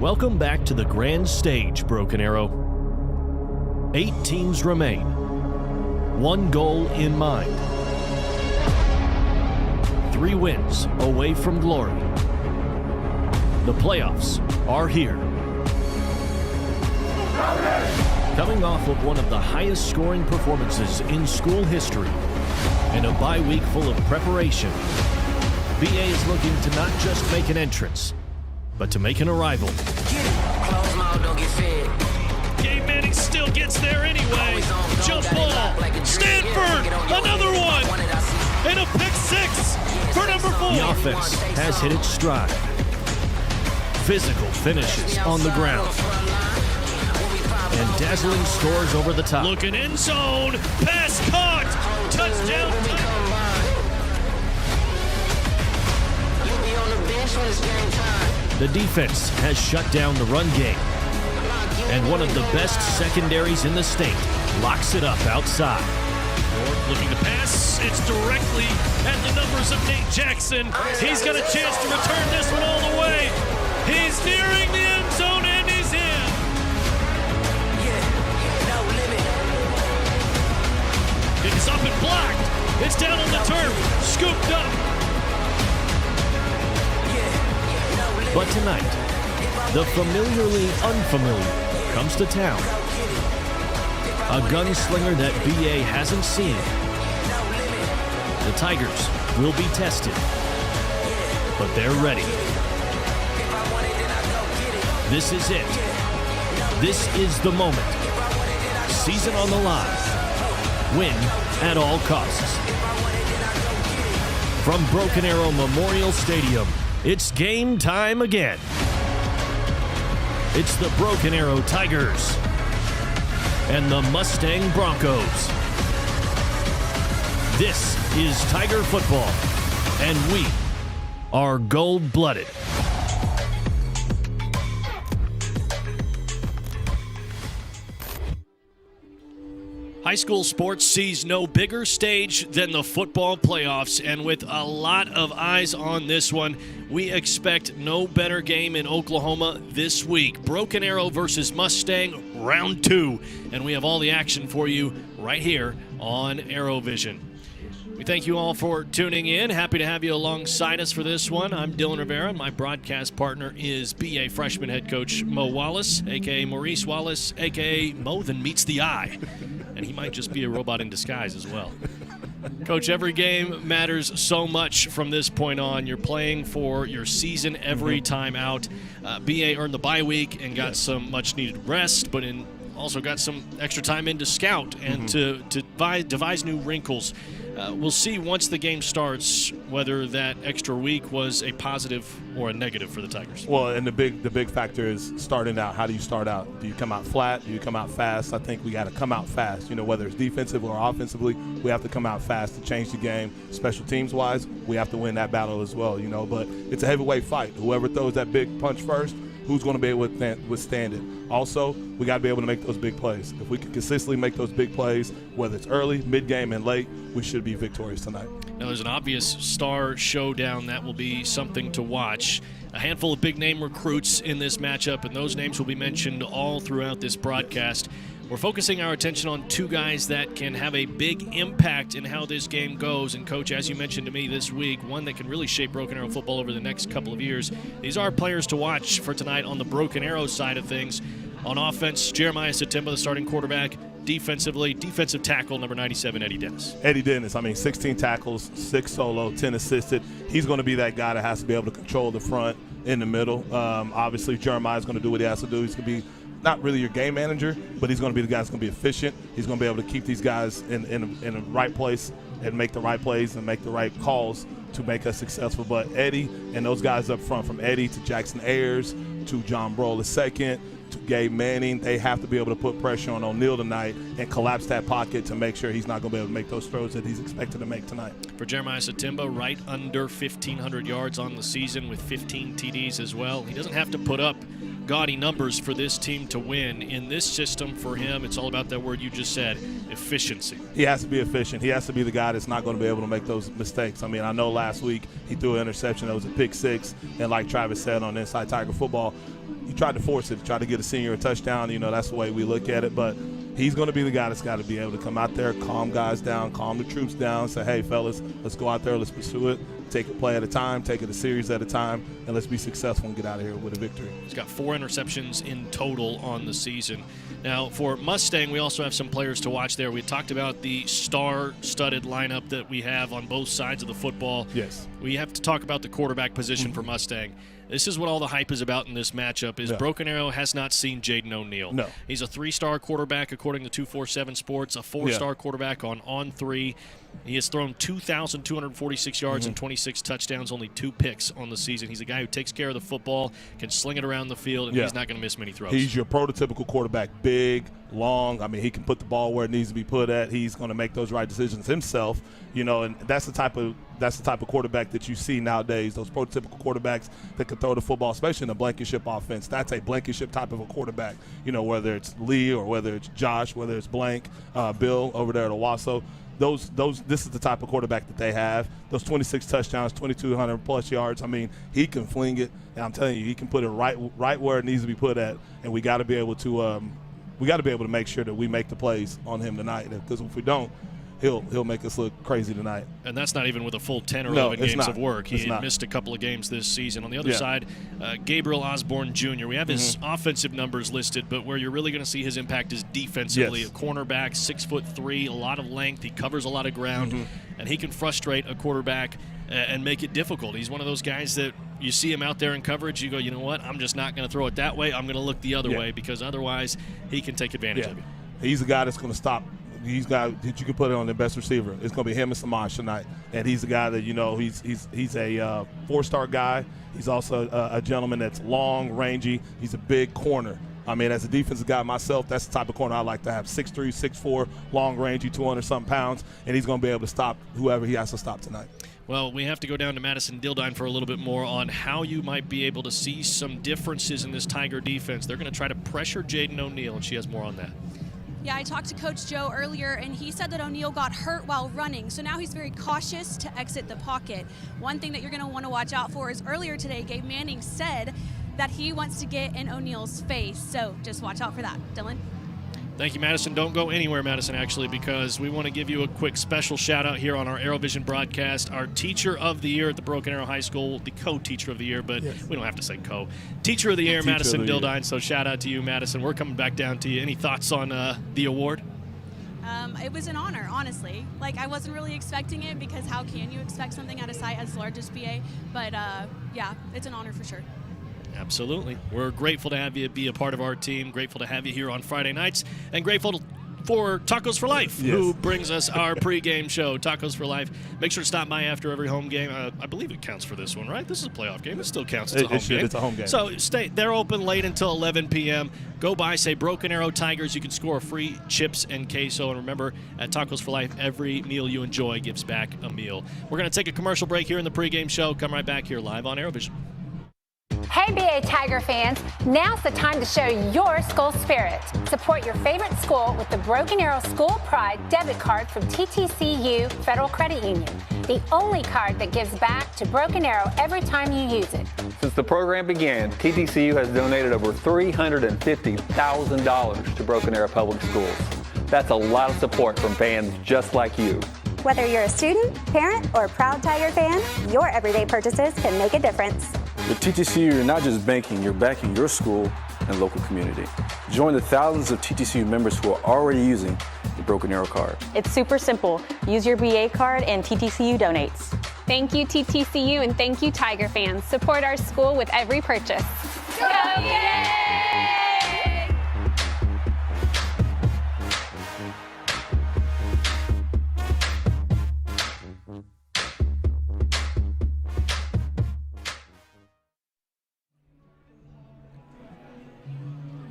Welcome back to the grand stage, Broken Arrow. 8 teams remain. One goal in mind. 3 wins away from glory. The playoffs are here. Coming off of one of the highest scoring performances in school history and a bye week full of preparation, BA is looking to not just make an entrance, but to make an arrival. Gabe Manning still gets there anyway. Jump ball. Stanford, another one. And a pick 6 for number 4. The offense has hit its stride. Physical finishes on the ground. And dazzling scores over the top. Looking end zone. Pass caught. Touchdown. The defense has shut down the run game. And one of the best secondaries in the state locks it up outside. Looking to pass. It's directly at the numbers of Nate Jackson. He's got a chance to return this one all the way. He's nearing the end zone and he's in. It's up and blocked. It's down on the turf. Scooped up. But tonight, the familiarly unfamiliar comes to town. A gunslinger that BA hasn't seen. The Tigers will be tested, but they're ready. This is it. This is the moment. Season on the line. Win at all costs. From Broken Arrow Memorial Stadium, it's game time again. It's the Broken Arrow Tigers and the Mustang Broncos. This is Tiger football, and we are gold-blooded. High school sports sees no bigger stage than the football playoffs, and with a lot of eyes on this one, we expect no better game in Oklahoma this week. Broken Arrow versus Mustang, round 2, and we have all the action for you right here on ArrowVision. We thank you all for tuning in. Happy to have you alongside us for this one. I'm Dylan Rivera. My broadcast partner is BA freshman head coach Mo Wallace, a.k.a. Maurice Wallace, a.k.a. Mo Than Meets the Eye. And he might just be a robot in disguise as well. Coach, every game matters so much from this point on. You're playing for your season every time out. BA earned the bye week and got some much-needed rest, but also got some extra time in to scout and to devise new wrinkles. We'll see once the game starts whether that extra week was a positive or a negative for the Tigers. Well, and the big factor is starting out. How do you start out? Do you come out flat? Do you come out fast? I think we got to come out fast. You know, whether it's defensive or offensively, we have to come out fast to change the game. Special teams-wise, we have to win that battle as well, you know. But it's a heavyweight fight. Whoever throws that big punch first, who's going to be able to withstand it? Also, we got to be able to make those big plays. If we can consistently make those big plays, whether it's early, mid-game, and late, we should be victorious tonight. Now, there's an obvious star showdown that will be something to watch. A handful of big-name recruits in this matchup, and those names will be mentioned all throughout this broadcast. We're focusing our attention on 2 guys that can have a big impact in how this game goes. And, Coach, as you mentioned to me this week, one that can really shape Broken Arrow football over the next couple of years. These are players to watch for tonight on the Broken Arrow side of things. On offense, Jeremiah Satimba, the starting quarterback. Defensively, defensive tackle, number 97, Eddie Dennis. Eddie Dennis, 16 tackles, 6 solo, 10 assisted. He's going to be that guy that has to be able to control the front in the middle. Obviously, Jeremiah's going to do what he has to do. He's going to be not really your game manager, but he's going to be the guy that's going to be efficient. He's going to be able to keep these guys in the right place and make the right plays and make the right calls to make us successful. But Eddie and those guys up front, from Eddie to Jackson Ayers to John Broll II to Gabe Manning, they have to be able to put pressure on O'Neal tonight and collapse that pocket to make sure he's not going to be able to make those throws that he's expected to make tonight. For Jeremiah Satimba, right under 1,500 yards on the season with 15 TDs as well. He doesn't have to put up gaudy numbers for this team to win. In this system for him, it's all about that word you just said. efficiency. He has to be efficient. He has to be the guy that's not going to be able to make those mistakes. I mean, I know last week he threw an interception that was a pick six, and like Travis said on Inside Tiger Football, he tried to force it, tried to get a senior a touchdown. You know, that's the way we look at it. But he's going to be the guy that's got to be able to come out there, calm guys down, calm the troops down, say, hey, fellas, let's go out there, let's pursue it, take a play at a time, take it a series at a time, and let's be successful and get out of here with a victory. He's got 4 interceptions in total on the season. Now, for Mustang, we also have some players to watch there. We talked about the star-studded lineup that we have on both sides of the football. Yes. We have to talk about the quarterback position for Mustang. This is what all the hype is about in this matchup is Broken Arrow has not seen Jaden O'Neal. No. He's a 3-star quarterback according to 247 Sports, a 4-star quarterback on 3. He has thrown 2,246 yards and 26 touchdowns, only 2 picks on the season. He's a guy who takes care of the football, can sling it around the field, and he's not going to miss many throws. He's your prototypical quarterback, big, long. I mean, he can put the ball where it needs to be put at. He's going to make those right decisions himself, you know, and that's the type of quarterback that you see nowadays, those prototypical quarterbacks that can throw the football, especially in a Blankenship offense. That's a Blankenship type of a quarterback, you know, whether it's Lee or whether it's Josh, whether it's Blank, Bill over there at Owasso. This is the type of quarterback that they have. Those 26 touchdowns, 2,200 plus yards. I mean, he can fling it, and I'm telling you, he can put it right where it needs to be put at. And we got to be able to make sure that we make the plays on him tonight. Because if we don't, he'll make us look crazy tonight. And that's not even with a full 10 or 11 games of work. He had missed a couple of games this season. On the other side, Gabriel Osborne Jr. We have his offensive numbers listed, but where you're really going to see his impact is defensively. A cornerback, 6'3", a lot of length. He covers a lot of ground, and he can frustrate a quarterback and make it difficult. He's one of those guys that you see him out there in coverage, you go, you know what, I'm just not going to throw it that way. I'm going to look the other way because otherwise he can take advantage of you. He's a guy that's going to stop. He's got that you can put it on the best receiver. It's going to be him and Samaj tonight, and he's the guy that you know. He's a 4-star guy. He's also a gentleman that's long, rangy. He's a big corner. I mean, as a defensive guy myself, that's the type of corner I like to have. 6'3", 6'4", long, rangy, 200-something pounds, and he's going to be able to stop whoever he has to stop tonight. Well, we have to go down to Madison Dildine for a little bit more on how you might be able to see some differences in this Tiger defense. They're going to try to pressure Jaden O'Neal, and she has more on that. Yeah, I talked to Coach Joe earlier, and he said that O'Neal got hurt while running, so now he's very cautious to exit the pocket. One thing that you're going to want to watch out for is earlier today, Gabe Manning said that he wants to get in O'Neal's face, so just watch out for that. Dylan? Thank you, Madison. Don't go anywhere, Madison, actually, because we want to give you a quick special shout-out here on our ArrowVision broadcast. Our Teacher of the Year at the Broken Arrow High School, the Co-Teacher of the Year, but we don't have to say Co. Teacher of the Year, Madison Dildine, so shout-out to you, Madison. We're coming back down to you. Any thoughts on the award? It was an honor, honestly. Like, I wasn't really expecting it because how can you expect something at a site as large as BA? But, yeah, it's an honor for sure. Absolutely. We're grateful to have you be a part of our team, grateful to have you here on Friday nights, and grateful for Tacos for Life, who brings us our pregame show, Tacos for Life. Make sure to stop by after every home game. I believe it counts for this one, right? This is a playoff game. It still counts. It's a home game. It's a home game. So they're open late until 11 p.m. Go by, say Broken Arrow Tigers. You can score free chips and queso. And remember, at Tacos for Life, every meal you enjoy gives back a meal. We're going to take a commercial break here in the pregame show. Come right back here live on ArrowVision. Hey BA Tiger fans, now's the time to show your school spirit. Support your favorite school with the Broken Arrow School Pride debit card from TTCU Federal Credit Union. The only card that gives back to Broken Arrow every time you use it. Since the program began, TTCU has donated over $350,000 to Broken Arrow Public Schools. That's a lot of support from fans just like you. Whether you're a student, parent, or proud Tiger fan, your everyday purchases can make a difference. With TTCU, you're not just banking, you're backing your school and local community. Join the thousands of TTCU members who are already using the Broken Arrow card. It's super simple. Use your BA card and TTCU donates. Thank you, TTCU, and thank you, Tiger fans. Support our school with every purchase. Go BA!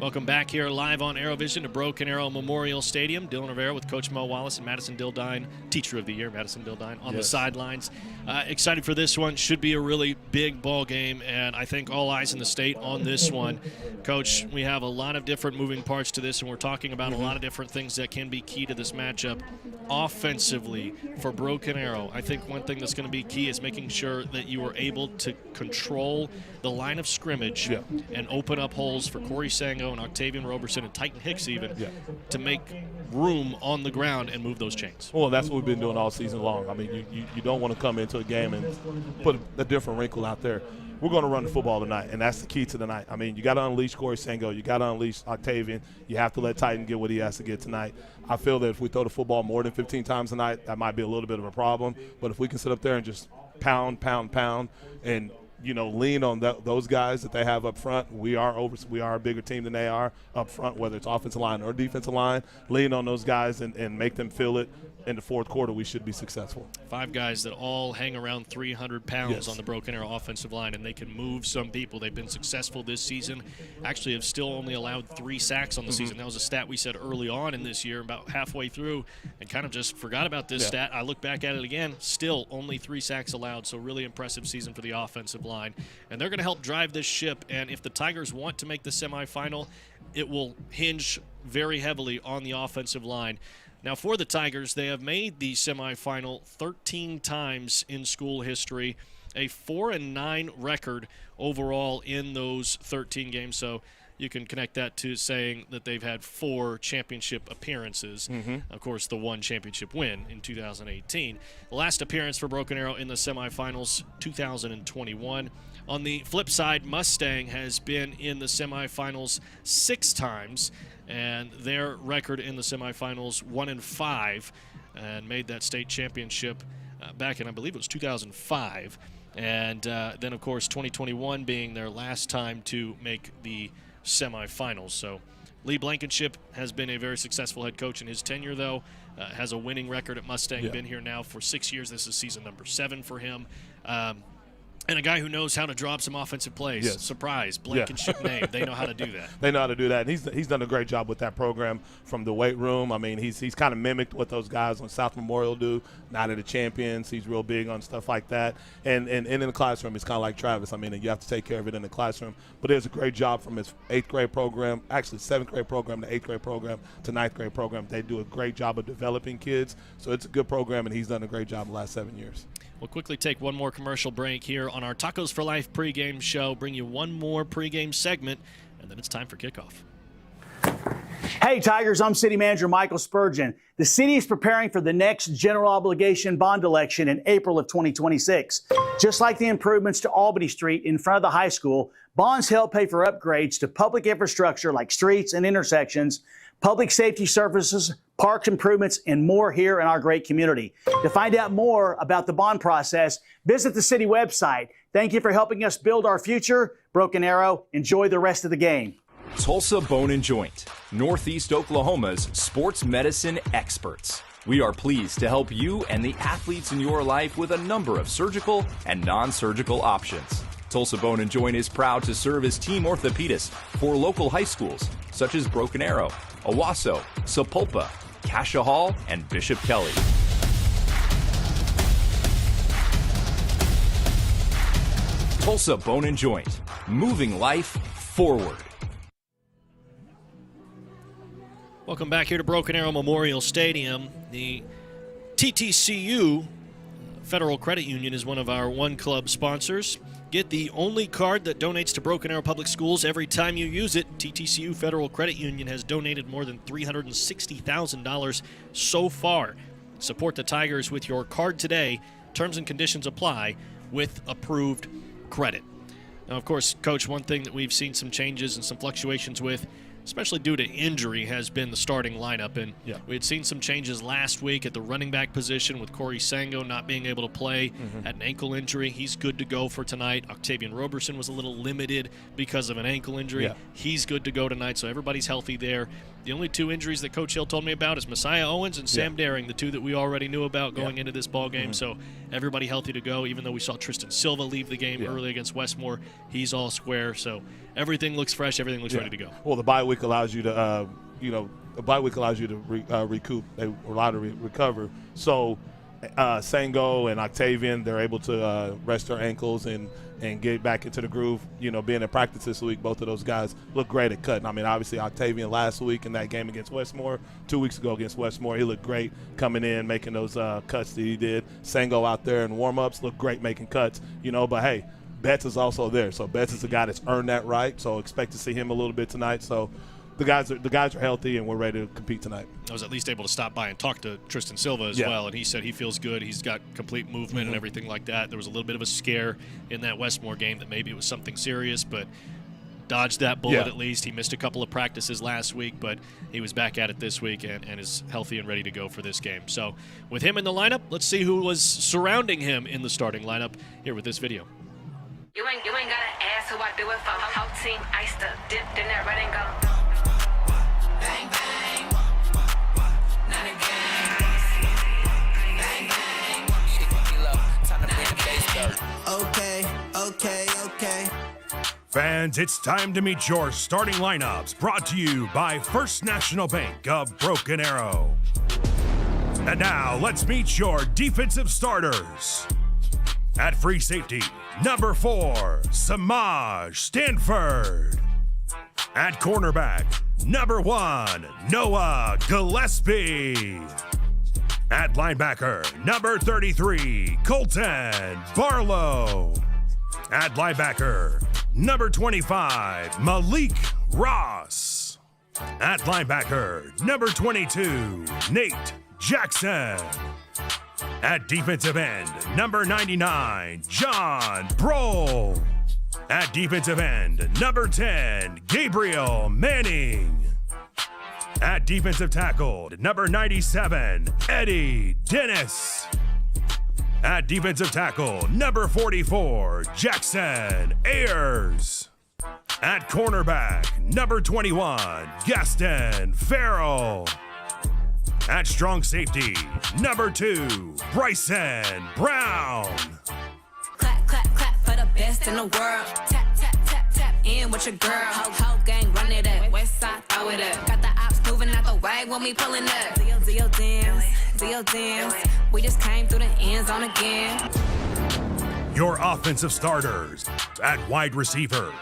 Welcome back here live on ArrowVision to Broken Arrow Memorial Stadium. Dylan Rivera with Coach Mo Wallace and Madison Dildine, Teacher of the Year, Madison Dildine, on the sidelines. Excited for this one. Should be a really big ball game, and I think all eyes in the state on this one. Coach, we have a lot of different moving parts to this, and we're talking about a lot of different things that can be key to this matchup. Offensively, for Broken Arrow, I think one thing that's going to be key is making sure that you are able to control the line of scrimmage and open up holes for Corey Sango and Octavian Roberson and Titan Hicks even to make room on the ground and move those chains. Well, that's what we've been doing all season long. I mean, you don't want to come into a game and put a different wrinkle out there. We're going to run the football tonight, and that's the key to the night. I mean, you got to unleash Corey Sango. You got to unleash Octavian. You have to let Titan get what he has to get tonight. I feel that if we throw the football more than 15 times tonight, that might be a little bit of a problem. But if we can sit up there and just pound, and lean on those guys that they have up front. We are a bigger team than they are up front, whether it's offensive line or defensive line. Lean on those guys and make them feel it. In the fourth quarter, we should be successful. 5 guys that all hang around 300 pounds on the Broken Arrow offensive line, and they can move some people. They've been successful this season. Actually have still only allowed 3 sacks on the season. That was a stat we said early on in this year, about halfway through, and kind of just forgot about this stat. I look back at it again, still only 3 sacks allowed, so really impressive season for the offensive line. And they're going to help drive this ship, and if the Tigers want to make the semifinal, it will hinge very heavily on the offensive line. Now, for the Tigers, they have made the semifinal 13 times in school history, a 4-9 record overall in those 13 games. So you can connect that to saying that they've had 4 championship appearances. Of course, the 1 championship win in 2018. The last appearance for Broken Arrow in the semifinals, 2021. On the flip side, Mustang has been in the semifinals 6 times. And their record in the semifinals, 1-5, and made that state championship back in, I believe it was 2005. And then, of course, 2021 being their last time to make the semifinals. So Lee Blankenship has been a very successful head coach in his tenure, though. Has a winning record at Mustang, been here now for 6 years. This is season number 7 for him. And a guy who knows how to draw up some offensive plays. Surprise, Blankenship name. They know how to do that. They know how to do that. And he's done a great job with that program from the weight room. I mean, he's kind of mimicked what those guys on South Memorial do. Night of the Champions. He's real big on stuff like that. And in the classroom, it's kind of like Travis. I mean, you have to take care of it in the classroom. But there's a great job from his 8th grade program, actually 7th grade program to 8th grade program to 9th grade program. They do a great job of developing kids. So it's a good program, and he's done a great job the last 7 years. We'll quickly take one more commercial break here on our Tacos for Life pregame show. Bring you one more pregame segment, and then it's time for kickoff. Hey, Tigers, I'm City Manager Michael Spurgeon. The city is preparing for the next general obligation bond election in April of 2026. Just like the improvements to Albany Street in front of the high school, bonds help pay for upgrades to public infrastructure like streets and intersections, public safety services, parks improvements, and more here in our great community. To find out more about the bond process, visit the city website. Thank you for helping us build our future. Broken Arrow, enjoy the rest of the game. Tulsa Bone and Joint, Northeast Oklahoma's sports medicine experts. We are pleased to help you and the athletes in your life with a number of surgical and non-surgical options. Tulsa Bone and Joint is proud to serve as team orthopedist for local high schools such as Broken Arrow, Owasso, Sapulpa, Cascia Hall, and Bishop Kelly. Tulsa Bone and Joint, moving life forward. Welcome back here to Broken Arrow Memorial Stadium. The TTCU Federal Credit Union is one of our One Club sponsors. Get the only card that donates to Broken Arrow Public Schools every time you use it. TTCU Federal Credit Union has donated more than $360,000 so far. Support the Tigers with your card today. Terms and conditions apply with approved credit. Now, of course, Coach, one thing that we've seen some changes and some fluctuations with, especially due to injury, has been the starting lineup. And we had seen some changes last week at the running back position with Corey Sango not being able to play, had an ankle injury. He's good to go for tonight. Octavian Roberson was a little limited because of an ankle injury. He's good to go tonight, so everybody's healthy there. The only two injuries that Coach Hill told me about is Messiah Owens and Sam Daring, the two that we already knew about going into this ball game. So everybody healthy to go, even though we saw Tristan Silva leave the game early against Westmore. He's all square. So everything looks fresh. Everything looks ready to go. Well, the bye week allows you to, recoup, allow to recover. So Sango and Octavian, they're able to rest their ankles and get back into the groove. Being in practice this week, both of those guys look great at cutting. I mean, obviously Octavian last week in that game against Westmore, 2 weeks ago against Westmore, he looked great coming in, making those cuts that he did. Sango out there in warm-ups looked great making cuts, but hey, Betts is also there. So Betts is the guy that's earned that right, so expect to see him a little bit tonight. So the guys are healthy, and we're ready to compete tonight. I was at least able to stop by and talk to Tristan Silva as well, and he said he feels good. He's got complete movement and everything like that. There was a little bit of a scare in that Westmore game that maybe it was something serious, but dodged that bullet at least. He missed a couple of practices last week, but he was back at it this week and is healthy and ready to go for this game. So with him in the lineup, let's see who was surrounding him in the starting lineup here with this video. You ain't gotta ask who I do it for. Whole team iced up, dipped in that red and gold. Bang, bang. Not again. Bang, bang. Okay. Fans, it's time to meet your starting lineups, brought to you by First National Bank of Broken Arrow. And now, let's meet your defensive starters. At free safety, number 4, Samaj Stanford. At cornerback, number 1, Noah Gillespie. At linebacker, number 33, Colton Barlow. At linebacker, number 25, Malik Ross. At linebacker, number 22, Nate Jackson. At defensive end, number 99, John Broll. At defensive end, number 10, Gabriel Manning. At defensive tackle, number 97, Eddie Dennis. At defensive tackle, number 44, Jackson Ayers. At cornerback, number 21, Gaston Farrell. At strong safety, number 2, Bryson Brown. Clap, clap, clap for the best in the world. Tap, tap, tap, tap in with your girl. Whole gang run it up. West side throw it up. Got the ops moving out the way when we pulling up. Deal dams. We just came through the end zone again. Your offensive starters. At wide receiver,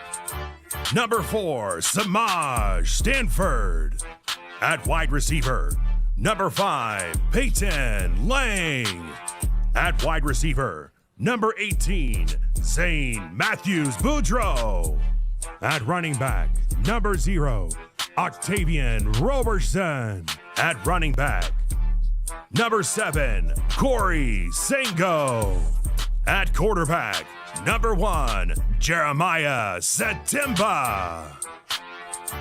number 4, Samaj Stanford. At wide receiver, number 5, Peyton Lang. At wide receiver, number 18, Zane Matthews Boudreaux. At running back, number 0, Octavian Robertson. At running back, number 7, Corey Sango. At quarterback, number 1, Jeremiah Setemba.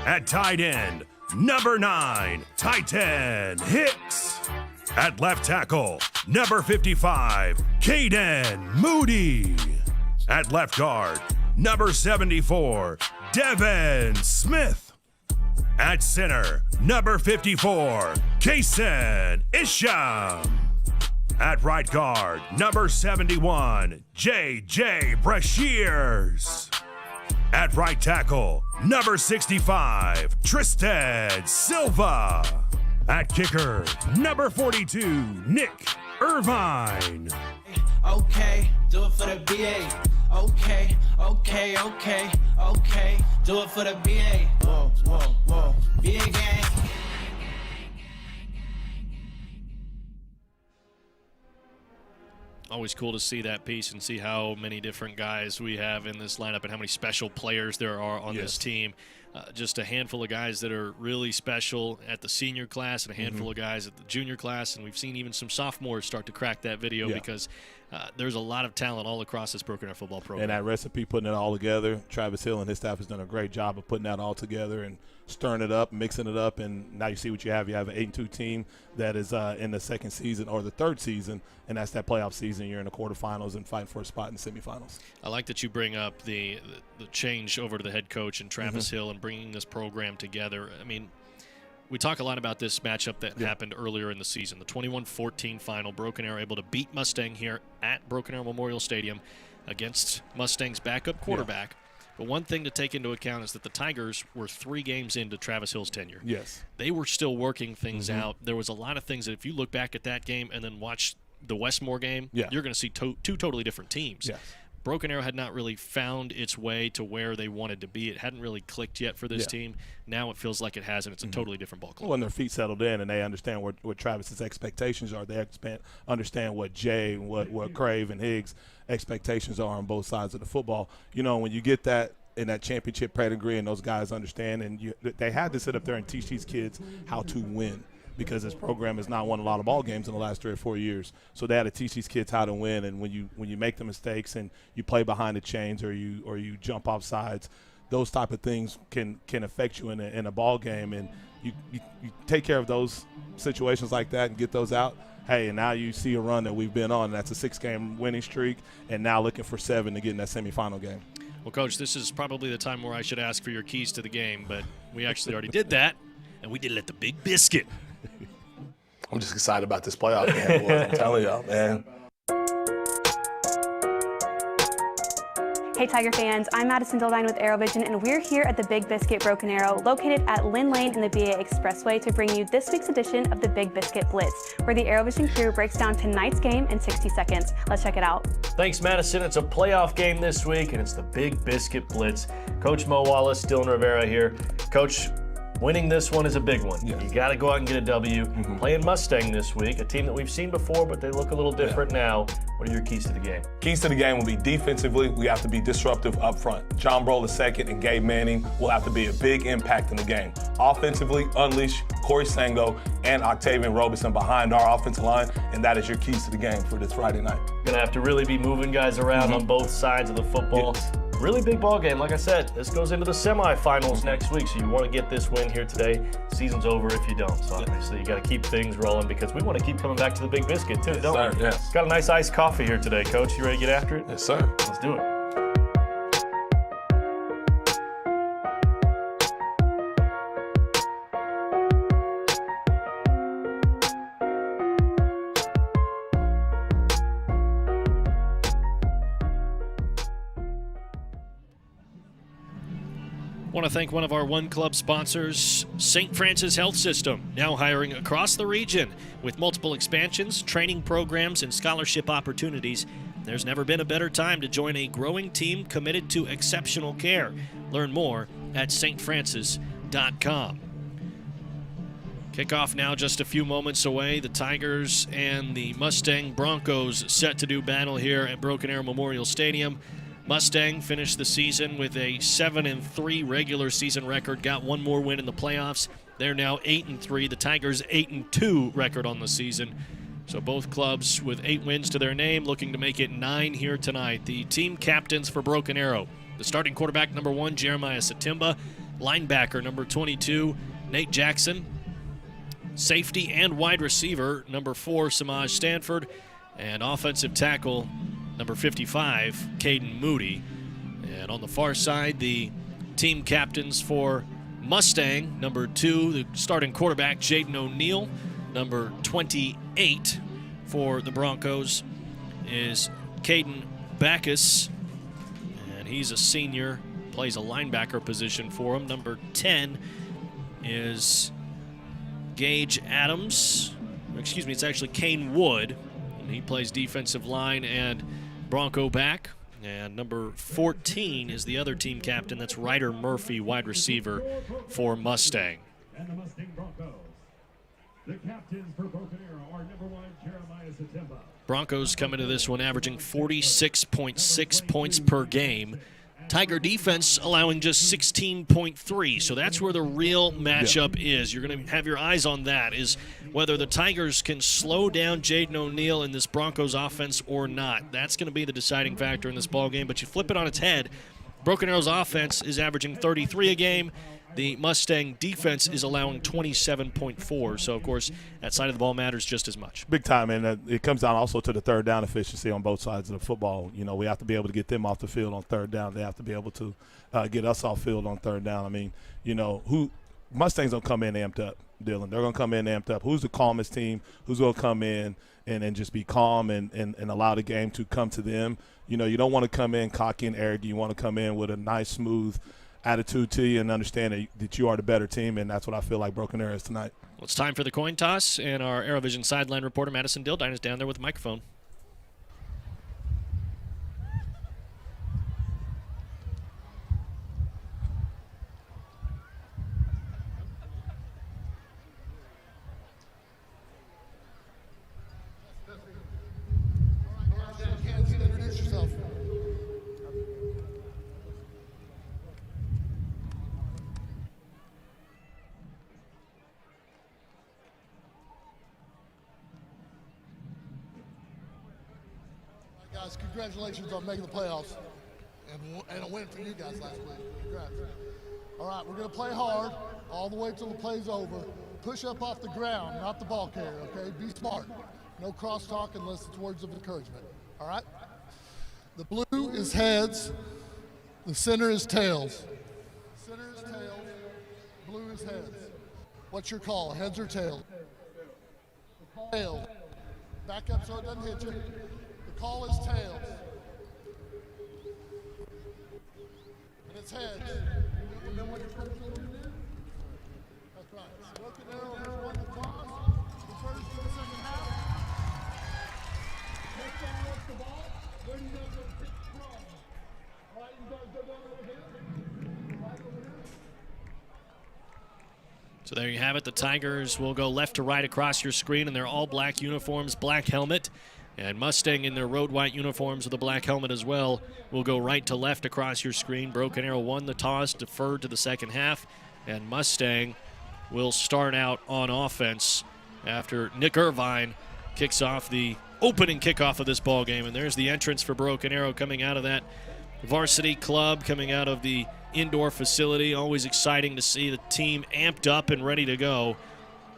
At tight end, number 9, Titan Hicks. At left tackle, number 55, Caden Moody. At left guard, number 74, Devin Smith. At center, number 54, Kason Isham. At right guard, number 71, J.J. Brashears. At right tackle, number 65, Tristan Silva. At kicker, number 42, Nick Irvine. Okay, do it for the BA. Okay, do it for the BA. Whoa, BA gang. Always cool to see that piece and see how many different guys we have in this lineup and how many special players there are on this team. Just a handful of guys that are really special at the senior class and a handful of guys at the junior class. And we've seen even some sophomores start to crack that video because there's a lot of talent all across this Broken Arrow football program. And that recipe, putting it all together, Travis Hill and his staff has done a great job of putting that all together and stirring it up, mixing it up, and now you see what you have. You have an 8-2 team that is in the second season or the third season, and that's that playoff season. You're in the quarterfinals and fighting for a spot in the semifinals. I like that you bring up the change over to the head coach and Travis Hill and bringing this program together. I mean, we talk a lot about this matchup that happened earlier in the season, the 21-14 final. Broken Arrow able to beat Mustang here at Broken Arrow Memorial Stadium against Mustang's backup quarterback. But one thing to take into account is that the Tigers were 3 games into Travis Hill's tenure. Yes. They were still working things out. There was a lot of things that if you look back at that game and then watch the Westmore game, you're going to see two totally different teams. Yes. Broken Arrow had not really found its way to where they wanted to be. It hadn't really clicked yet for this team. Now it feels like it has, and it's a totally different ball club. When their feet settled in and they understand what Travis's expectations are, they understand what Jay, what Crave and Higgs' expectations are on both sides of the football. You know, when you get that in that championship pedigree and those guys understand, and they had to sit up there and teach these kids how to win, because this program has not won a lot of ball games in the last 3 or 4 years. So they had to teach these kids how to win. And when you make the mistakes and you play behind the chains or you jump off sides, those type of things can affect you in a ball game. And you take care of those situations like that and get those out. Hey, and now you see a run that we've been on. That's a 6-game winning streak, and now looking for 7 to get in that semifinal game. Well, Coach, this is probably the time where I should ask for your keys to the game, but we actually already did that, and we did it at the Big Biscuit. I'm just excited about this playoff game, boys. I'm telling y'all, man. Hey Tiger fans, I'm Madison Dildine with ArrowVision, and we're here at the Big Biscuit Broken Arrow, located at Lynn Lane in the BA Expressway, to bring you this week's edition of the Big Biscuit Blitz, where the ArrowVision crew breaks down tonight's game in 60 seconds. Let's check it out. Thanks, Madison. It's a playoff game this week, and it's the Big Biscuit Blitz. Coach Mo Wallace, Dylan Rivera here. Coach, winning this one is a big one. You got to go out and get a W. Playing Mustang this week, a team that we've seen before, but they look a little different now. What are your keys to the game? Keys to the game will be defensively, we have to be disruptive up front. John Broll II and Gabe Manning will have to be a big impact in the game. Offensively, unleash Corey Sango and Octavian Robeson behind our offensive line, and that is your keys to the game for this Friday night. Going to have to really be moving guys around on both sides of the football. Yes. Really big ball game. Like I said, this goes into the semifinals next week, so you want to get this win here today. Season's over if you don't. So obviously you got to keep things rolling, because we want to keep coming back to the Big Biscuit too, don't we? Yes. Got a nice iced coffee here today, Coach. You ready to get after it? Yes, sir. Let's do it. I want to thank one of our One Club sponsors, St. Francis Health System, now hiring across the region with multiple expansions, training programs, and scholarship opportunities. There's never been a better time to join a growing team committed to exceptional care. Learn more at stfrancis.com. Kickoff now just a few moments away. The Tigers and the Mustang Broncos set to do battle here at Broken Arrow Memorial Stadium. Mustang finished the season with a 7-3 regular season record, got one more win in the playoffs. They're now 8-3. The Tigers 8-2 record on the season. So both clubs with 8 wins to their name, looking to make it 9 here tonight. The team captains for Broken Arrow: the starting quarterback, number 1, Jeremiah Satimba; linebacker, number 22, Nate Jackson; safety and wide receiver, number 4, Samaj Stanford; and offensive tackle, number 55, Caden Moody. And on the far side, the team captains for Mustang, number 2, the starting quarterback, Jaden O'Neal; number 28 for the Broncos is Caden Backus, and he's a senior, plays a linebacker position for him. Number 10 is Gage Adams. Excuse me, it's actually Kane Wood, and he plays defensive line and Bronco back. And number 14 is the other team captain. That's Ryder Murphy, wide receiver for Mustang. And the Mustang Broncos. The captains for Broken Arrow are number 1, Jeremiah Satimba. Broncos come into this one averaging 46.6 points per game. Tiger defense allowing just 16.3, so that's where the real matchup is. You're going to have your eyes on that, is whether the Tigers can slow down Jaden O'Neal in this Broncos offense or not. That's going to be the deciding factor in this ballgame. But you flip it on its head, Broken Arrow's offense is averaging 33 a game. The Mustang defense is allowing 27.4. So, of course, that side of the ball matters just as much. Big time, and it comes down also to the third down efficiency on both sides of the football. You know, we have to be able to get them off the field on third down. They have to be able to get us off field on third down. I mean, you know, Mustangs don't come in amped up. Dylan. They're going to come in amped up. Who's the calmest team? Who's going to come in and just be calm and allow the game to come to them? You know, you don't want to come in cocky and arrogant. You want to come in with a nice, smooth attitude to you and understand that you are the better team, and that's what I feel like Broken Arrow is tonight. Well, it's time for the coin toss, and our ArrowVision sideline reporter, Madison Dildine, is down there with the microphone. Introduce yourself. Guys, congratulations on making the playoffs and a win for you guys last week. Congrats. All right, we're going to play hard all the way till the play's over. Push up off the ground, not the ball carrier, okay? Be smart. No crosstalk unless it's words of encouragement. All right? The blue is heads. The center is tails. Center is tails. Blue is heads. What's your call, heads or tails? Tails. Back up so it doesn't hit you. The call is tails. And it's heads. You know what your first one is? That's right. Broken Arrow has won the toss. The first and the second half. Mustang wants the ball. Where do you guys go pick from? All right, you guys go down over here. Right over here. So there you have it. The Tigers will go left to right across your screen in their all-black uniforms, black helmet. And Mustang in their road white uniforms with a black helmet as well will go right to left across your screen. Broken Arrow won the toss, deferred to the second half, and Mustang will start out on offense after Nick Irvine kicks off the opening kickoff of this ball game. And there's the entrance for Broken Arrow coming out of that varsity club, coming out of the indoor facility. Always exciting to see the team amped up and ready to go.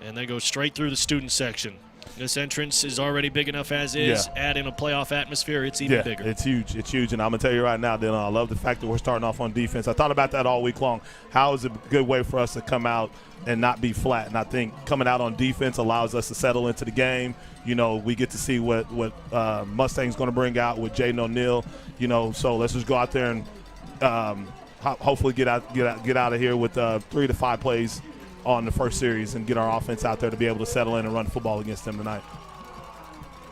And they go straight through the student section. This entrance is already big enough as is. Yeah. Add in a playoff atmosphere, it's even bigger. It's huge. It's huge. And I'm going to tell you right now, Dylan, I love the fact that we're starting off on defense. I thought about that all week long. How is it a good way for us to come out and not be flat? And I think coming out on defense allows us to settle into the game. You know, we get to see what Mustang's going to bring out with Jaden O'Neal. You know, so let's just go out there and hopefully get out of here with 3 to 5 plays on the first series and get our offense out there to be able to settle in and run football against them tonight.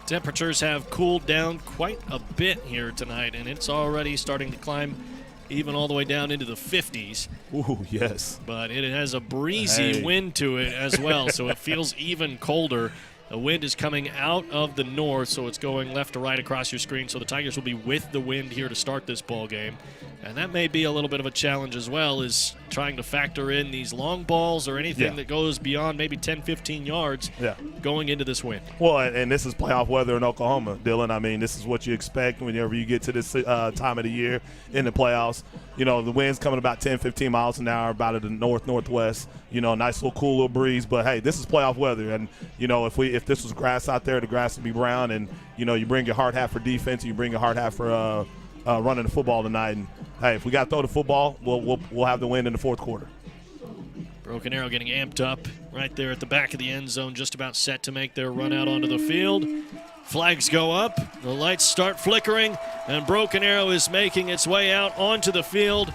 Temperatures have cooled down quite a bit here tonight, and it's already starting to climb even all the way down into the 50s. Ooh, yes. But it has a breezy wind to it as well, so it feels even colder. The wind is coming out of the north, so it's going left to right across your screen. So the Tigers will be with the wind here to start this ball game. And that may be a little bit of a challenge as well, is trying to factor in these long balls or anything that goes beyond maybe 10, 15 yards going into this wind. Well, and this is playoff weather in Oklahoma, Dylan. I mean, this is what you expect whenever you get to this time of the year in the playoffs. You know, the wind's coming about 10, 15 miles an hour, about at the north-northwest. You know, nice little cool little breeze. But, hey, this is playoff weather. And, you know, if this was grass out there, the grass would be brown. And, you know, you bring your hard hat for defense and you bring your hard hat for running the football tonight. And, hey, if we got to throw the football, we'll have the win in the fourth quarter. Broken Arrow getting amped up right there at the back of the end zone, just about set to make their run out onto the field. Flags go up, the lights start flickering, and Broken Arrow is making its way out onto the field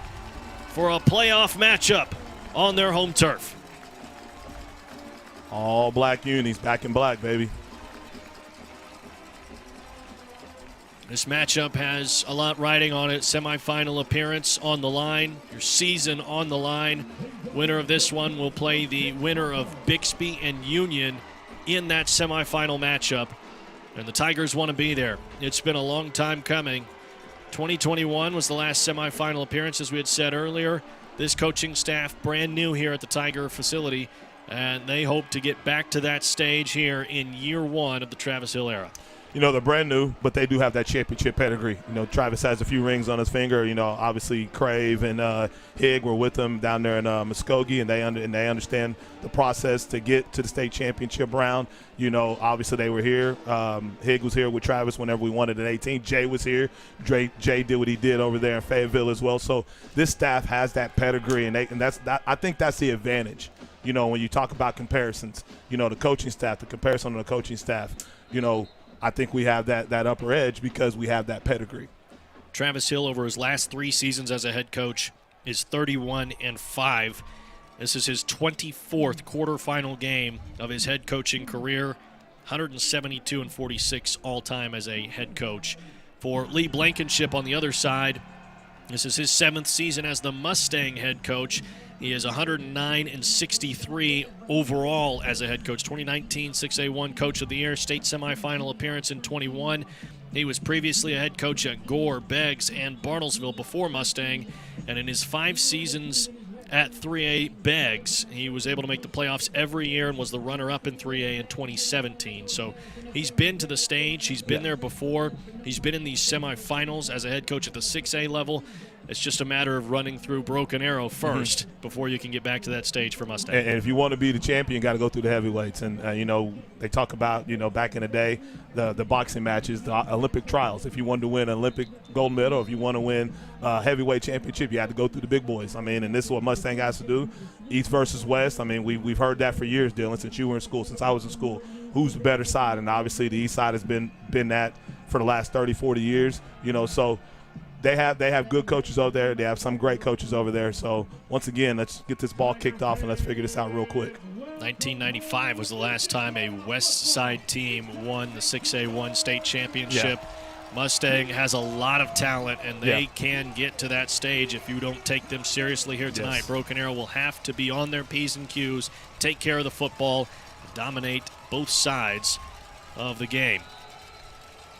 for a playoff matchup on their home turf. All black unis, back in black, baby. This matchup has a lot riding on it. Semifinal appearance on the line, your season on the line. Winner of this one will play the winner of Bixby and Union in that semifinal matchup. And the Tigers want to be there. It's been a long time coming. 2021 was the last semifinal appearance, as we had said earlier. This coaching staff brand new here at the Tiger facility, and they hope to get back to that stage here in year one of the Travis Hill era. You know, they're brand new, but they do have that championship pedigree. You know, Travis has a few rings on his finger. You know, obviously Crave and Higg were with them down there in Muskogee, and they understand the process to get to the state championship round. You know, obviously they were here. Higg was here with Travis whenever we won it in 18. Jay was here. Jay did what he did over there in Fayetteville as well. So this staff has that pedigree, and I think that's the advantage you know, when you talk about comparisons, you know, the coaching staff, the comparison on the coaching staff, you know, I think we have that upper edge because we have that pedigree. Travis Hill, over his last 3 seasons as a head coach, is 31-5. This is his 24th quarterfinal game of his head coaching career, 172-46 all-time as a head coach. For Lee Blankenship on the other side, this is his 7th season as the Mustang head coach. He is 109-63 overall as a head coach. 2019 6A-1 Coach of the Year, state semifinal appearance in 21. He was previously a head coach at Gore, Beggs, and Bartlesville before Mustang. And in his 5 seasons at 3A Beggs, he was able to make the playoffs every year and was the runner-up in 3A in 2017. So he's been to the stage. He's been there before. He's been in these semifinals as a head coach at the 6A level. It's just a matter of running through Broken Arrow first before you can get back to that stage for Mustang. And if you want to be the champion, you got to go through the heavyweights. And, you know, they talk about, you know, back in the day, the boxing matches, the Olympic trials. If you wanted to win an Olympic gold medal, if you want to win a heavyweight championship, you had to go through the big boys. I mean, and this is what Mustang has to do, East versus West. I mean, we've heard that for years, Dylan, since you were in school, since I was in school. Who's the better side? And obviously the East side has been that for the last 30, 40 years, you know, so – They have good coaches over there. They have some great coaches over there. So, once again, let's get this ball kicked off and let's figure this out real quick. 1995 was the last time a West Side team won the 6A-1 state championship. Yeah. Mustang has a lot of talent, and they can get to that stage if you don't take them seriously here tonight. Yes. Broken Arrow will have to be on their P's and Q's, take care of the football, dominate both sides of the game.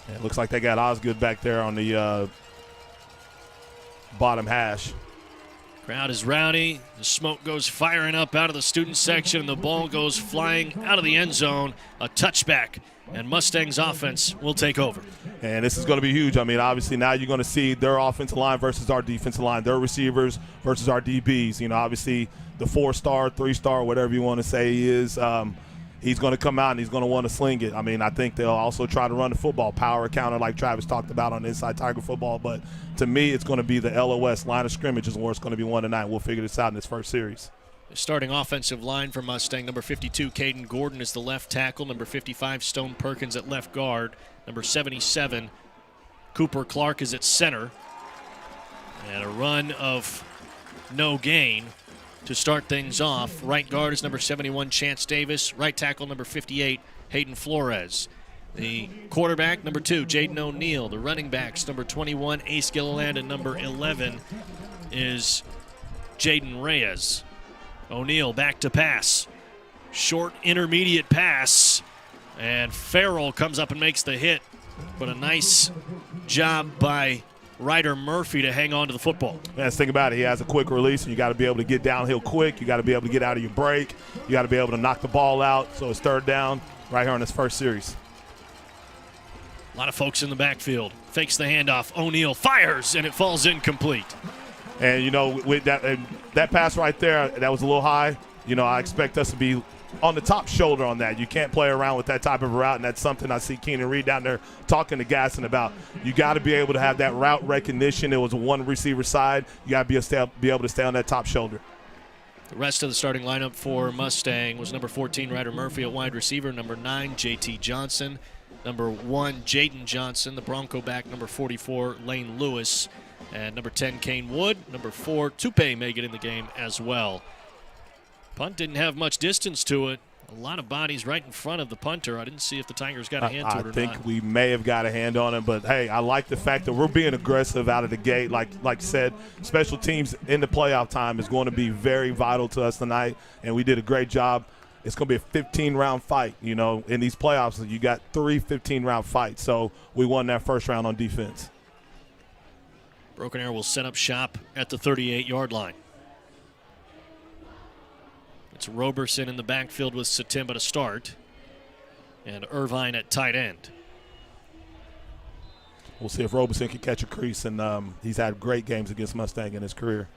Yeah, it looks like they got Osgood back there on the bottom hash. Crowd is rowdy. The smoke goes firing up out of the student section, and the ball goes flying out of the end zone. A touchback, and Mustang's offense will take over. And this is going to be huge. I mean, obviously now you're going to see their offensive line versus our defensive line, their receivers versus our DBs. You know, obviously the 4-star, 3-star, whatever you want to say he is, he's going to come out and he's going to want to sling it. I mean, I think they'll also try to run the football, power counter like Travis talked about on Inside Tiger Football. But to me, it's going to be the LOS, line of scrimmage is where it's going to be won tonight. We'll figure this out in this first series. The starting offensive line for Mustang, number 52, Caden Gordon is the left tackle. Number 55, Stone Perkins at left guard. Number 77, Cooper Clark is at center. And a run of no gain to start things off. Right guard is number 71, Chance Davis. Right tackle, number 58, Hayden Flores. The quarterback, number 2, Jaden O'Neill. The running backs, number 21, Ace Gilliland, and number 11 is Jaden Reyes. O'Neill back to pass. Short intermediate pass. And Farrell comes up and makes the hit. But a nice job by Ryder Murphy to hang on to the football. Let's think about it. He has a quick release, and you got to be able to get downhill quick. You got to be able to get out of your break. You got to be able to knock the ball out. So it's third down right here on this first series. A lot of folks in the backfield. Fakes the handoff. O'Neill fires, and it falls incomplete. And, you know, with that pass right there, that was a little high. You know, I expect us to be on the top shoulder on that. You can't play around with that type of route, and that's something I see Keenan Reed down there talking to Gasson about. You got to be able to have that route recognition. It was a one receiver side. You got to be able to stay on that top shoulder. The rest of the starting lineup for Mustang was number 14, Ryder Murphy at wide receiver, number 9, J.T. Johnson, number 1, Jaden Johnson, the Bronco back, number 44, Lane Lewis, and number 10, Kane Wood, number 4, Tupe may get in the game as well. Punt didn't have much distance to it. A lot of bodies right in front of the punter. I didn't see if the Tigers got a hand to it or not. I think we may have got a hand on him, but, hey, I like the fact that we're being aggressive out of the gate. Like you said, special teams in the playoff time is going to be very vital to us tonight, and we did a great job. It's going to be a 15-round fight. You know, in these playoffs, you got 3 15-round fights, so we won that first round on defense. Broken Arrow will set up shop at the 38-yard line. It's Roberson in the backfield with Satimba to start, and Irvine at tight end. We'll see if Roberson can catch a crease, and he's had great games against Mustang in his career.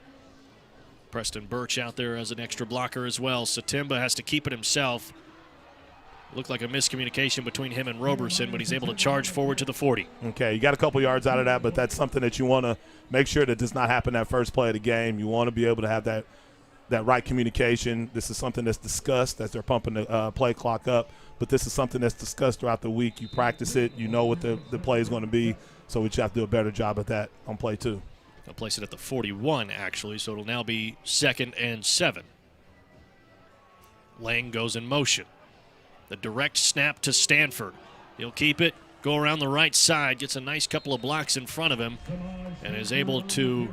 Preston Birch out there as an extra blocker as well. Satimba has to keep it himself. Looked like a miscommunication between him and Roberson, but he's able to charge forward to the 40. Okay, you got a couple yards out of that, but that's something that you want to make sure that does not happen that first play of the game. You want to be able to have that that right communication. This is something that's discussed as they're pumping the play clock up, but this is something that's discussed throughout the week. You practice it. You know what the play is going to be, so we just have to do a better job at that on play 2. They'll place it at the 41, actually, so it'll now be 2nd and 7. Lang goes in motion. The direct snap to Stanford. He'll keep it, go around the right side, gets a nice couple of blocks in front of him, and is able to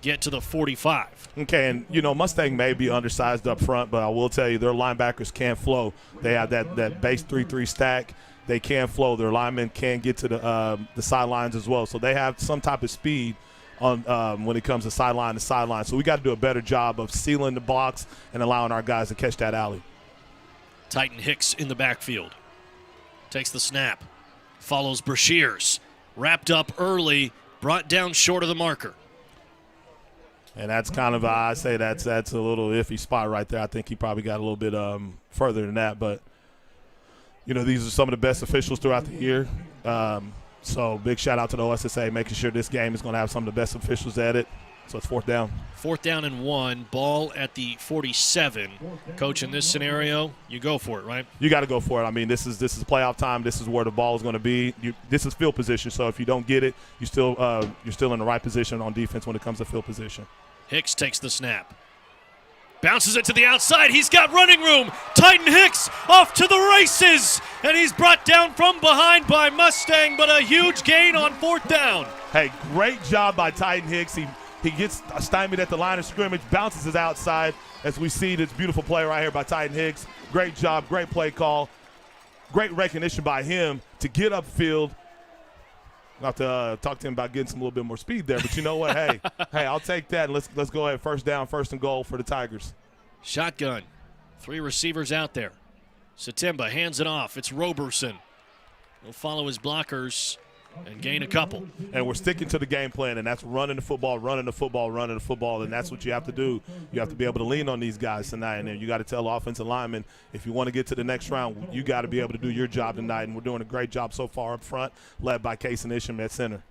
get to the 45. Okay, and, Mustang may be undersized up front, but I will tell you their linebackers can flow. They have that base 3-3 stack. They can flow. Their linemen can get to the sidelines as well. So they have some type of speed on when it comes to sideline to sideline. So we got to do a better job of sealing the blocks and allowing our guys to catch that alley. Titan Hicks in the backfield. Takes the snap. Follows Brashears. Wrapped up early. Brought down short of the marker. And that's kind of, I say that's a little iffy spot right there. I think he probably got a little bit further than that. But, these are some of the best officials throughout the year. So big shout out to the OSSAA, making sure this game is going to have some of the best officials at it. So it's 4th down. 4th down and 1. Ball at the 47. Coach, in this scenario, you go for it, right? You got to go for it. I mean, this is playoff time. This is where the ball is going to be. This is field position. So if you don't get it, you're still in the right position on defense when it comes to field position. Hicks takes the snap. Bounces it to the outside. He's got running room. Titan Hicks off to the races. And he's brought down from behind by Mustang, but a huge gain on 4th down. Hey, great job by Titan Hicks. He gets stymied at the line of scrimmage, bounces it outside as we see this beautiful play right here by Titan Hicks. Great job, great play call, great recognition by him to get upfield. I'll have to talk to him about getting some little bit more speed there, but you know what? hey, I'll take that. And let's go ahead. 1st down, 1st and goal for the Tigers. Shotgun. 3 receivers out there. Satimba hands it off. It's Roberson. He'll follow his blockers and gain a couple. And we're sticking to the game plan, and that's running the football, and that's what you have to do. You have to be able to lean on these guys tonight, and you got to tell offensive linemen, if you want to get to the next round, you got to be able to do your job tonight, and we're doing a great job so far up front, led by Case and Isham at center.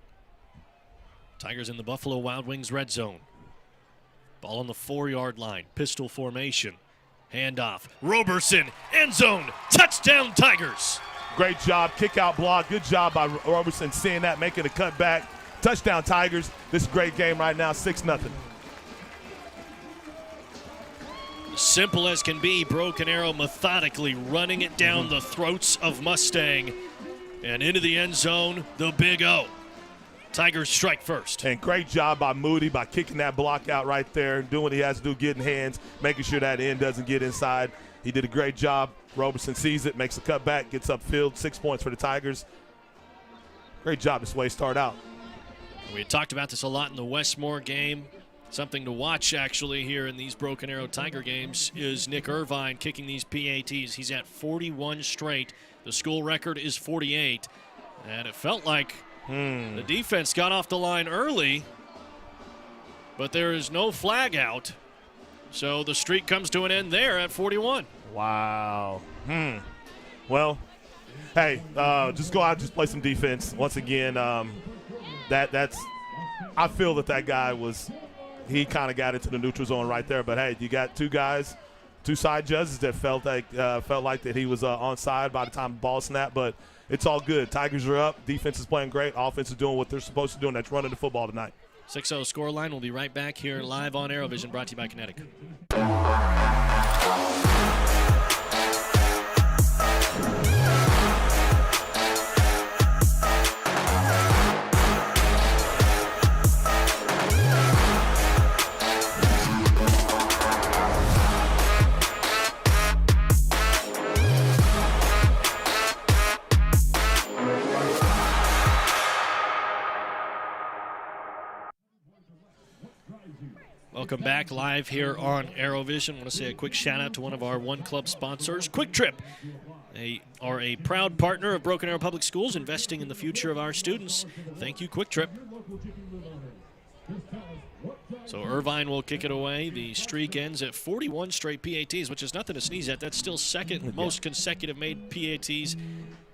Tigers in the Buffalo Wild Wings red zone. Ball on the 4-yard line, pistol formation. Handoff, Roberson, end zone, touchdown Tigers. Great job, kick out block. Good job by Roberson seeing that, making a cut back. Touchdown Tigers. This is a great game right now, 6-0. Simple as can be, Broken Arrow methodically running it down the throats of Mustang and into the end zone, the Big O. Tigers strike first. And great job by Moody by kicking that block out right there, doing what he has to do, getting hands, making sure that end doesn't get inside. He did a great job. Roberson sees it, makes a cutback, gets upfield, 6 points for the Tigers. Great job. This way to start out. We talked about this a lot in the Westmore game. Something to watch, actually, here in these Broken Arrow Tiger games is Nick Irvine kicking these PATs. He's at 41 straight. The school record is 48. And it felt like the defense got off the line early, but there is no flag out. So the streak comes to an end there at 41. Wow. Well, hey, just go out and just play some defense. Once again, that's I feel that guy he kind of got into the neutral zone right there. But, hey, you got 2 guys, 2 side judges that felt like that he was onside by the time the ball snapped. But it's all good. Tigers are up. Defense is playing great. Offense is doing what they're supposed to do, and that's running the football tonight. 6-0 scoreline. We'll be right back here live on ArrowVision, brought to you by Kinetic. Welcome back live here on ArrowVision. I want to say a quick shout out to one of our One Club sponsors, Quick Trip. They are a proud partner of Broken Arrow Public Schools, investing in the future of our students. Thank you, Quick Trip. So Irvine will kick it away. The streak ends at 41 straight PATs, which is nothing to sneeze at. That's still second most consecutive made PATs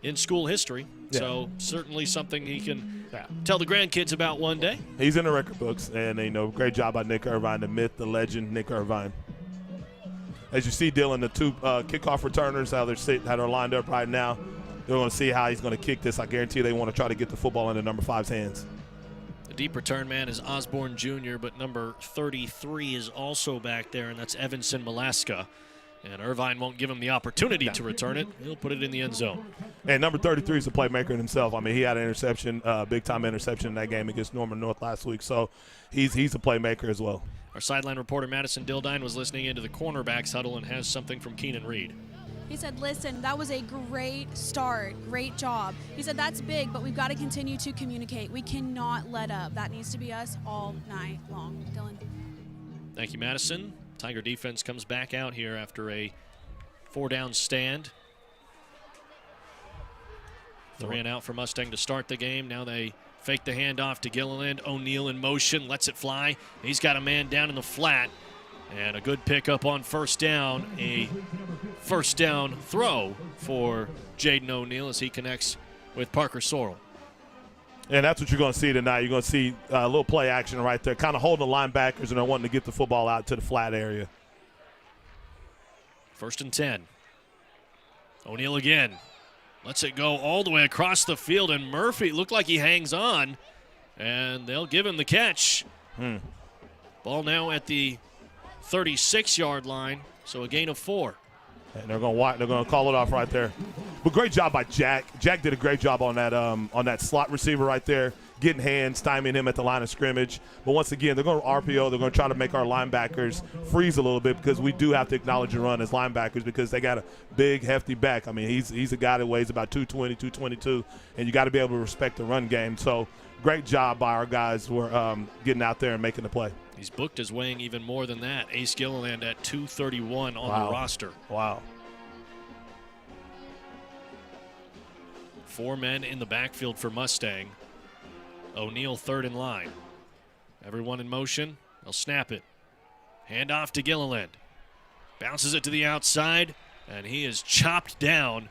in school history. Yeah. So certainly something he can tell the grandkids about one day. He's in the record books, and great job by Nick Irvine, the myth, the legend, Nick Irvine. As you see, Dylan, the two kickoff returners, how they're lined up right now, they're going to see how he's going to kick this. I guarantee they want to try to get the football into number 5's hands. The deep return man is Osborne Jr., but number 33 is also back there, and that's Evanson Malaska. And Irvine won't give him the opportunity to return it. He'll put it in the end zone. And number 33 is a playmaker himself. I mean, he had an interception, big-time interception in that game against Norman North last week. So he's a playmaker as well. Our sideline reporter, Madison Dildine, was listening into the cornerbacks huddle and has something from Keenan Reed. He said, listen, that was a great start, great job. He said, that's big, but we've got to continue to communicate. We cannot let up. That needs to be us all night long. Dylan. Thank you, Madison. Tiger defense comes back out here after a 4-down stand. 3 and out for Mustang to start the game. Now they fake the handoff to Gilliland. O'Neal in motion, lets it fly. He's got a man down in the flat. And a good pickup on first down. A first down throw for Jaden O'Neal as he connects with Parker Sorrell. And that's what you're going to see tonight. You're going to see a little play action right there, kind of holding the linebackers, and they're wanting to get the football out to the flat area. 1st and 10. O'Neal again. Lets it go all the way across the field, and Murphy looked like he hangs on, and they'll give him the catch. Ball now at the 36-yard line, so a gain of 4. And they're going to call it off right there. But great job by Jack. Jack did a great job on that slot receiver right there, getting hands, stymieing him at the line of scrimmage. But once again, they're going to RPO. They're going to try to make our linebackers freeze a little bit because we do have to acknowledge and run as linebackers because they got a big, hefty back. I mean, he's a guy that weighs about 220, 222, and you got to be able to respect the run game. So great job by our guys who are getting out there and making the play. He's booked as weighing even more than that. Ace Gilliland at 231 on the roster. Wow. 4 men in the backfield for Mustang. O'Neal 3rd in line. Everyone in motion. They'll snap it. Hand off to Gilliland. Bounces it to the outside, and he is chopped down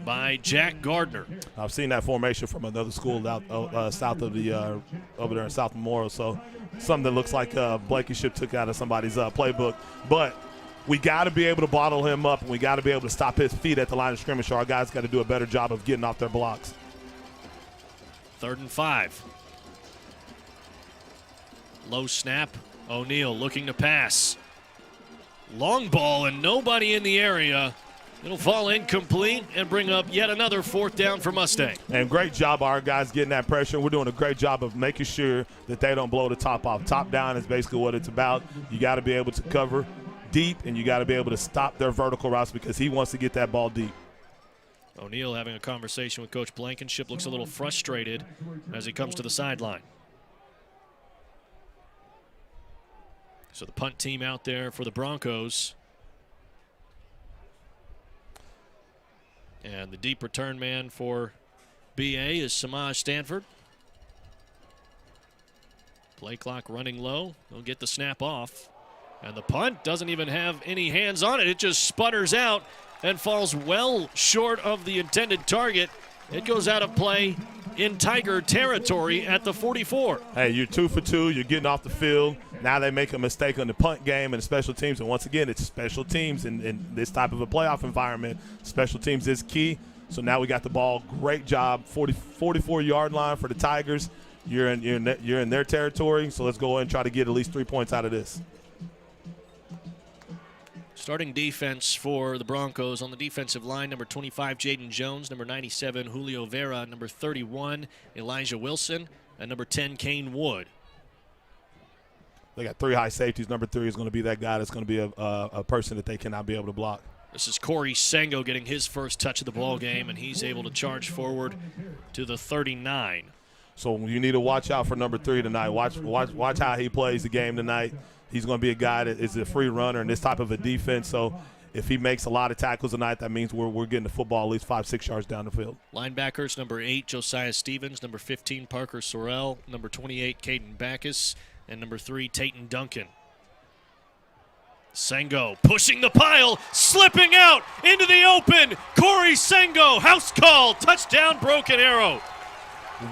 by Jack Gardner. I've seen that formation from another school out south of the over there in South Memorial. So something that looks like Blankenship took out of somebody's playbook. But we got to be able to bottle him up, and we got to be able to stop his feet at the line of scrimmage. So our guys got to do a better job of getting off their blocks. 3rd and 5. Low snap. O'Neal looking to pass. Long ball and nobody in the area. It'll fall incomplete and bring up yet another 4th down for Mustang. And great job by our guys getting that pressure. We're doing a great job of making sure that they don't blow the top off. Top down is basically what it's about. You got to be able to cover deep, and you got to be able to stop their vertical routes because he wants to get that ball deep. O'Neal having a conversation with Coach Blankenship, looks a little frustrated as he comes to the sideline. So the punt team out there for the Broncos. And the deep return man for BA is Samaj Stanford. Play clock running low. They'll get the snap off. And the punt doesn't even have any hands on it. It just sputters out and falls well short of the intended target. It goes out of play in Tiger territory at the 44. Hey, you're 2 for 2. You're getting off the field. Now they make a mistake on the punt game and special teams. And once again, it's special teams in this type of a playoff environment. Special teams is key. So now we got the ball. Great job. 44-yard line for the Tigers. You're in their territory. So let's go ahead and try to get at least 3 points out of this. Starting defense for the Broncos on the defensive line, number 25, Jaden Jones, number 97, Julio Vera, number 31, Elijah Wilson, and number 10, Kane Wood. They got 3 high safeties. Number 3 is going to be that guy that's going to be a person that they cannot be able to block. This is Corey Sengo getting his first touch of the ball game, and he's able to charge forward to the 39. So you need to watch out for number 3 tonight. Watch how he plays the game tonight. He's going to be a guy that is a free runner in this type of a defense. So if he makes a lot of tackles tonight, that means we're getting the football at least 5-6 yards down the field. Linebackers, number 8, Josiah Stevens, number 15, Parker Sorrell, number 28, Caden Backus, and number 3, Tayton Duncan. Sengo pushing the pile, slipping out into the open. Corey Sengo, house call, touchdown, Broken Arrow.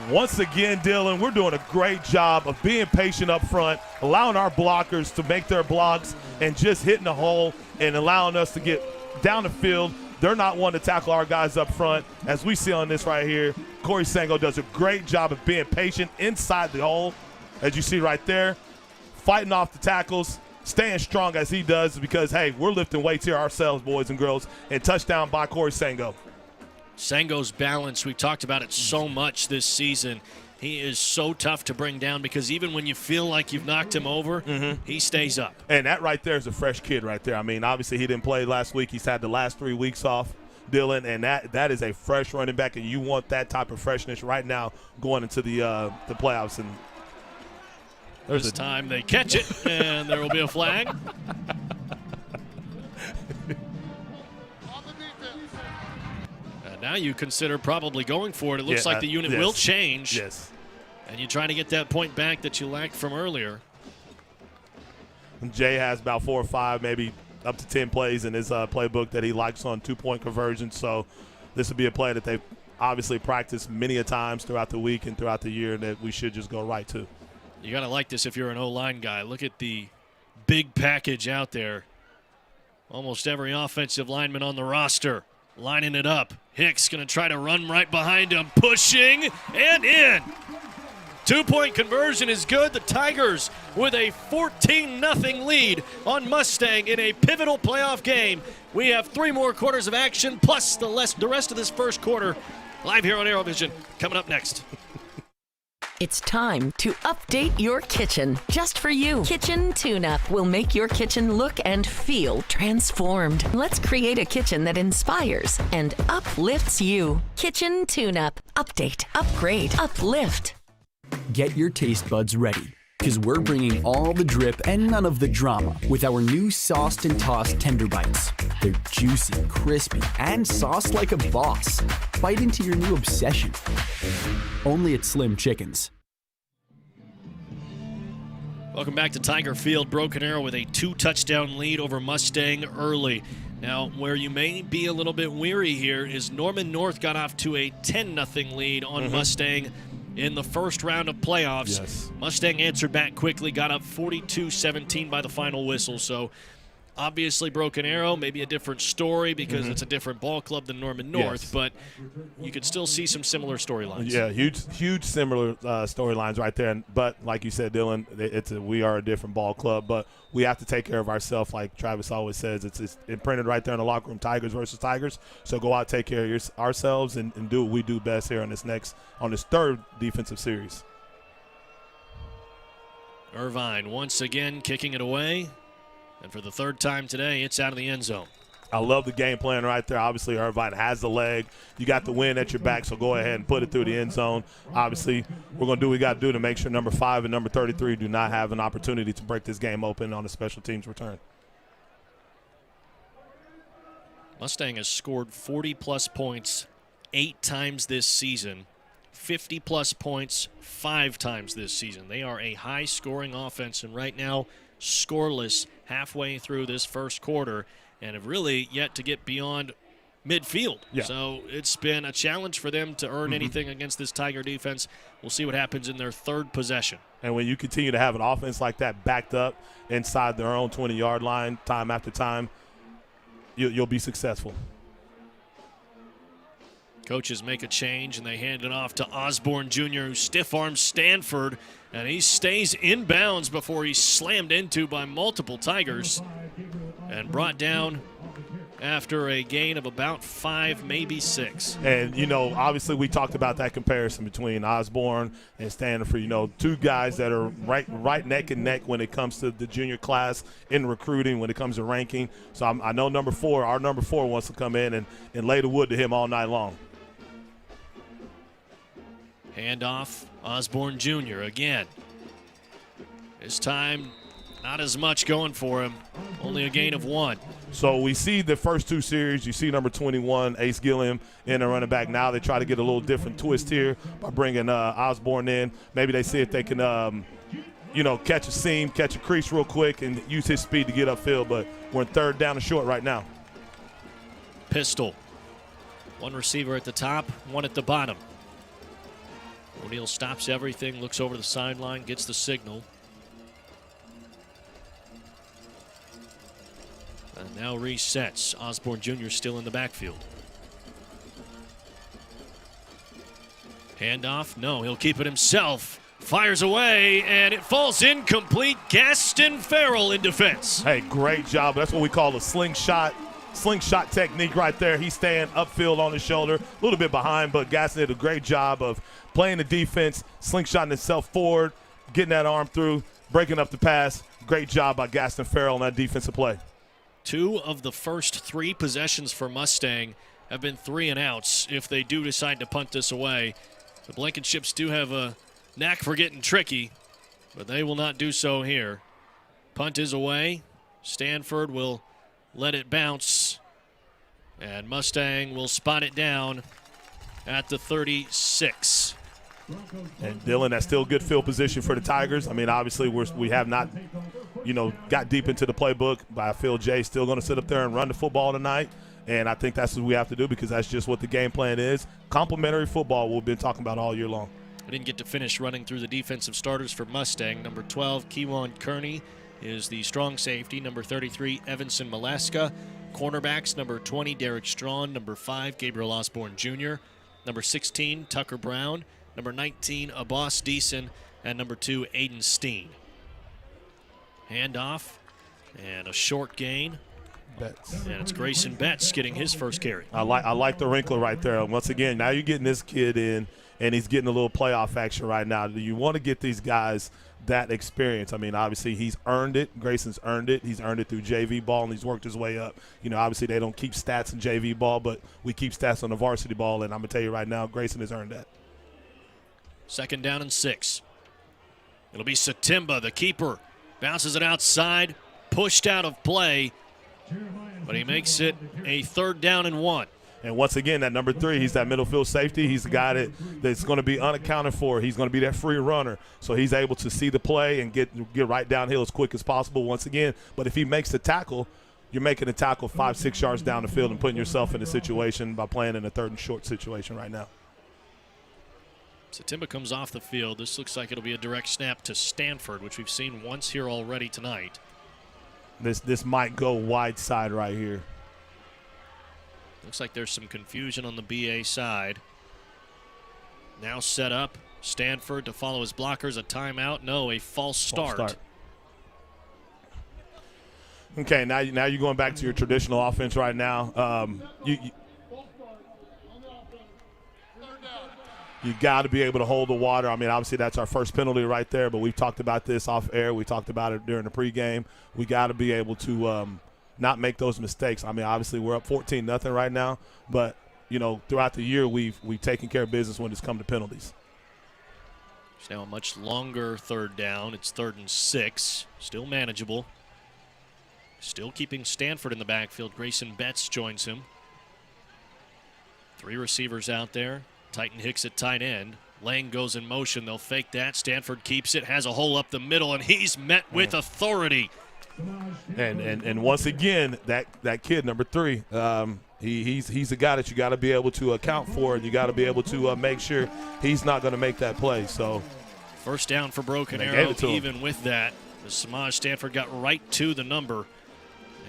Once again, Dylan, we're doing a great job of being patient up front, allowing our blockers to make their blocks and just hitting the hole and allowing us to get down the field. They're not wanting to tackle our guys up front. As we see on this right here, Corey Sango does a great job of being patient inside the hole, as you see right there, fighting off the tackles, staying strong as he does because, hey, we're lifting weights here ourselves, boys and girls, and touchdown by Corey Sango. Sango's balance, we talked about it so much this season. He is so tough to bring down because even when you feel like you've knocked him over, he stays up. And that right there is a fresh kid right there. I mean, obviously he didn't play last week. He's had the last 3 weeks off, Dylan, and that is a fresh running back, and you want that type of freshness right now going into the playoffs. And this time they catch it, and there will be a flag. Now you consider probably going for it. It looks like the unit will change. Yes. And you try to get that point back that you lacked from earlier. Jay has about 4 or 5, maybe up to 10 plays in his playbook that he likes on 2-point conversions. So this would be a play that they've obviously practiced many a times throughout the week and throughout the year that we should just go right to. You got to like this if you're an O-line guy. Look at the big package out there. Almost every offensive lineman on the roster lining it up. Hicks going to try to run right behind him, pushing and in. 2-point conversion is good. The Tigers with a 14-0 lead on Mustang in a pivotal playoff game. We have 3 more quarters of action plus the rest of this first quarter live here on ArrowVision coming up next. It's time to update your kitchen just for you. Kitchen Tune-Up will make your kitchen look and feel transformed. Let's create a kitchen that inspires and uplifts you. Kitchen Tune-Up. Update, upgrade, uplift. Get your taste buds ready, because we're bringing all the drip and none of the drama with our new sauced and tossed Tender Bites. They're juicy, crispy, and sauced like a boss. Bite into your new obsession. Only at Slim Chickens. Welcome back to Tiger Field. Broken Arrow with a 2-touchdown lead over Mustang early. Now, where you may be a little bit weary here is Norman North got off to a 10-0 lead on Mustang in the first round of playoffs. Yes. Mustang answered back quickly, got up 42-17 by the final whistle. So obviously Broken Arrow, maybe a different story because it's a different ball club than Norman North, but you could still see some similar storylines. Yeah, huge similar storylines right there. But like you said, Dylan, we are a different ball club, but we have to take care of ourselves. Like Travis always says, it's imprinted right there in the locker room, Tigers versus Tigers. So go out, take care of ourselves, and do what we do best here on this third defensive series. Irvine once again kicking it away. And for the third time today, it's out of the end zone. I love the game plan right there. Obviously, Irvine has the leg. You got the win at your back, so go ahead and put it through the end zone. Obviously, we're going to do what we got to do to make sure number 5 and number 33 do not have an opportunity to break this game open on a special teams return. Mustang has scored 40-plus points 8 times this season, 50-plus points 5 times this season. They are a high-scoring offense, and right now scoreless halfway through this first quarter and have really yet to get beyond midfield. Yeah. So it's been a challenge for them to earn anything against this Tiger defense. We'll see what happens in their third possession. And when you continue to have an offense like that backed up inside their own 20-yard line time after time, you'll be successful. Coaches make a change, and they hand it off to Osborne Jr., who stiff-arms Stanford, and he stays in bounds before he's slammed into by multiple Tigers and brought down after a gain of about 5, maybe 6. And, obviously we talked about that comparison between Osborne and Stanford, 2 guys that are right neck and neck when it comes to the junior class in recruiting, when it comes to ranking. So I know our number 4 wants to come in and lay the wood to him all night long. Handoff, Osborne Jr. again. This time, not as much going for him. Only a gain of 1. So we see the first 2 series. You see number 21, Ace Gilliam, in a running back. Now they try to get a little different twist here by bringing Osborne in. Maybe they see if they can, catch a seam, catch a crease real quick, and use his speed to get upfield. But we're in 3rd down and short right now. Pistol. 1 receiver at the top, 1 at the bottom. O'Neal stops everything, looks over the sideline, gets the signal. And now resets. Osborne Jr. still in the backfield. Handoff, no, he'll keep it himself. Fires away, and it falls incomplete. Gaston Farrell in defense. Hey, great job. That's what we call a slingshot technique right there. He's staying upfield on his shoulder, a little bit behind, but Gaston did a great job of playing the defense, slingshotting himself forward, getting that arm through, breaking up the pass. Great job by Gaston Farrell on that defensive play. 2 of the first 3 possessions for Mustang have been 3 and outs if they do decide to punt this away. The Blankenships do have a knack for getting tricky, but they will not do so here. Punt is away. Stanford will let it bounce, and Mustang will spot it down at the 36. And Dylan, that's still good field position for the Tigers. I mean, obviously we have not, got deep into the playbook, but I feel Jay's still going to sit up there and run the football tonight. And I think that's what we have to do because that's just what the game plan is. Complementary football we've been talking about all year long. I didn't get to finish running through the defensive starters for Mustang. Number 12, Keewan Kearney is the strong safety. Number 33, Evanson Malaska. Cornerbacks, number 20, Derek Strawn. Number 5, Gabriel Osborne Jr. Number 16, Tucker Brown. Number 19, Abbas Deason. And number 2, Aiden Steen. Handoff and a short gain. Betts. And it's Grayson Betts getting his first carry. I like the wrinkle right there. Once again, now you're getting this kid in, and he's getting a little playoff action right now. You want to get these guys that experience. I mean, obviously he's earned it. Grayson's earned it. He's earned it through JV ball, and he's worked his way up. Obviously they don't keep stats in JV ball, but we keep stats on the varsity ball, and I'm going to tell you right now, Grayson has earned that. 2nd down and 6. It'll be Satimba, the keeper. Bounces it outside, pushed out of play, but he makes it a 3rd down and 1. And once again, that number 3, he's that middle field safety. He's the guy that's going to be unaccounted for. He's going to be that free runner. So he's able to see the play and get right downhill as quick as possible once again. But if he makes the tackle, you're making a tackle 5-6 yards down the field and putting yourself in a situation by playing in a 3rd and short situation right now. Satimba comes off the field. This looks like it'll be a direct snap to Stanford, which we've seen once here already tonight. This might go wide side right here. Looks like there's some confusion on the BA side. Now set up. Stanford to follow his blockers. A timeout. No, a false start. Okay, now you're going back to your traditional offense right now. You got to be able to hold the water. I mean, obviously that's our first penalty right there, but we've talked about this off air. We talked about it during the pregame. We got to be able to not make those mistakes. I mean, obviously we're up 14-0 right now, but throughout the year we've taken care of business when it's come to penalties. It's now a much longer 3rd down. It's 3rd and 6. Still manageable. Still keeping Stanford in the backfield. Grayson Betts joins him. 3 receivers out there. Titan Hicks at tight end. Lang goes in motion. They'll fake that. Stanford keeps it, has a hole up the middle, and he's met with authority. And once again, that kid, number 3, he's a guy that you got to be able to account for, and you got to be able to make sure he's not going to make that play. So, 1st down for Broken Arrow. Even with that, the Samaj Stanford got right to the number,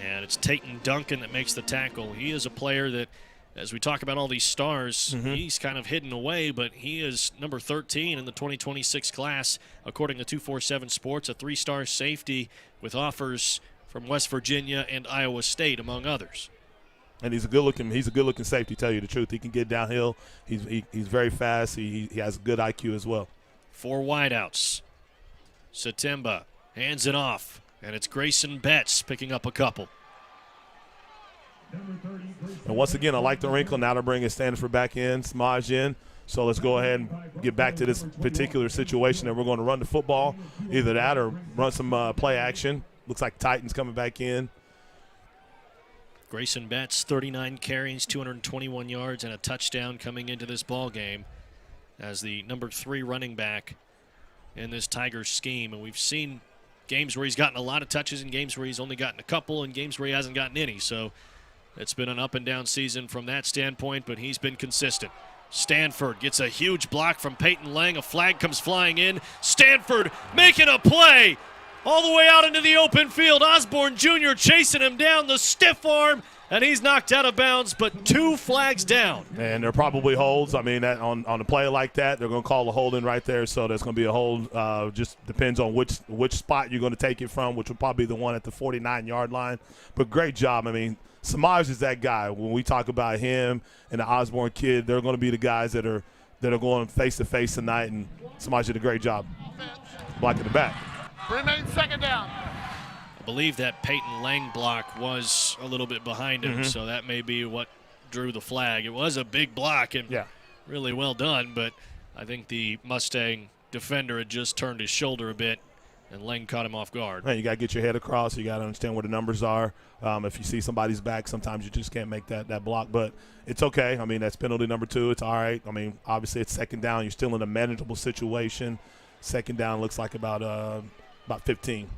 and it's Tayton Duncan that makes the tackle. He is a player that, as we talk about all these stars, he's kind of hidden away, but he is number 13 in the 2026 class, according to 247 Sports, a 3-star safety with offers from West Virginia and Iowa State, among others. And he's a good-looking safety, to tell you the truth. He can get downhill. He's very fast. He has good IQ as well. 4 wideouts. Satimba hands it off, and it's Grayson Betts picking up a couple. And once again, I like the wrinkle. Now they're bringing Stanford back in, Smaj in. So let's go ahead and get back to this particular situation, and we're going to run the football, either that or run some play action. Looks like Titans coming back in. Grayson Betts, 39 carries, 221 yards, and a touchdown coming into this ball game as the number 3 running back in this Tigers scheme. And we've seen games where he's gotten a lot of touches and games where he's only gotten a couple and games where he hasn't gotten any. So it's been an up-and-down season from that standpoint, but he's been consistent. Stanford gets a huge block from Peyton Lang. A flag comes flying in. Stanford making a play all the way out into the open field. Osborne Jr. chasing him down, the stiff arm, and he's knocked out of bounds, but 2 flags down. And there are probably holds. I mean, on a play like that, they're going to call a holding right there, so there's going to be a hold. Just depends on which spot you're going to take it from, which will probably be the one at the 49-yard line. But great job. I mean, Samaj is that guy. When we talk about him and the Osborne kid, they're going to be the guys that are going face-to-face tonight, and Samaj did a great job blocking the back. Remain second down. I believe that Peyton Lang block was a little bit behind him, so that may be what drew the flag. It was a big block and really well done, but I think the Mustang defender had just turned his shoulder a bit, and Lang caught him off guard. Man, you got to get your head across. You got to understand where the numbers are. If you see somebody's back, sometimes you just can't make that block, but it's okay. I mean, that's penalty number 2. It's all right. I mean, obviously it's second down. You're still in a manageable situation. Second down looks like about 15.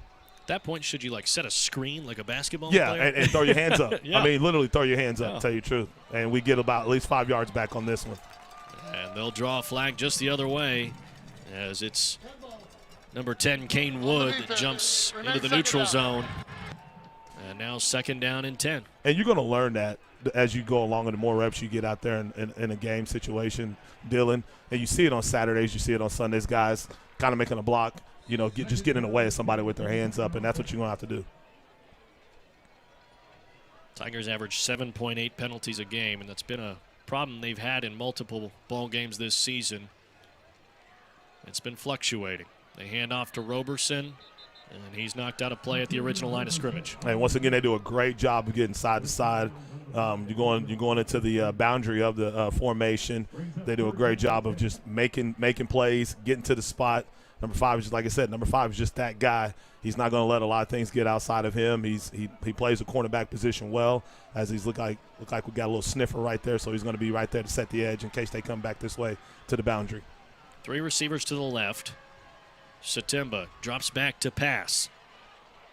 At that point, should you set a screen like a basketball player? player? And throw your hands up. Yeah. I mean, literally throw your hands up, to tell you the truth. And we get about at least 5 yards back on this one. And they'll draw a flag just the other way as it's number 10, Kane Wood, that jumps into the neutral zone. And now second down and 10. And you're going to learn that as you go along, and the more reps you get out there in a game situation, Dylan. And you see it on Saturdays, you see it on Sundays, guys kind of making a block. Just get in the way of somebody with their hands up, and that's what you're going to have to do. Tigers average 7.8 penalties a game, and that's been a problem they've had in multiple ball games this season. It's been fluctuating. They hand off to Roberson, and he's knocked out of play at the original line of scrimmage. And once again, they do a great job of getting side to side. You're going into the boundary of the formation. They do a great job of just making plays, getting to the spot. Number 5 is just, like I said, number 5 is just that guy. He's not going to let a lot of things get outside of him. He plays the cornerback position well, as he's look like we got a little sniffer right there, so he's going to be right there to set the edge in case they come back this way to the boundary. 3 receivers to the left. Satimba drops back to pass.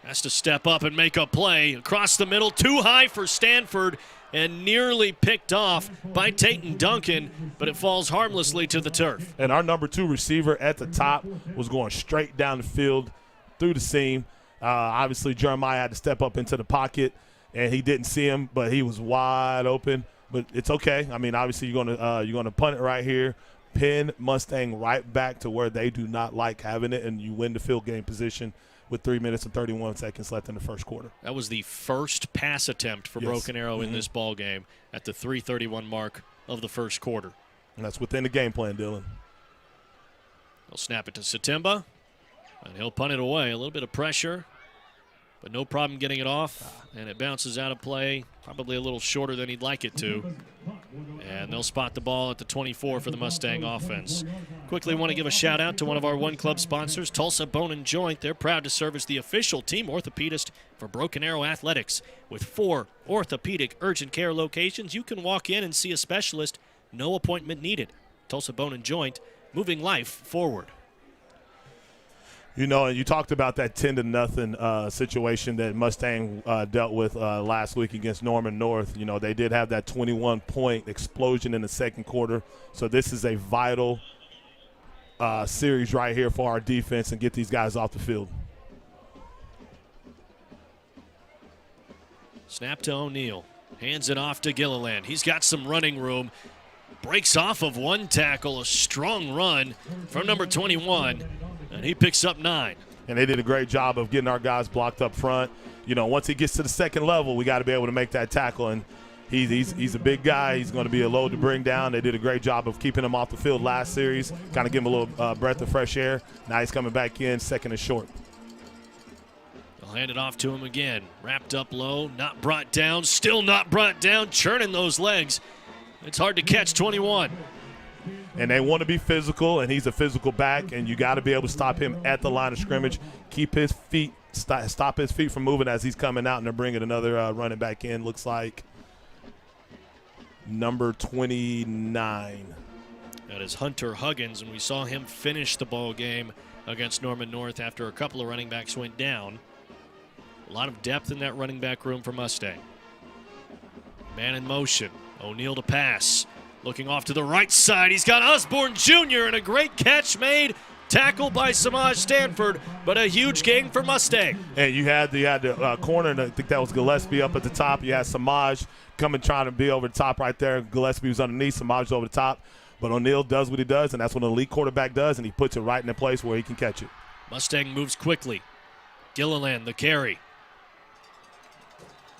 Has to step up and make a play. Across the middle, too high for Stanford, and nearly picked off by Tatum Duncan, but it falls harmlessly to the turf. And our number 2 receiver at the top was going straight down the field through the seam. Obviously, Jeremiah had to step up into the pocket, and he didn't see him, but he was wide open. But it's okay. I mean, obviously, you're gonna punt it right here, pin Mustang right back to where they do not like having it, and you win the field game position with 3 minutes and 31 seconds left in the first quarter. That was the first pass attempt for Broken Arrow in this ball game at the 3:31 mark of the first quarter. And that's within the game plan, Dylan. They'll snap it to Satimba, and he'll punt it away. A little bit of pressure, but no problem getting it off, and it bounces out of play, probably a little shorter than he'd like it to. And they'll spot the ball at the 24 for the Mustang offense. Quickly want to give a shout out to one of our One Club sponsors, Tulsa Bone and Joint. They're proud to serve as the official team orthopedist for Broken Arrow Athletics. With 4 orthopedic urgent care locations, you can walk in and see a specialist, no appointment needed. Tulsa Bone and Joint, moving life forward. And you talked about that 10-0 situation that Mustang dealt with last week against Norman North. They did have that 21-point explosion in the second quarter. So this is a vital series right here for our defense and get these guys off the field. Snap to O'Neal. Hands it off to Gilliland. He's got some running room. Breaks off of one tackle. A strong run from number 21. And he picks up 9. And they did a great job of getting our guys blocked up front. Once he gets to the second level, we got to be able to make that tackle. And he's a big guy. He's going to be a load to bring down. They did a great job of keeping him off the field last series, kind of give him a little breath of fresh air. Now he's coming back in, second and short. They'll hand it off to him again. Wrapped up low, not brought down, still not brought down, churning those legs. It's hard to catch 21. And they want to be physical, and he's a physical back, and you got to be able to stop him at the line of scrimmage, keep his feet, stop his feet from moving as he's coming out, and they're bringing another running back in. Looks like number 29. That is Hunter Huggins, and we saw him finish the ball game against Norman North after a couple of running backs went down. A lot of depth in that running back room for Mustang. Man in motion. O'Neal to pass. Looking off to the right side, he's got Osborne Jr. and a great catch made. Tackle by Samaj Stanford, but a huge gain for Mustang. And you had the corner, and I think that was Gillespie up at the top. You had Samaj coming trying to be over the top right there. Gillespie was underneath, Samaj was over the top. But O'Neal does what he does, and that's what an elite quarterback does, and he puts it right in a place where he can catch it. Mustang moves quickly. Gilliland, the carry.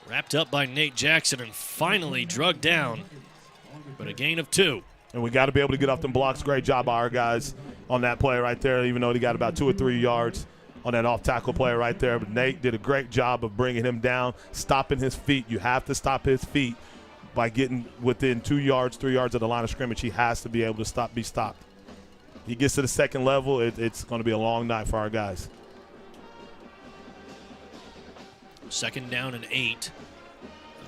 Wrapped up by Nate Jackson and finally drugged down, but a gain of 2. And we got to be able to get off them blocks. Great job by our guys on that play right there, even though he got about 2 or 3 yards on that off-tackle play right there. But Nate did a great job of bringing him down, stopping his feet. You have to stop his feet by getting within 2 yards, 3 yards of the line of scrimmage. He has to be able to be stopped. He gets to the second level, it's going to be a long night for our guys. 2nd down and 8.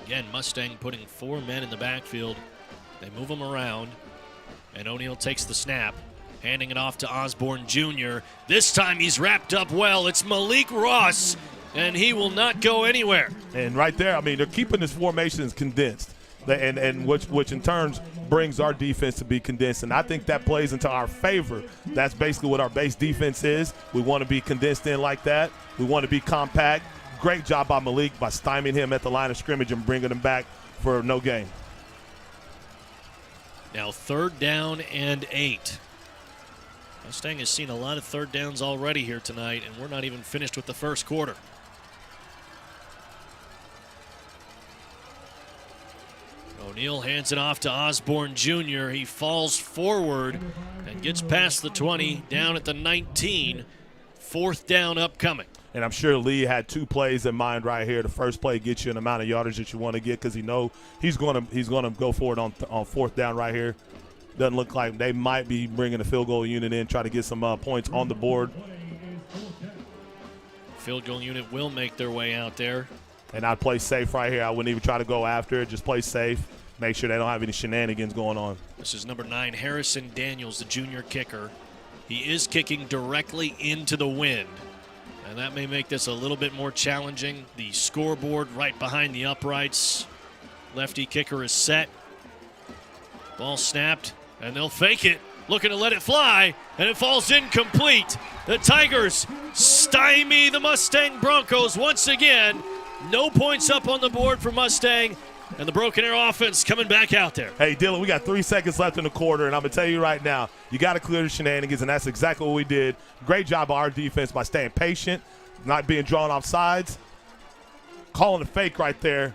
Again, Mustang putting 4 men in the backfield. They move them around, and O'Neal takes the snap, handing it off to Osborne Jr. This time he's wrapped up well. It's Malik Ross, and he will not go anywhere. And right there, I mean, they're keeping this formation condensed, and which in turn brings our defense to be condensed. And I think that plays into our favor. That's basically what our base defense is. We want to be condensed in like that. We want to be compact. Great job by Malik by stymieing him at the line of scrimmage and bringing him back for no gain. Now 3rd down and 8. Mustang has seen a lot of 3rd downs already here tonight, and we're not even finished with the first quarter. O'Neal hands it off to Osborne Jr. He falls forward and gets past the 20, down at the 19. 4th down upcoming. And I'm sure Lee had 2 plays in mind right here. The first play gets you an amount of yardage that you want to get because he know he's going to go for it on 4th down right here. Doesn't look like they might be bringing a field goal unit in, try to get some points on the board. Field goal unit will make their way out there. And I'd play safe right here. I wouldn't even try to go after it. Just play safe. Make sure they don't have any shenanigans going on. This is number 9, Harrison Daniels, the junior kicker. He is kicking directly into the wind. And that may make this a little bit more challenging. The scoreboard right behind the uprights. Lefty kicker is set. Ball snapped, and they'll fake it. Looking to let it fly, and it falls incomplete. The Tigers stymie the Mustang Broncos once again. No points up on the board for Mustang, and the Broken Arrow offense coming back out there. Hey, Dylan, we got 3 seconds left in the quarter, and I'm going to tell you right now, you got to clear the shenanigans, and that's exactly what we did. Great job by our defense by staying patient, not being drawn off sides, calling a fake right there.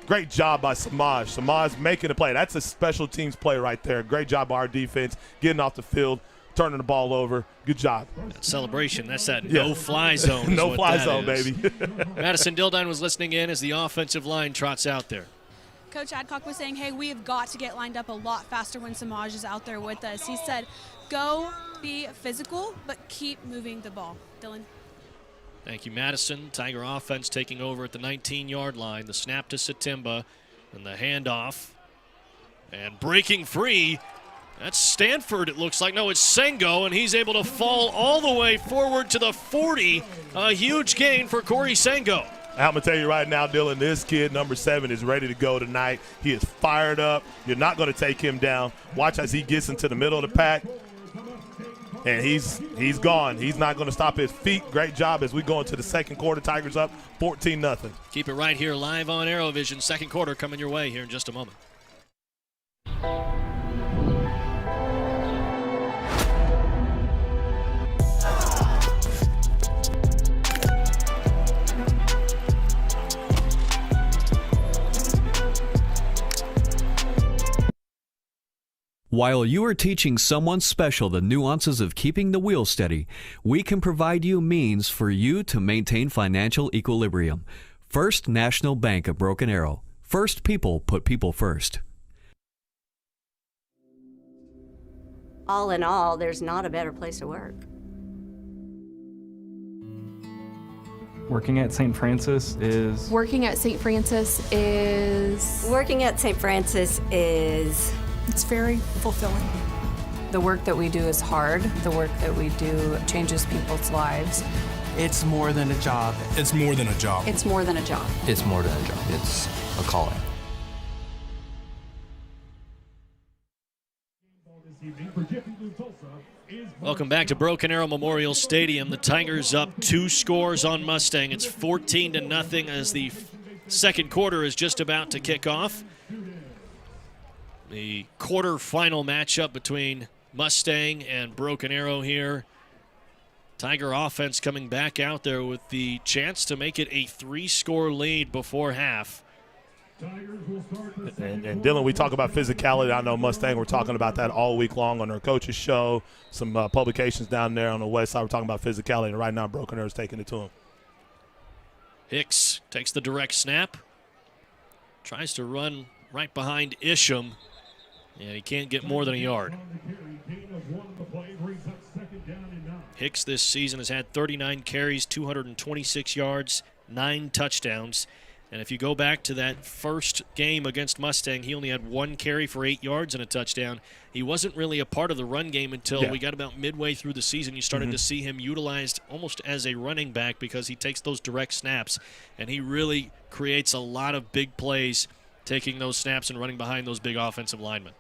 Great job by Samaj. Samaj making the play. That's a special teams play right there. Great job by our defense, getting off the field, turning the ball over. Good job. That celebration, that's that no-fly zone. No-fly zone, baby. Madison Dildine was listening in as the offensive line trots out there. Coach Adcock was saying, hey, we have got to get lined up a lot faster when Samaj is out there with us. He said, go be physical, but keep moving the ball. Dylan. Thank you, Madison. Tiger offense taking over at the 19-yard line. The snap to Satimba and the handoff. And breaking free, that's Stanford, it looks like. No, it's Sengo, and he's able to fall all the way forward to the 40. A huge gain for Corey Sengo. I'm going to tell you right now, Dylan, this kid, number 7, is ready to go tonight. He is fired up. You're not going to take him down. Watch as he gets into the middle of the pack. And he's gone. He's not going to stop his feet. Great job as we go into the second quarter. Tigers up 14-0. Keep it right here live on ArrowVision. Second quarter coming your way here in just a moment. While you are teaching someone special the nuances of keeping the wheel steady, we can provide you means for you to maintain financial equilibrium. First National Bank of Broken Arrow. First people put people first. All in all, there's not a better place to work. Working at St. Francis is... Working at St. Francis is... Working at St. Francis is... It's very fulfilling. The work that we do is hard. The work that we do changes people's lives. It's more than a job. It's more than a job. It's more than a job. It's more than a job. It's a calling. Welcome back to Broken Arrow Memorial Stadium. The Tigers up 2 scores on Mustang. It's 14-0 as the second quarter is just about to kick off. The quarterfinal matchup between Mustang and Broken Arrow here. Tiger offense coming back out there with the chance to make it a 3-score lead before half. And Dylan, we talk about physicality. I know Mustang, we're talking about that all week long on our coach's show. Some publications down there on the west side, we're talking about physicality. And right now, Broken Arrow is taking it to him. Hicks takes the direct snap. Tries to run right behind Isham. And he can't get more than a yard. Hicks this season has had 39 carries, 226 yards, 9 touchdowns. And if you go back to that first game against Mustang, he only had 1 carry for 8 yards and a touchdown. He wasn't really a part of the run game until we got about midway through the season. You started to see him utilized almost as a running back because he takes those direct snaps, and he really creates a lot of big plays taking those snaps and running behind those big offensive linemen.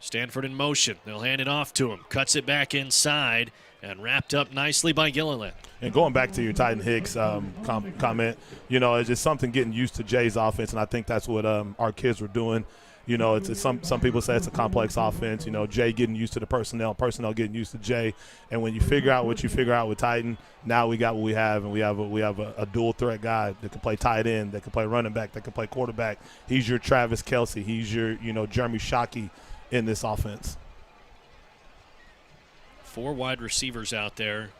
Stanford in motion. They'll hand it off to him. Cuts it back inside and wrapped up nicely by Gilliland. And going back to your Titan Hicks comment, you know, it's just something getting used to Jay's offense, and I think that's what our kids were doing. You know, it's some people say it's a complex offense. You know, Jay getting used to the personnel getting used to Jay. And when you figure out what you figure out with Titan, now we got what we have, and we have a dual threat guy that can play tight end, that can play running back, that can play quarterback. He's your Travis Kelce. He's your, Jeremy Shockey in this offense. 4 wide receivers out there.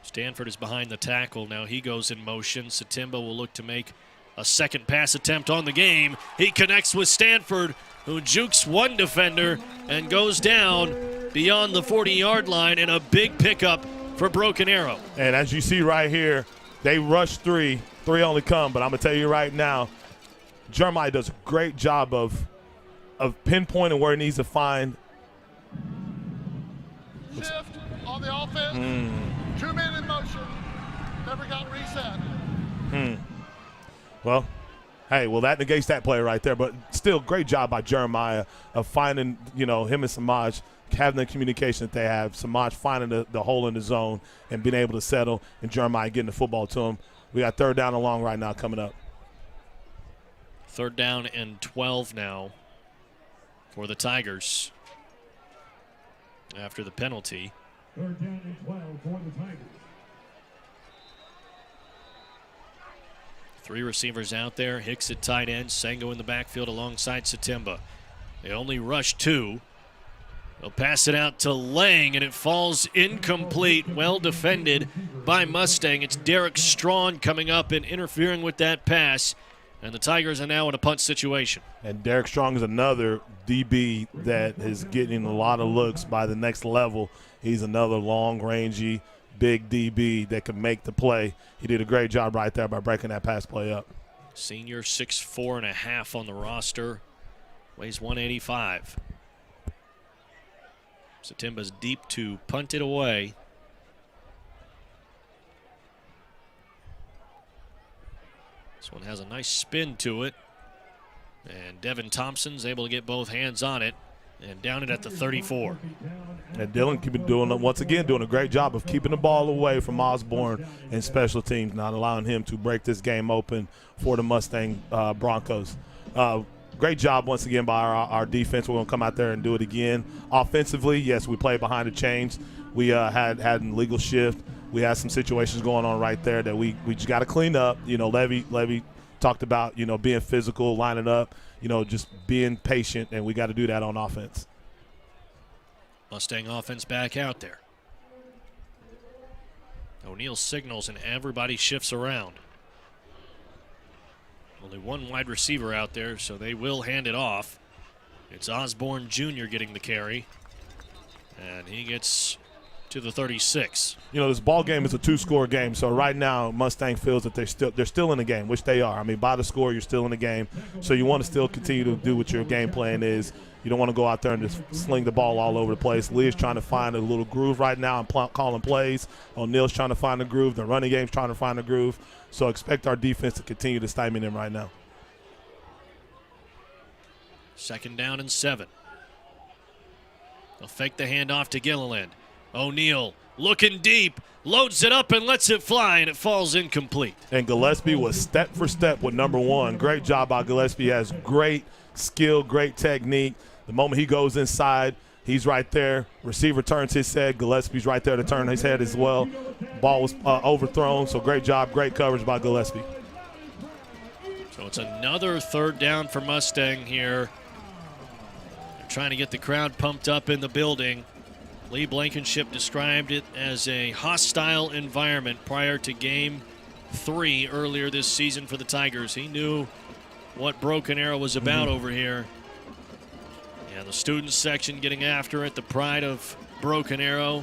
Stanford is behind the tackle. Now he goes in motion. Satimba will look to make a second pass attempt on the game. He connects with Stanford, who jukes one defender and goes down beyond the 40-yard line, and a big pickup for Broken Arrow. And as you see right here, they rush 3. 3 only come, but I'm going to tell you right now, Jeremiah does a great job of pinpointing where he needs to find. Shift on the offense. 2 men in motion. Never got reset. Well, hey, that negates that play right there. But still, great job by Jeremiah of finding, him and Samaj having the communication that they have. Samaj finding the hole in the zone and being able to settle, and Jeremiah getting the football to him. We got 3rd down and long right now coming up. 3rd down and 12 now for the Tigers after the penalty. 3rd down and 12 for the Tigers. 3 receivers out there. Hicks at tight end. Sango in the backfield alongside Satimba. They only rush 2. They'll pass it out to Lang, and it falls incomplete. Well defended by Mustang. It's Derek Strawn coming up and interfering with that pass. And the Tigers are now in a punt situation. And Derek Strong is another DB that is getting a lot of looks by the next level. He's another long-rangey, big DB that can make the play. He did a great job right there by breaking that pass play up. Senior 6'4.5" on the roster. Weighs 185. Satimba's deep to punt it away. This one has a nice spin to it. And Devin Thompson's able to get both hands on it and down it at the 34. And Dylan doing a great job of keeping the ball away from Osborne and special teams, not allowing him to break this game open for the Mustang Broncos. Great job once again by our defense. We're going to come out there and do it again. Offensively, yes, we played behind the chains. We had an illegal shift. We had some situations going on right there that we just got to clean up. Levy talked about, being physical, lining up, just being patient, and we got to do that on offense. Mustang offense back out there. O'Neal signals and everybody shifts around. Only 1 wide receiver out there, so they will hand it off. It's Osborne Jr. getting the carry, and he gets to the 36. This ball game is a 2-score game, so right now Mustang feels that they're still in the game, which they are. I mean, by the score, you're still in the game, so you want to still continue to do what your game plan is. You don't want to go out there and just sling the ball all over the place. Leah's trying to find a little groove right now and calling plays. O'Neal's trying to find a groove. The running game's trying to find a groove. So expect our defense to continue to stymie them right now. 2nd down and 7. They'll fake the handoff to Gilliland. O'Neal looking deep, loads it up and lets it fly, and it falls incomplete. And Gillespie was step for step with number 1. Great job by Gillespie. He has great skill, great technique. The moment he goes inside, he's right there. Receiver turns his head. Gillespie's right there to turn his head as well. Ball was overthrown, so great job, great coverage by Gillespie. So it's another 3rd down for Mustang here. They're trying to get the crowd pumped up in the building. Lee Blankenship described it as a hostile environment prior to Game 3 earlier this season for the Tigers. He knew what Broken Arrow was about over here. And the student section getting after it, the pride of Broken Arrow,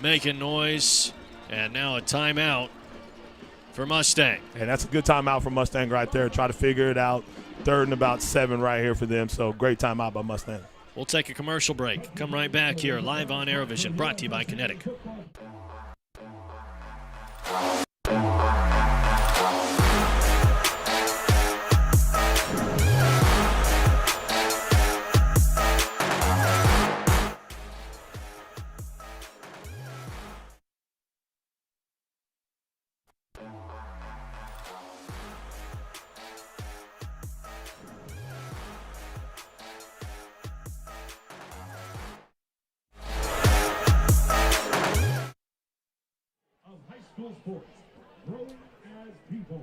making noise, and now a timeout for Mustang. And that's a good timeout for Mustang right there. Try to figure it out. 3rd and about 7 right here for them, so great timeout by Mustang. We'll take a commercial break. Come right back here, live on ArrowVision, brought to you by Kinetic. School sports, growing as people.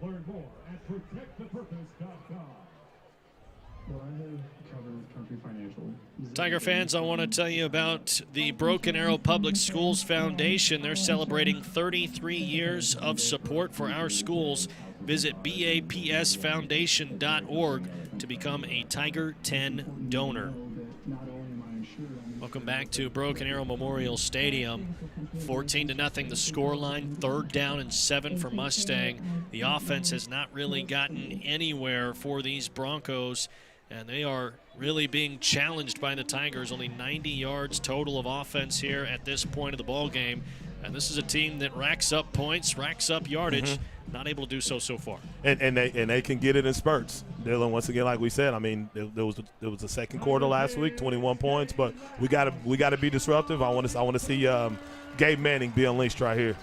Learn more at protectthepurpose.com. Well, I have covered Country Financial. Tiger fans, I want to tell you about the Broken Arrow Public Schools Foundation. They're celebrating 33 years of support for our schools. Visit bapsfoundation.org to become a Tiger 10 donor. Welcome back to Broken Arrow Memorial Stadium. 14-0 the scoreline, 3rd down and 7 for Mustang. The offense has not really gotten anywhere for these Broncos, and they are really being challenged by the Tigers. Only 90 yards total of offense here at this point of the ball game. And this is a team that racks up points, racks up yardage, not able to do so far. And they can get it in spurts. Dylan, once again, like we said, I mean, there was the 2nd quarter last week, 21 points, but we got to be disruptive. I want to see Gabe Manning be unleashed right here.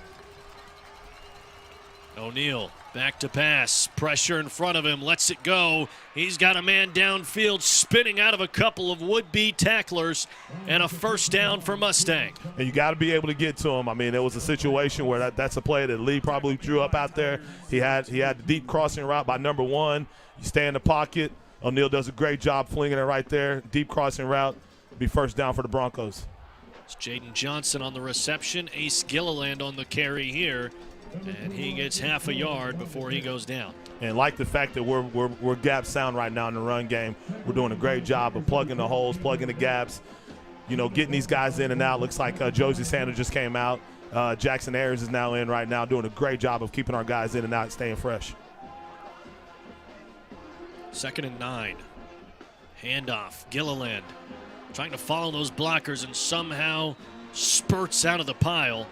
O'Neal back to pass, pressure in front of him, lets it go. He's got a man downfield spinning out of a couple of would-be tacklers, and a 1st down for Mustang. And you got to be able to get to him. I mean, there was a situation where that's a play that Lee probably drew up out there. He had the deep crossing route by number 1. You stay in the pocket. O'Neal does a great job flinging it right there. Deep crossing route. Be 1st down for the Broncos. It's Jaden Johnson on the reception. Ace Gilliland on the carry here. And he gets half a yard before he goes down. And like the fact that we're gap sound right now in the run game. We're doing a great job of plugging the holes, plugging the gaps, getting these guys in and out. Looks like Josie Sanders just came out. Jackson Ayers is now in right now, doing a great job of keeping our guys in and out, staying fresh. 2nd and 9. Handoff. Gilliland trying to follow those blockers and somehow spurts out of the pile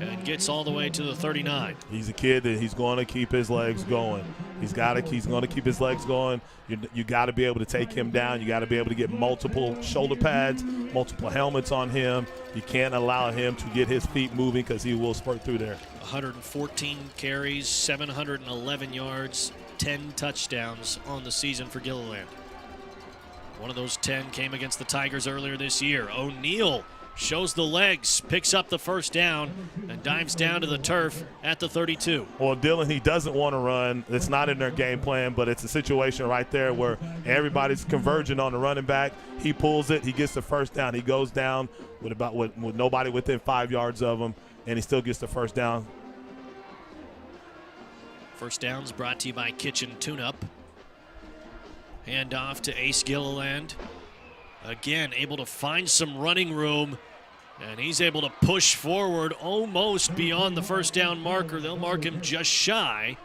and gets all the way to the 39. He's a kid that he's going to keep his legs going. He's going to keep his legs going. You got to be able to take him down. You got to be able to get multiple shoulder pads, multiple helmets on him. You can't allow him to get his feet moving because he will spurt through there. 114 carries, 711 yards, 10 touchdowns on the season for Gilliland. One of those 10 came against the Tigers earlier this year. O'Neal shows the legs, picks up the 1st down, and dives down to the turf at the 32. Well, Dylan, he doesn't want to run. It's not in their game plan, but it's a situation right there where everybody's converging on the running back. He pulls it. He gets the 1st down. He goes down with nobody within 5 yards of him, and he still gets the 1st down. 1st down's brought to you by Kitchen Tune-Up. Handoff to Ace Gilliland. Again, able to find some running room, and he's able to push forward almost beyond the 1st down marker. They'll mark him just shy.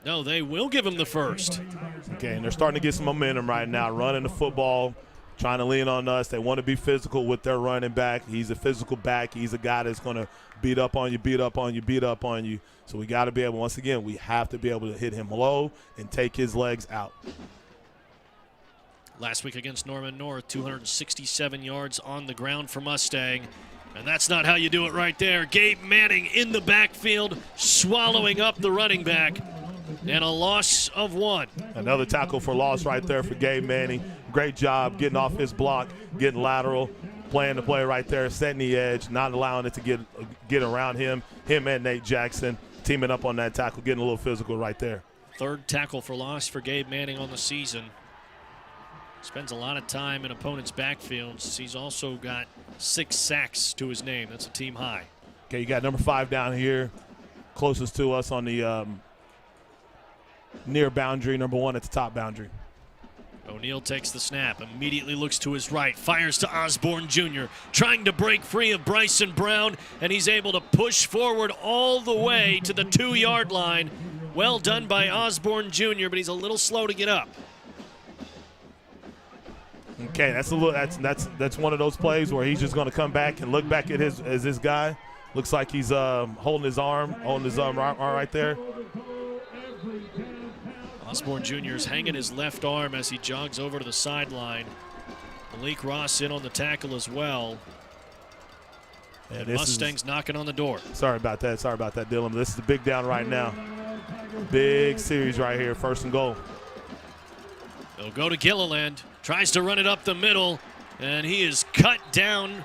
No, they will give him the 1st. Okay, and they're starting to get some momentum right now, running the football, trying to lean on us. They want to be physical with their running back. He's a physical back. He's a guy that's going to beat up on you, beat up on you, beat up on you. So we got to be able, once again, we have to be able to hit him low and take his legs out. Last week against Norman North, 267 yards on the ground for Mustang. And that's not how you do it right there. Gabe Manning in the backfield, swallowing up the running back. And a loss of 1. Another tackle for loss right there for Gabe Manning. Great job getting off his block, getting lateral, playing the play right there, setting the edge, not allowing it to get around him. Him and Nate Jackson teaming up on that tackle, getting a little physical right there. 3rd tackle for loss for Gabe Manning on the season. Spends a lot of time in opponents' backfields. He's also got 6 sacks to his name. That's a team high. Okay, you got number 5 down here, closest to us on the near boundary, number 1 at the top boundary. O'Neal takes the snap, immediately looks to his right, fires to Osborne Jr., trying to break free of Bryson Brown, and he's able to push forward all the way to the 2-yard line. Well done by Osborne Jr., but he's a little slow to get up. Okay, that's one of those plays where he's just going to come back and look back at his guy. Looks like he's holding his arm right there. Osborne Jr. is hanging his left arm as he jogs over to the sideline. Malik Ross in on the tackle as well. And Mustang's knocking on the door. Sorry about that, Dylan. This is the big down right now. Big series right here, 1st and goal. They'll go to Gilliland. Tries to run it up the middle, and he is cut down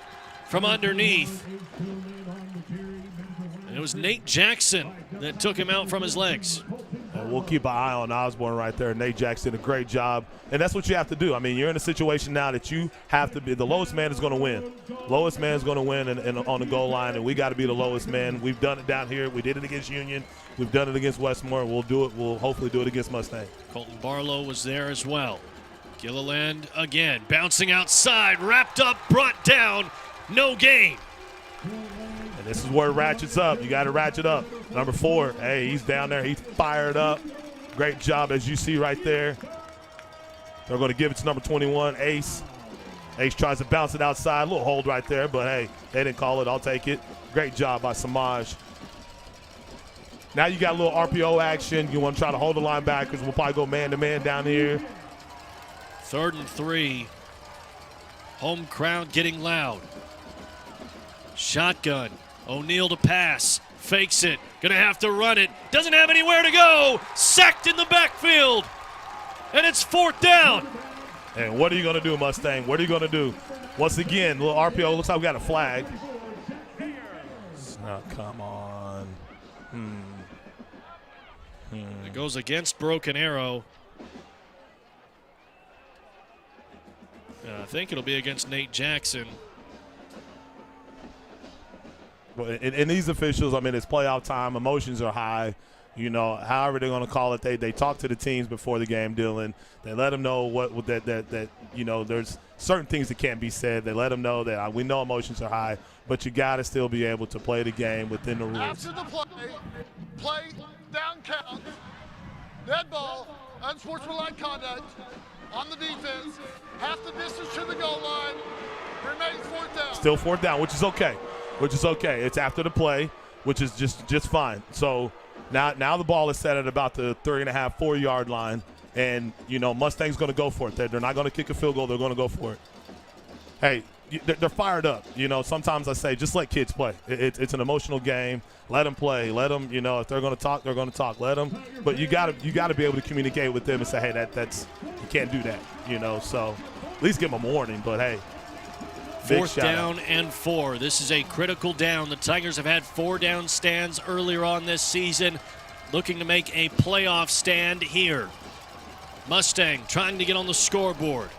from underneath. And it was Nate Jackson that took him out from his legs. And we'll keep an eye on Osborne right there. Nate Jackson did a great job. And that's what you have to do. I mean, you're in a situation now that you have to be – the lowest man is going to win. Lowest man is going to win on the goal line, and we got to be the lowest man. We've done it down here. We did it against Union. We've done it against Westmore. We'll do it. We'll hopefully do it against Mustang. Colton Barlow was there as well. Gilliland again, bouncing outside, wrapped up, brought down, no gain. And this is where it ratchets up. You got to ratchet up. Number 4, hey, he's down there. He's fired up. Great job, as you see right there. They're going to give it to number 21, Ace. Ace tries to bounce it outside. A little hold right there, but, hey, they didn't call it. I'll take it. Great job by Samaj. Now you got a little RPO action. You want to try to hold the linebackers. We'll probably go man-to-man down here. 3rd and 3. Home crowd getting loud. Shotgun. O'Neal to pass. Fakes it. Gonna have to run it. Doesn't have anywhere to go. Sacked in the backfield. And it's 4th down. And what are you gonna do, Mustang? What are you gonna do? Once again, little RPO. Looks like we got a flag. Oh, come on. It goes against Broken Arrow. I think it'll be against Nate Jackson. And these officials, I mean, it's playoff time. Emotions are high. You know, however they're going to call it, they talk to the teams before the game, Dylan. They let them know that you know, there's certain things that can't be said. They let them know that we know emotions are high, but you got to still be able to play the game within the rules. After the play down count, dead ball, unsportsmanlike conduct on the defense, half the distance to the goal line, remains 4th down. Still 4th down, which is okay. It's after the play, which is just fine. So now the ball is set at about the 3.5, 4-yard line, and, you know, Mustang's going to go for it. They're not going to kick a field goal. They're going to go for it. Hey, they're fired up. You know, sometimes I say just let kids play. It's an emotional game. Let them play. Let them, you know, if they're going to talk, they're going to talk. Let them. But you got to be able to communicate with them and say, hey, that's you can't do that. You know, so at least give them a warning. But hey, 4th down and 4. This is a critical down. The Tigers have had 4 down stands earlier on this season, looking to make a playoff stand here. Mustang trying to get on the scoreboard.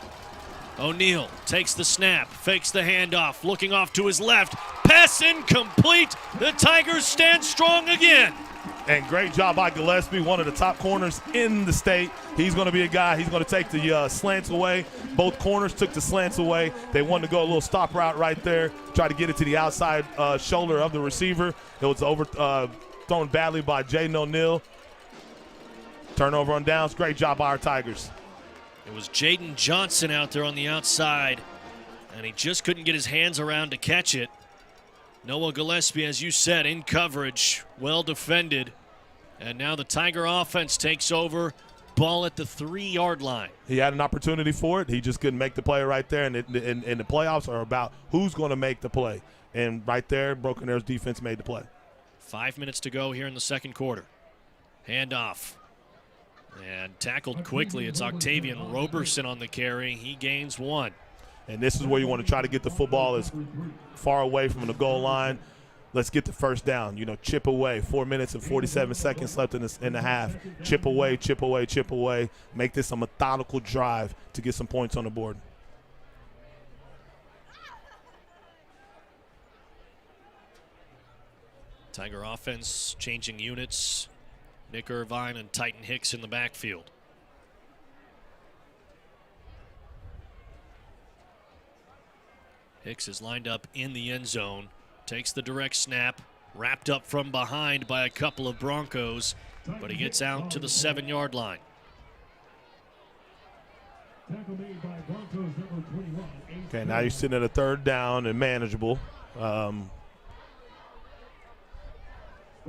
O'Neal takes the snap, fakes the handoff, looking off to his left. Pass incomplete. The Tigers stand strong again. And great job by Gillespie, one of the top corners in the state. He's going to be a guy, he's going to take the slants away. Both corners took the slants away. They wanted to go a little stop route right there, try to get it to the outside shoulder of the receiver. It was thrown badly by Jaden O'Neal. Turnover on downs. Great job by our Tigers. It was Jaden Johnson out there on the outside, and he just couldn't get his hands around to catch it. Noah Gillespie, as you said, in coverage, well defended. And now the Tiger offense takes over, ball at the 3-yard line. He had an opportunity for it. He just couldn't make the play right there. And the playoffs are about who's going to make the play. And right there, Broken Arrow's defense made the play. 5 minutes to go here in the second quarter. Handoff. And tackled quickly. It's Octavian Roberson on the carry. He gains 1. And this is where you want to try to get the football as far away from the goal line. Let's get the first down. You know, chip away. 4 minutes and 47 seconds left in the half. Chip away, chip away, chip away. Make this a methodical drive to get some points on the board. Tiger offense changing units. Nick Irvine and Titan Hicks in the backfield. Hicks is lined up in the end zone. Takes the direct snap. Wrapped up from behind by a couple of Broncos. But he gets out to the 7-yard line. Okay, now you're sitting at a 3rd down and manageable.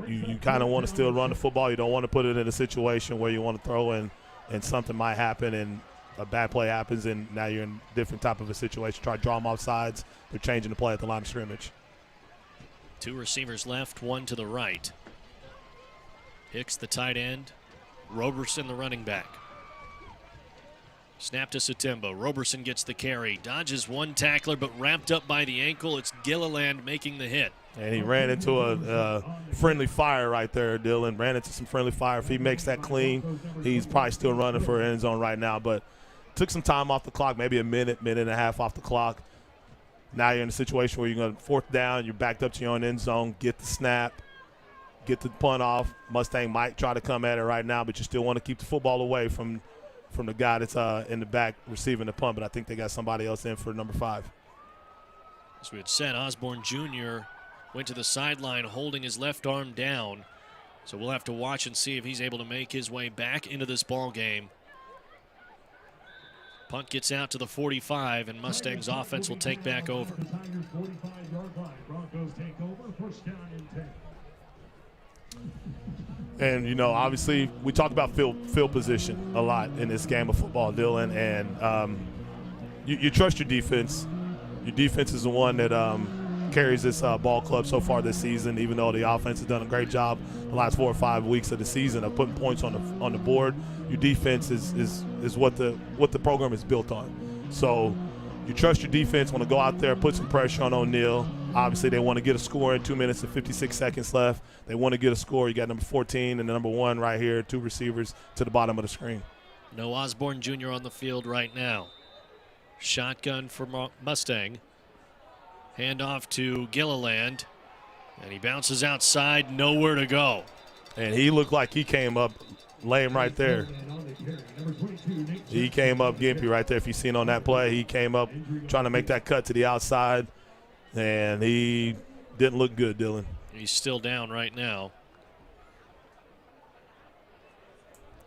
You kind of want to still run the football. You don't want to put it in a situation where you want to throw in and something might happen and a bad play happens and now you're in a different type of a situation. Try to draw them off sides. They're changing the play at the line of scrimmage. 2 receivers left, 1 to the right. Hicks the tight end. Roberson the running back. Snap to Satimba. Roberson gets the carry. Dodges 1 tackler but wrapped up by the ankle. It's Gilliland making the hit. And he ran into a friendly fire right there, Dylan. Ran into some friendly fire. If he makes that clean, he's probably still running for end zone right now. But took some time off the clock, maybe a minute and a half off the clock. Now you're in a situation where you're going to 4th down, you're backed up to your own end zone, get the snap, get the punt off. Mustang might try to come at it right now, but you still want to keep the football away from the guy that's in the back receiving the punt. But I think they got somebody else in for number 5. As we had said, Osborne Jr. went to the sideline holding his left arm down. So we'll have to watch and see if he's able to make his way back into this ball game. Punt gets out to the 45, and Mustang's offense will take back over. And, you know, obviously we talked about field position a lot in this game of football, Dylan, and you trust your defense. Your defense is the one that carries this ball club so far this season, even though the offense has done a great job the last 4 or 5 weeks of the season of putting points on the board. Your defense is what the program is built on. So you trust your defense, want to go out there, put some pressure on O'Neal. Obviously, they want to get a score in 2 minutes and 56 seconds left. They want to get a score. You got number 14 and the number 1 right here, 2 receivers to the bottom of the screen. No Osborne Jr. on the field right now. Shotgun for Mustang. Handoff to Gilliland, and he bounces outside, nowhere to go. And he looked like he came up lame right there. He came up gimpy right there. If you've seen on that play, he came up trying to make that cut to the outside, and he didn't look good, Dylan. He's still down right now.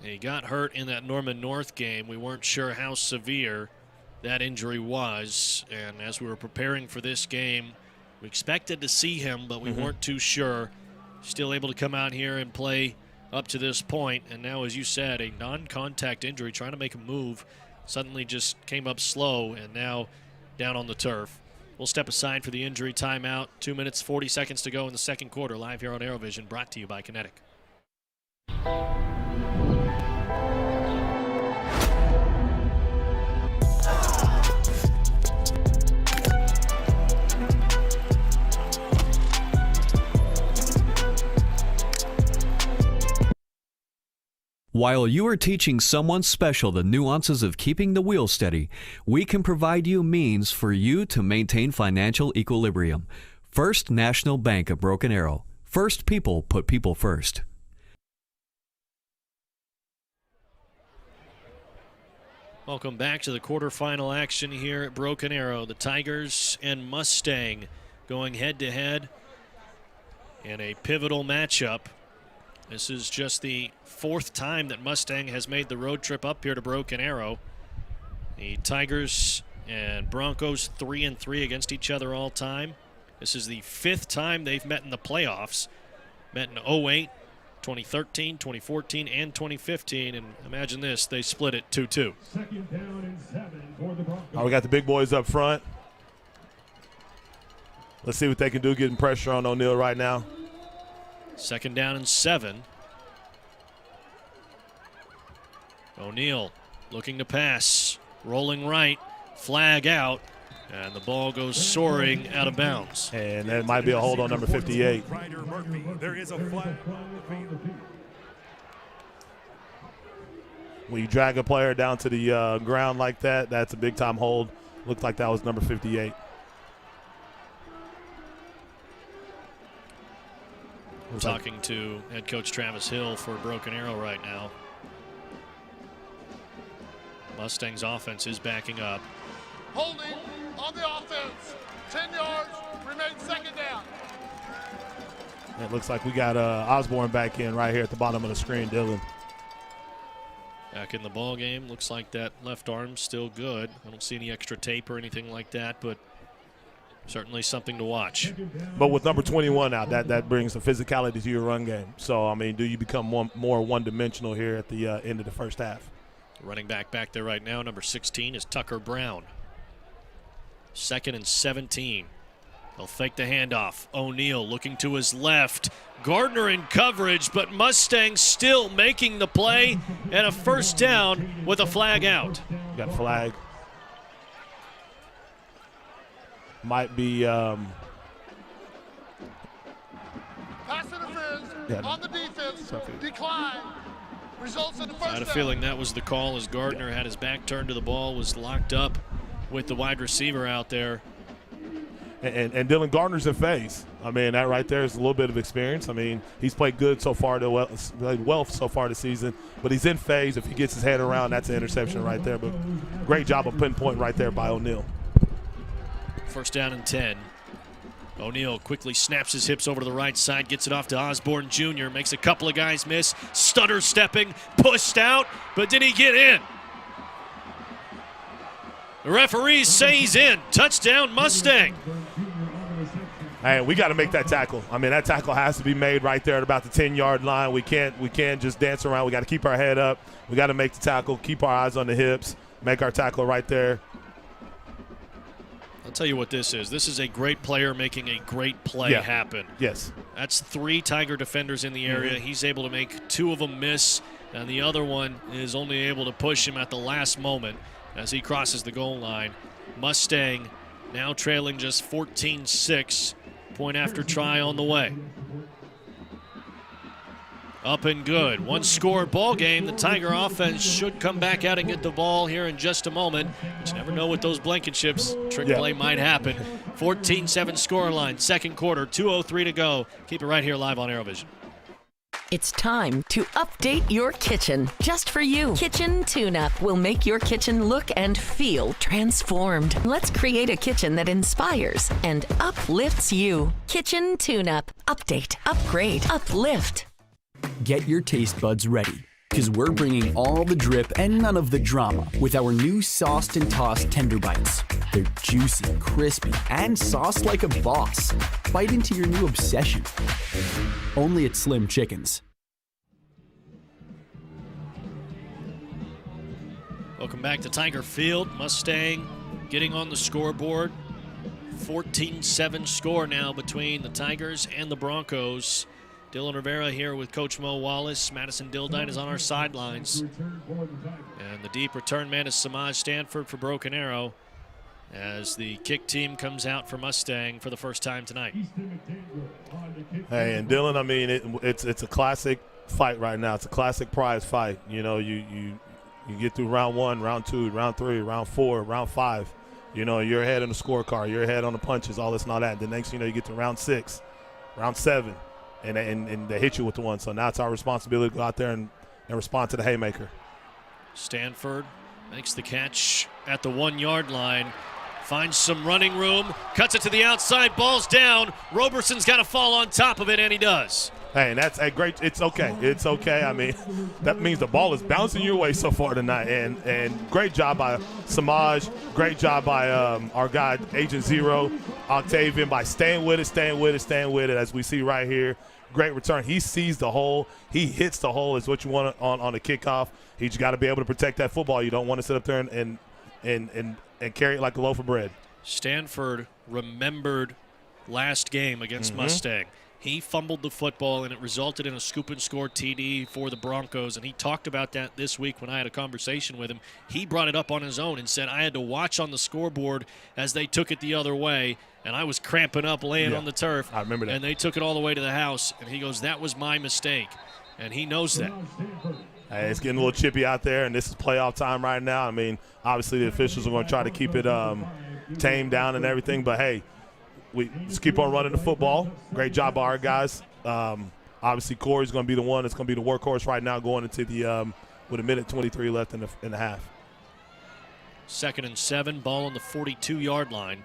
He got hurt in that Norman North game. We weren't sure how severe that injury was, and as we were preparing for this game, we expected to see him, but we weren't too sure. Still able to come out here and play up to this point, and now, as you said, a non-contact injury, trying to make a move, suddenly just came up slow, and now down on the turf. We'll step aside for the injury timeout. 2 minutes, 40 seconds to go in the second quarter, live here on ArrowVision, brought to you by Kinetic. While you are teaching someone special the nuances of keeping the wheel steady, we can provide you means for you to maintain financial equilibrium. First National Bank of Broken Arrow. First people put people first. Welcome back to the quarterfinal action here at Broken Arrow. The Tigers and Mustang going head-to-head in a pivotal matchup. This is just the 4th time that Mustang has made the road trip up here to Broken Arrow. The Tigers and Broncos 3-3 against each other all time. This is the 5th time they've met in the playoffs. Met in 08, 2013, 2014, and 2015. And imagine this, they split it 2-2. Second down and 7 for the Broncos. We got the big boys up front. Let's see what they can do getting pressure on O'Neal right now. Second down and 7. O'Neal looking to pass, rolling right, flag out, and the ball goes soaring out of bounds. And that might be a hold on number 58. There is a flag. When you drag a player down to the ground like that, that's a big-time hold. Looked like that was number 58. We're talking to head coach Travis Hill for Broken Arrow right now. Mustang's offense is backing up. Holding on the offense. 10 yards, remain second down. It looks like we got Osborne back in right here at the bottom of the screen, Dylan. Back in the ball game. Looks like that left arm's still good. I don't see any extra tape or anything like that, but certainly something to watch. But with number 21 out, that brings the physicality to your run game. So, I mean, do you become more one-dimensional here at the end of the first half? Running back there right now, number 16, is Tucker Brown. 2nd and 17. They'll fake the handoff. O'Neal looking to his left. Gardner in coverage, but Mustang still making the play, and a first down with a flag out. Got a flag. Might be pass interference on the defense. Decline. Results in the first I had a feeling that was the call as Gardner had his back turned to the ball, was locked up with the wide receiver out there. And Dylan Gardner's in phase. I mean, that right there is a little bit of experience. I mean, he's played good so far, played well so far this season, but he's in phase. If he gets his head around, that's an interception right there. But great job of pinpoint right there by O'Neal. First down and 10. O'Neal quickly snaps his hips over to the right side, gets it off to Osborne Jr., makes a couple of guys miss, stutter stepping, pushed out, but did he get in? The referees say he's in. Touchdown, Mustang. Hey, we got to make that tackle. I mean, that tackle has to be made right there at about the 10-yard line. We can't just dance around. We got to keep our head up. We got to make the tackle, keep our eyes on the hips, make our tackle right there. I'll tell you what this is. This is a great player making a great play happen. Yes. That's 3 Tiger defenders in the area. He's able to make 2 of them miss, and the other one is only able to push him at the last moment as he crosses the goal line. Mustang now trailing just 14-6. Point after try on the way. Up and good. 1-score ball game. The Tiger offense should come back out and get the ball here in just a moment. But you never know with those Blankenships. Trick play might happen. 14-7 scoreline. Second quarter. 2:03 to go. Keep it right here live on ArrowVision. It's time to update your kitchen just for you. Kitchen Tune-Up will make your kitchen look and feel transformed. Let's create a kitchen that inspires and uplifts you. Kitchen Tune-Up. Update, upgrade, uplift. Get your taste buds ready, because we're bringing all the drip and none of the drama with our new sauced and tossed tender bites. They're juicy, crispy, and sauced like a boss. Bite into your new obsession. Only at Slim Chickens. Welcome back to Tiger Field. Mustang getting on the scoreboard. 14-7 score now between the Tigers and the Broncos. Dylan Rivera here with Coach Mo Wallace. Madison Dildine is on our sidelines. And the deep return man is Samaj Stanford for Broken Arrow as the kick team comes out for Mustang for the first time tonight. Hey, and Dylan, I mean, it's a classic fight right now. It's a classic prize fight. You know, you get through round 1, round 2, round 3, round 4, round 5. You know, you're ahead on the scorecard. You're ahead on the punches, all this and all that. The next, you know, you get to round 6, round 7. And they hit you with the one. So now it's our responsibility to go out there and respond to the haymaker. Stanford makes the catch at the 1-yard line. Finds some running room. Cuts it to the outside. Ball's down. Roberson's got to fall on top of it, and he does. Hey, and that's a great. It's okay. It's okay. I mean, that means the ball is bouncing your way so far tonight. And great job by Samaj. Great job by our guy Agent Zero, Octavian, by staying with it. As we see right here, great return. He sees the hole. He hits the hole. Is what you want on a kickoff. He's got to be able to protect that football. You don't want to sit up there and carry it like a loaf of bread. Stanford remembered last game against Mustang. He fumbled the football, and it resulted in a scoop-and-score TD for the Broncos, and he talked about that this week when I had a conversation with him. He brought it up on his own and said, I had to watch on the scoreboard as they took it the other way, and I was cramping up laying on the turf. I remember that. And they took it all the way to the house, and he goes, that was my mistake, and he knows that. Hey, it's getting a little chippy out there, and this is playoff time right now. I mean, obviously the officials are going to try to keep it tamed down and everything, but, hey, we just keep on running the football. Great job by our guys. Obviously, Corey's going to be the one that's going to be the workhorse right now going into the with 1:23 left in the half. 2nd and 7, ball on the 42-yard line.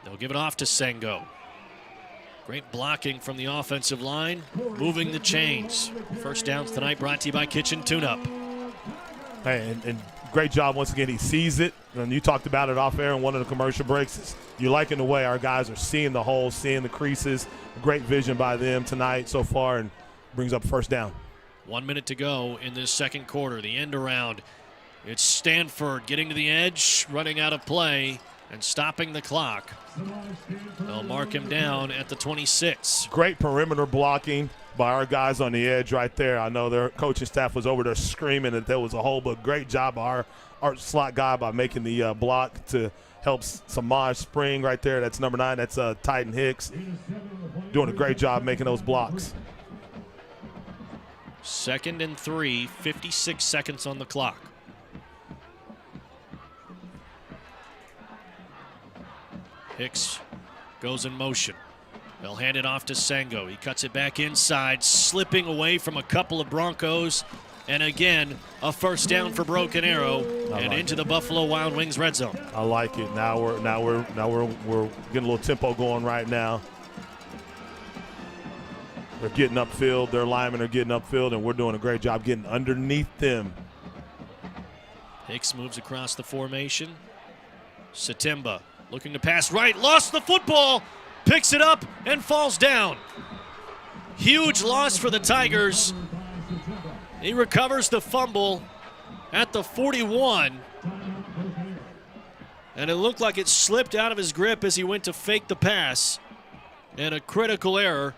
They'll give it off to Sengo. Great blocking from the offensive line, moving the chains. First downs tonight brought to you by Kitchen Tune-Up. Hey, and great job once again. He sees it, and you talked about it off air in one of the commercial breaks. You're liking the way our guys are seeing the holes, seeing the creases. Great vision by them tonight so far, and brings up first down. 1 minute to go in this second quarter. The end around. It's Stanford getting to the edge, running out of play, and stopping the clock. They'll mark him down at the 26. Great perimeter blocking by our guys on the edge right there. I know their coaching staff was over there screaming that there was a hole, but great job by our slot guy by making the block to help Samaj Spring right there. That's number 9. That's Titan Hicks. Doing a great job making those blocks. 2nd and 3, 56 seconds on the clock. Hicks goes in motion. They'll hand it off to Sengo. He cuts it back inside, slipping away from a couple of Broncos. And again, a first down for Broken Arrow and into the Buffalo Wild Wings red zone. I like it. Now we're getting a little tempo going right now. They're getting upfield. Their linemen are getting upfield, and we're doing a great job getting underneath them. Hicks moves across the formation. Satimba looking to pass right, lost the football, picks it up and falls down. Huge loss for the Tigers. He recovers the fumble at the 41. And it looked like it slipped out of his grip as he went to fake the pass. And a critical error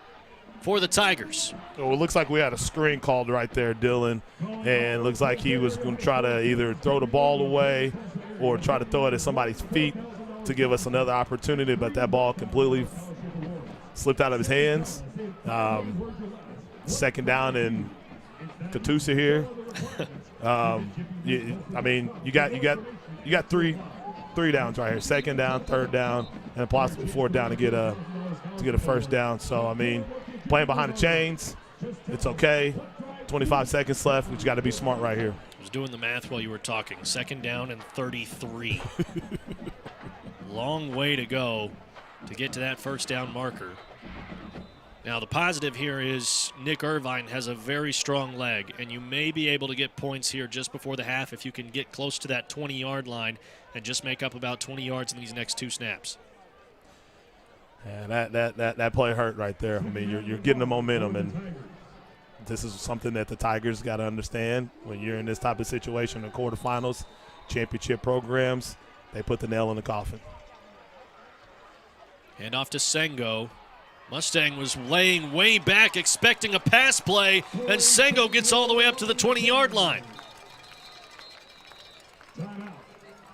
for the Tigers. So it looks like we had a screen called right there, Dylan. And it looks like he was going to try to either throw the ball away or try to throw it at somebody's feet to give us another opportunity. But that ball completely slipped out of his hands. Second down and Katusa here. You got three downs right here. Second down, third down, and possibly fourth down to get a first down. So I mean, playing behind the chains, it's okay. 25 seconds left. We just got to be smart right here. I was doing the math while you were talking. Second down and 33. Long way to go to get to that first down marker. Now, the positive here is Nick Irvine has a very strong leg, and you may be able to get points here just before the half if you can get close to that 20-yard line and just make up about 20 yards in these next two snaps. Yeah, that play hurt right there. I mean, you're getting the momentum, and this is something that the Tigers got to understand. When you're in this type of situation, the quarterfinals, championship programs, they put the nail in the coffin. Hand off to Sengo. Mustang was laying way back, expecting a pass play, and Sengo gets all the way up to the 20-yard line.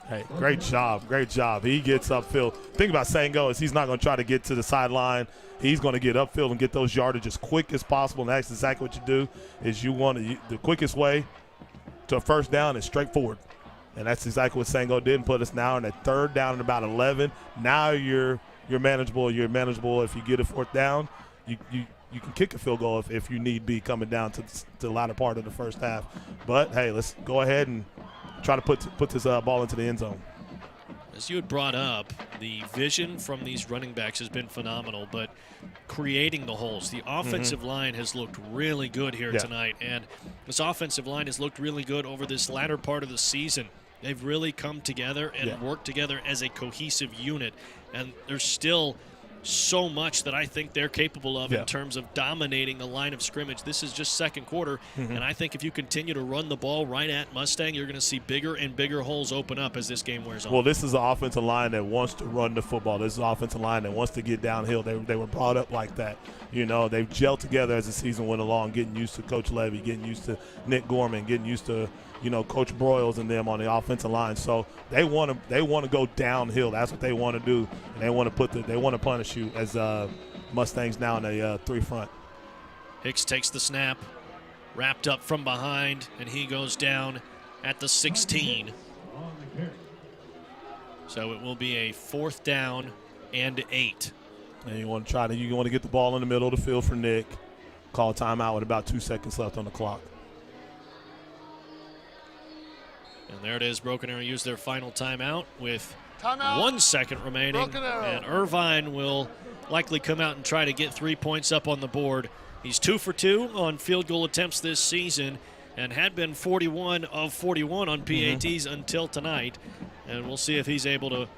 Hey, great job, great job. He gets upfield. Thing about Sengo is he's not going to try to get to the sideline. He's going to get upfield and get those yardage as quick as possible, and that's exactly what you do. Is you want to, the quickest way to a first down is straight forward, and that's exactly what Sengo did and put us now in a third down and about 11. Now you're manageable. You're manageable if you get a fourth down. You can kick a field goal if you need be coming down to the latter part of the first half. But, hey, let's go ahead and try to put this ball into the end zone. As you had brought up, the vision from these running backs has been phenomenal, but creating the holes. The offensive line has looked really good here tonight, and this offensive line has looked really good over this latter part of the season. They've really come together and worked together as a cohesive unit, and there's still so much that I think they're capable of in terms of dominating the line of scrimmage. This is just second quarter, and I think if you continue to run the ball right at Mustang, you're going to see bigger and bigger holes open up as this game wears on. Well, this is an offensive line that wants to run the football. This is an offensive line that wants to get downhill. They were brought up like that. You know, they've gelled together as the season went along, getting used to Coach Levy, getting used to Nick Gorman, getting used to, you know, Coach Broyles and them on the offensive line. So they want to go downhill. That's what they want to do, and they want to punish you as Mustangs now in a 3 front. Hicks takes the snap, wrapped up from behind, and he goes down at the 16. So it will be a 4th down and 8. And you want to get the ball in the middle of the field for Nick. Call timeout with about 2 seconds left on the clock. And there it is. Broken Arrow used their final timeout with 1 second remaining. And Irvine will likely come out and try to get 3 points up on the board. He's 2 for 2 on field goal attempts this season and had been 41 of 41 on PATs until tonight. And we'll see if he's able to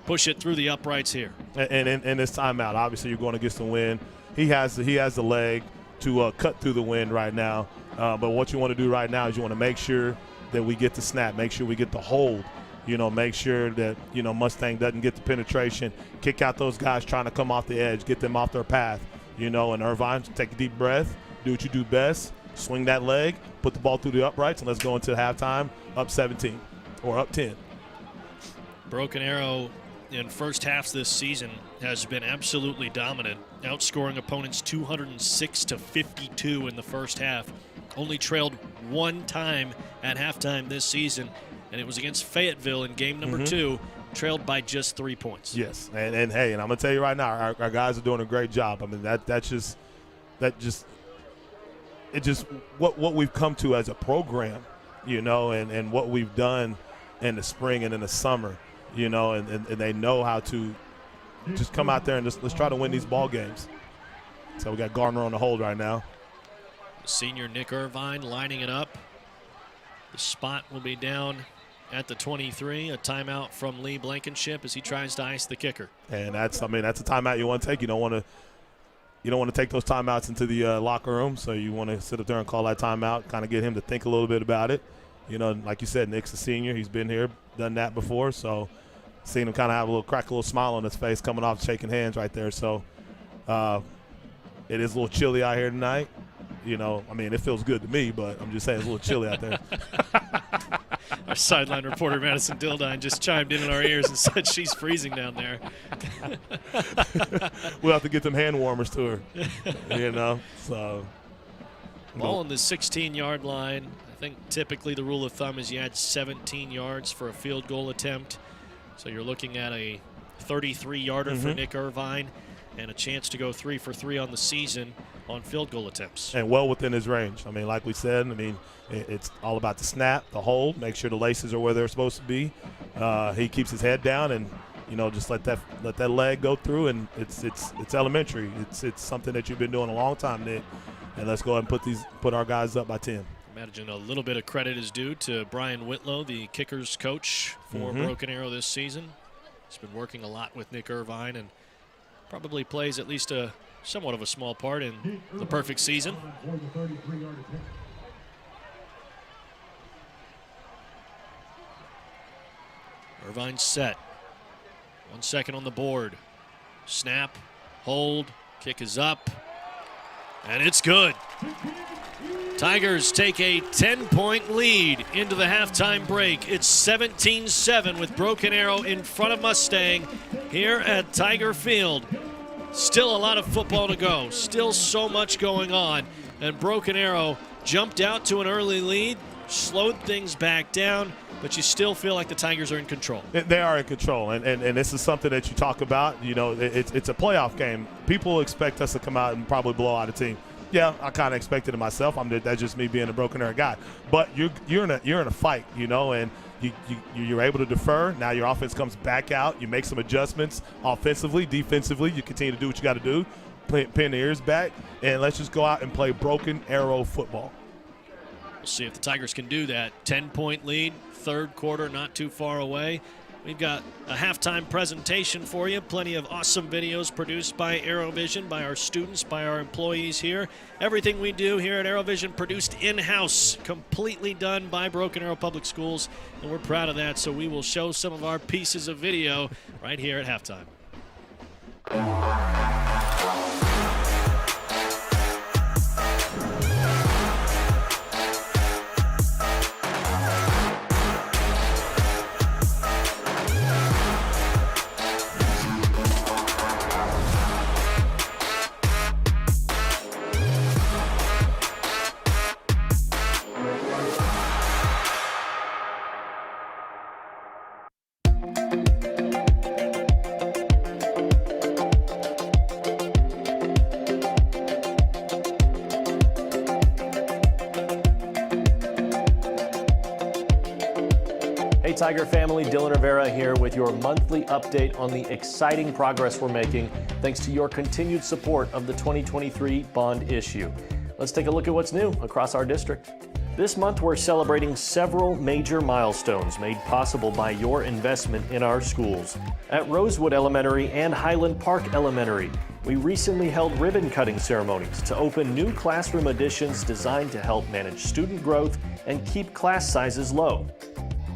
push it through the uprights here. And in this timeout, obviously you're going to get some wind. He has the leg to cut through the wind right now. But what you want to do right now is you want to make sure that we get the snap, make sure we get the hold, you know, make sure that, you know, Mustang doesn't get the penetration, kick out those guys trying to come off the edge, get them off their path, you know, and Irvine, take a deep breath, do what you do best, swing that leg, put the ball through the uprights, and let's go into halftime up 17 or up 10. Broken Arrow in first halves this season has been absolutely dominant, outscoring opponents 206-52 in the first half. Only trailed 1 time at halftime this season, and it was against Fayetteville in game number 2, trailed by just 3 points. Yes, and hey, and I'm gonna tell you right now, our guys are doing a great job. I mean, that's just what we've come to as a program, you know, and what we've done in the spring and in the summer, you know, and they know how to just come out there and let's try to win these ball games. So we got Gardner on the hold right now. Senior Nick Irvine lining it up. The spot will be down at the 23. A timeout from Lee Blankenship as he tries to ice the kicker. And that's a timeout you want to take. You don't want to take those timeouts into the locker room. So you want to sit up there and call that timeout, kind of get him to think a little bit about it. You know, like you said, Nick's a senior. He's been here, done that before. So seeing him kind of have a little smile on his face coming off shaking hands right there. So it is a little chilly out here tonight. You know, I mean, it feels good to me, but I'm just saying it's a little chilly out there. Our sideline reporter, Madison Dildine, just chimed in our ears and said she's freezing down there. We'll have to get them hand warmers to her, you know. So, ball on the 16-yard line. I think typically the rule of thumb is you add 17 yards for a field goal attempt. So you're looking at a 33-yarder for Nick Irvine and a chance to go 3 for 3 on the season on field goal attempts. And well within his range. I mean, like we said, it's all about the snap, the hold, make sure the laces are where they're supposed to be. He keeps his head down and, you know, just let that leg go through, and it's elementary. It's something that you've been doing a long time, Nick. And let's go ahead and put our guys up by 10. Imagine a little bit of credit is due to Brian Whitlow, the kickers coach for Broken Arrow this season. He's been working a lot with Nick Irvine and probably plays at least somewhat of a small part in the perfect season. Irvine set. 1 second on the board. Snap, hold, kick is up, and it's good. Tigers take a 10-point lead into the halftime break. It's 17-7 with Broken Arrow in front of Mustang here at Tiger Field. Still a lot of football to go. Still so much going on. And Broken Arrow jumped out to an early lead, slowed things back down, but you still feel like the Tigers are in control. They are in control, and this is something that you talk about. You know, it's a playoff game. People expect us to come out and probably blow out a team. Yeah, I kind of expected it myself. That's just me being a Broken Arrow guy. But you're in a fight, and you're able to defer. Now your offense comes back out. You make some adjustments offensively, defensively. You continue to do what you got to do, pin the ears back, and let's just go out and play Broken Arrow football. We'll see if the Tigers can do that. 10-point lead, third quarter, not too far away. We've got a halftime presentation for you. Plenty of awesome videos produced by ArrowVision, by our students, by our employees here. Everything we do here at ArrowVision produced in-house, completely done by Broken Arrow Public Schools, and we're proud of that. So we will show some of our pieces of video right here at halftime. Tiger family, Dylan Rivera here with your monthly update on the exciting progress we're making thanks to your continued support of the 2023 bond issue. Let's take a look at what's new across our district. This month we're celebrating several major milestones made possible by your investment in our schools. At Rosewood Elementary and Highland Park Elementary, we recently held ribbon cutting ceremonies to open new classroom additions designed to help manage student growth and keep class sizes low.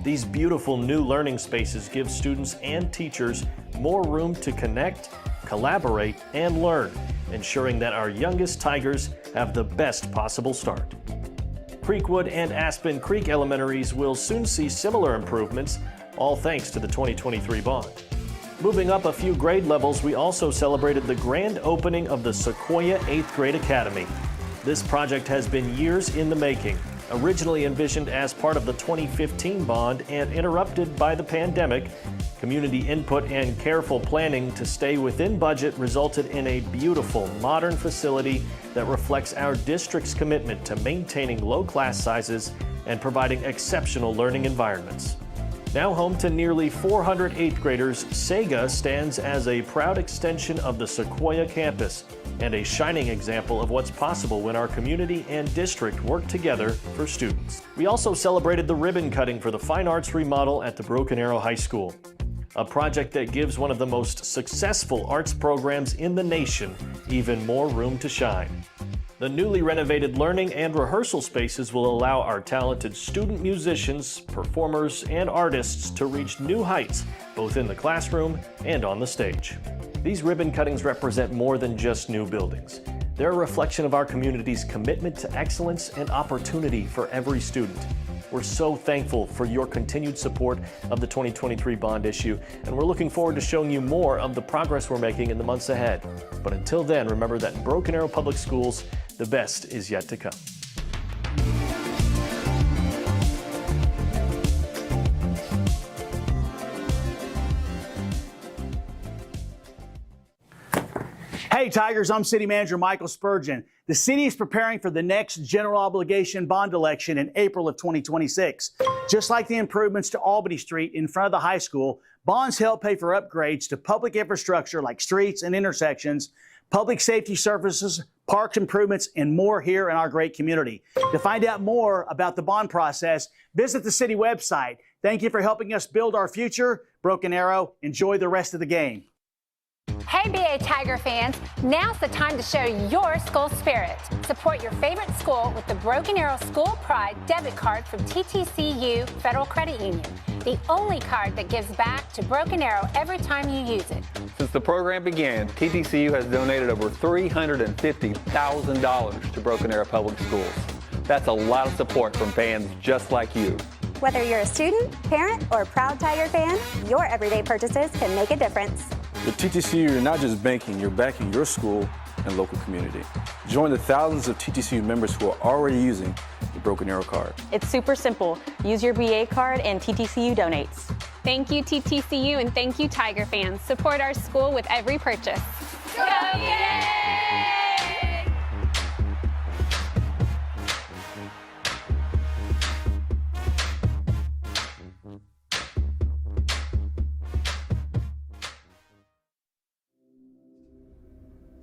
These beautiful new learning spaces give students and teachers more room to connect, collaborate, and learn, ensuring that our youngest Tigers have the best possible start. Creekwood and Aspen Creek Elementaries will soon see similar improvements, all thanks to the 2023 bond. Moving up a few grade levels, we also celebrated the grand opening of the Sequoia 8th Grade Academy. This project has been years in the making. Originally envisioned as part of the 2015 bond and interrupted by the pandemic, community input and careful planning to stay within budget resulted in a beautiful, modern facility that reflects our district's commitment to maintaining low class sizes and providing exceptional learning environments. Now home to nearly 400 8th graders, SEGA stands as a proud extension of the Sequoia campus and a shining example of what's possible when our community and district work together for students. We also celebrated the ribbon cutting for the Fine Arts remodel at the Broken Arrow High School, a project that gives one of the most successful arts programs in the nation even more room to shine. The newly renovated learning and rehearsal spaces will allow our talented student musicians, performers, and artists to reach new heights, both in the classroom and on the stage. These ribbon cuttings represent more than just new buildings. They're a reflection of our community's commitment to excellence and opportunity for every student. We're so thankful for your continued support of the 2023 bond issue, and we're looking forward to showing you more of the progress we're making in the months ahead. But until then, remember that in Broken Arrow Public Schools, the best is yet to come. Hey Tigers, I'm City Manager Michael Spurgeon. The city is preparing for the next general obligation bond election in April of 2026. Just like the improvements to Albany Street in front of the high school, bonds help pay for upgrades to public infrastructure like streets and intersections, public safety services, parks improvements, and more here in our great community. To find out more about the bond process, visit the city website. Thank you for helping us build our future. Broken Arrow, enjoy the rest of the game. Hey BA Tiger fans, now's the time to show your school spirit. Support your favorite school with the Broken Arrow School Pride debit card from TTCU Federal Credit Union, the only card that gives back to Broken Arrow every time you use it. Since the program began, TTCU has donated over $350,000 to Broken Arrow Public Schools. That's a lot of support from fans just like you. Whether you're a student, parent, or proud Tiger fan, your everyday purchases can make a difference. With TTCU, you're not just banking, you're backing your school and local community. Join the thousands of TTCU members who are already using the Broken Arrow card. It's super simple. Use your BA card and TTCU donates. Thank you, TTCU, and thank you, Tiger fans. Support our school with every purchase. Go Yay!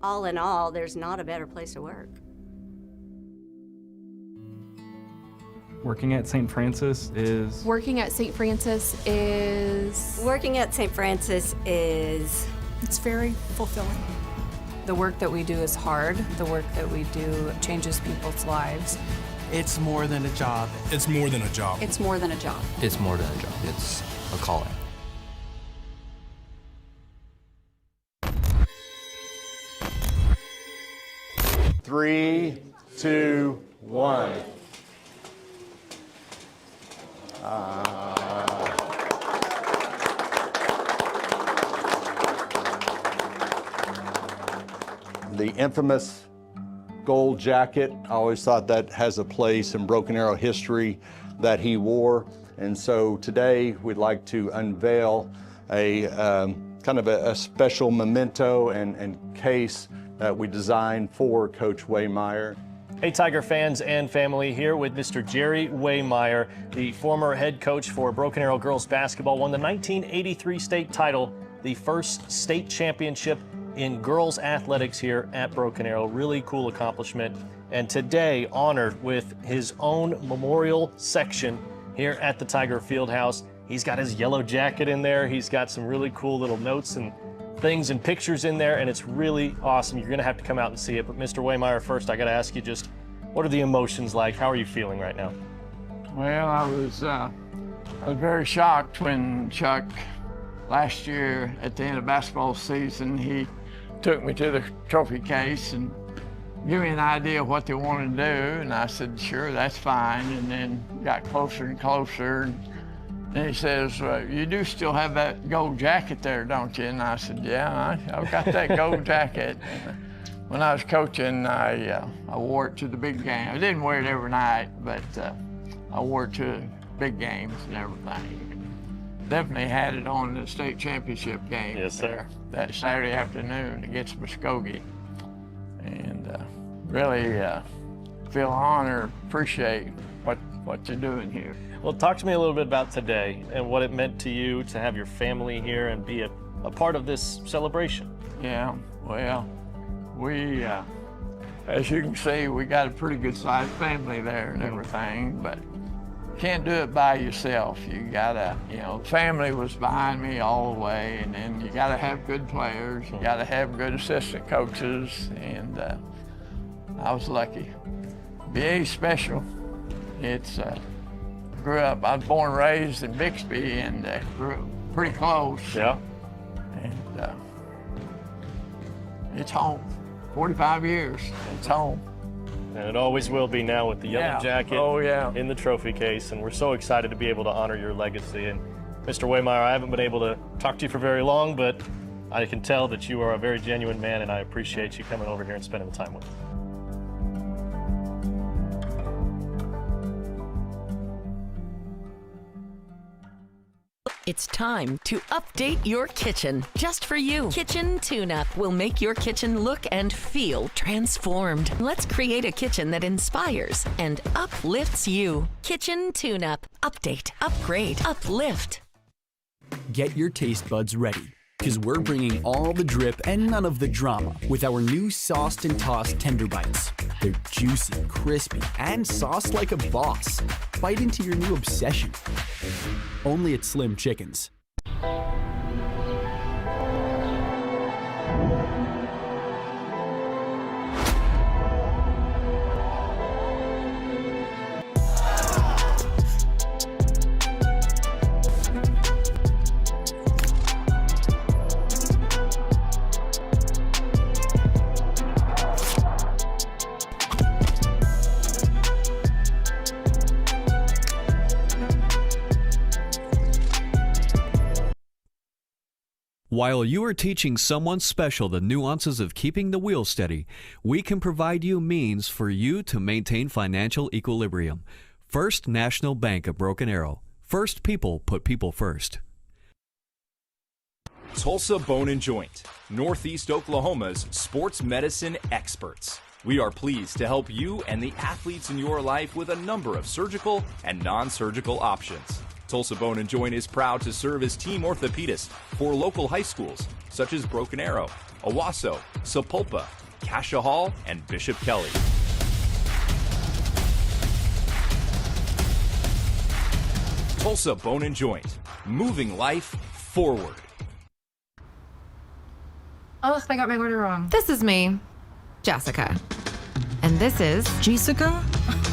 all in all, there's not a better place to work. Working at St. Francis is... Working at St. Francis is... Working at St. Francis is... It's very fulfilling. The work that we do is hard. The work that we do changes people's lives. It's more than a job. It's more than a job. It's more than a job. It's more than a job. It's a calling. Three, two, one. The infamous gold jacket, I always thought that has a place in Broken Arrow history that he wore. And so today we'd like to unveil a kind of a special memento and case that we designed for Coach Waymeyer. Hey Tiger fans and family, here with Mr. Jerry Waymeyer, the former head coach for Broken Arrow girls basketball, won the 1983 state title, the first state championship in girls athletics here at Broken Arrow. Really cool accomplishment. And today honored with his own memorial section here at the Tiger Fieldhouse. He's got his yellow jacket in there. He's got some really cool little notes and things and pictures in there, and it's really awesome. You're gonna have to come out and see it. But Mr. Waymeyer, first I gotta ask you, just what are the emotions like? How are you feeling right now? Well, I was very shocked when Chuck, last year at the end of basketball season, he took me to the trophy case and gave me an idea of what they wanted to do, and I said, sure, that's fine, and then got closer and closer. And he says, you do still have that gold jacket there, don't you? And I said, yeah, I've got that gold jacket. When I was coaching, I wore it to the big game. I didn't wear it every night, but I wore it to big games and everything. Definitely had it on the state championship game. Yes, sir. That Saturday afternoon against Muskogee. And really feel honored, appreciate what you're doing here. Well, talk to me a little bit about today and what it meant to you to have your family here and be a part of this celebration. Yeah, well, we, as you can see, we got a pretty good sized family there and everything, but can't do it by yourself. You gotta, family was behind me all the way, and then you gotta have good players, you gotta have good assistant coaches, and I was lucky. BA's special. It's, grew up, I was born and raised in Bixby, and grew up pretty close. Yeah. And it's home. 45 years, it's home. And it always will be now with the yellow jacket in the trophy case, and we're so excited to be able to honor your legacy. And Mr. Waymeyer, I haven't been able to talk to you for very long, but I can tell that you are a very genuine man, and I appreciate you coming over here and spending the time with us. It's time to update your kitchen, just for you. Kitchen Tune-Up will make your kitchen look and feel transformed. Let's create a kitchen that inspires and uplifts you. Kitchen Tune-Up. Update, upgrade, uplift. Get your taste buds ready, because we're bringing all the drip and none of the drama with our new sauced and tossed tender bites. They're juicy, crispy, and sauced like a boss. Bite into your new obsession. Only at Slim Chickens. While you are teaching someone special the nuances of keeping the wheel steady, we can provide you means for you to maintain financial equilibrium. First National Bank of Broken Arrow. First people put people first. Tulsa Bone and Joint, Northeast Oklahoma's sports medicine experts. We are pleased to help you and the athletes in your life with a number of surgical and non-surgical options. Tulsa Bone & Joint is proud to serve as team orthopedist for local high schools such as Broken Arrow, Owasso, Sapulpa, Cascia Hall, and Bishop Kelly. Tulsa Bone & Joint, moving life forward. Oh, I got my order wrong. This is me, Jessica. And this is Jessica,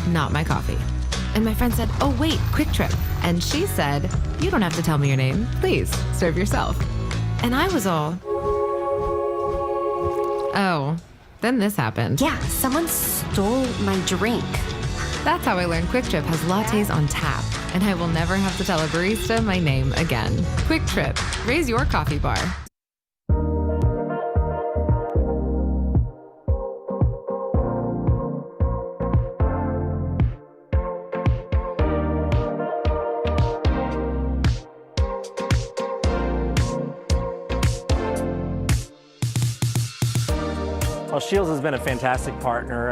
not my coffee. And my friend said, oh wait, Quick Trip. And she said, you don't have to tell me your name. Please, serve yourself. And I was all, oh, then this happened. Yeah, someone stole my drink. That's how I learned Quick Trip has lattes on tap. And I will never have to tell a barista my name again. Quick Trip, raise your coffee bar. Well, Shields has been a fantastic partner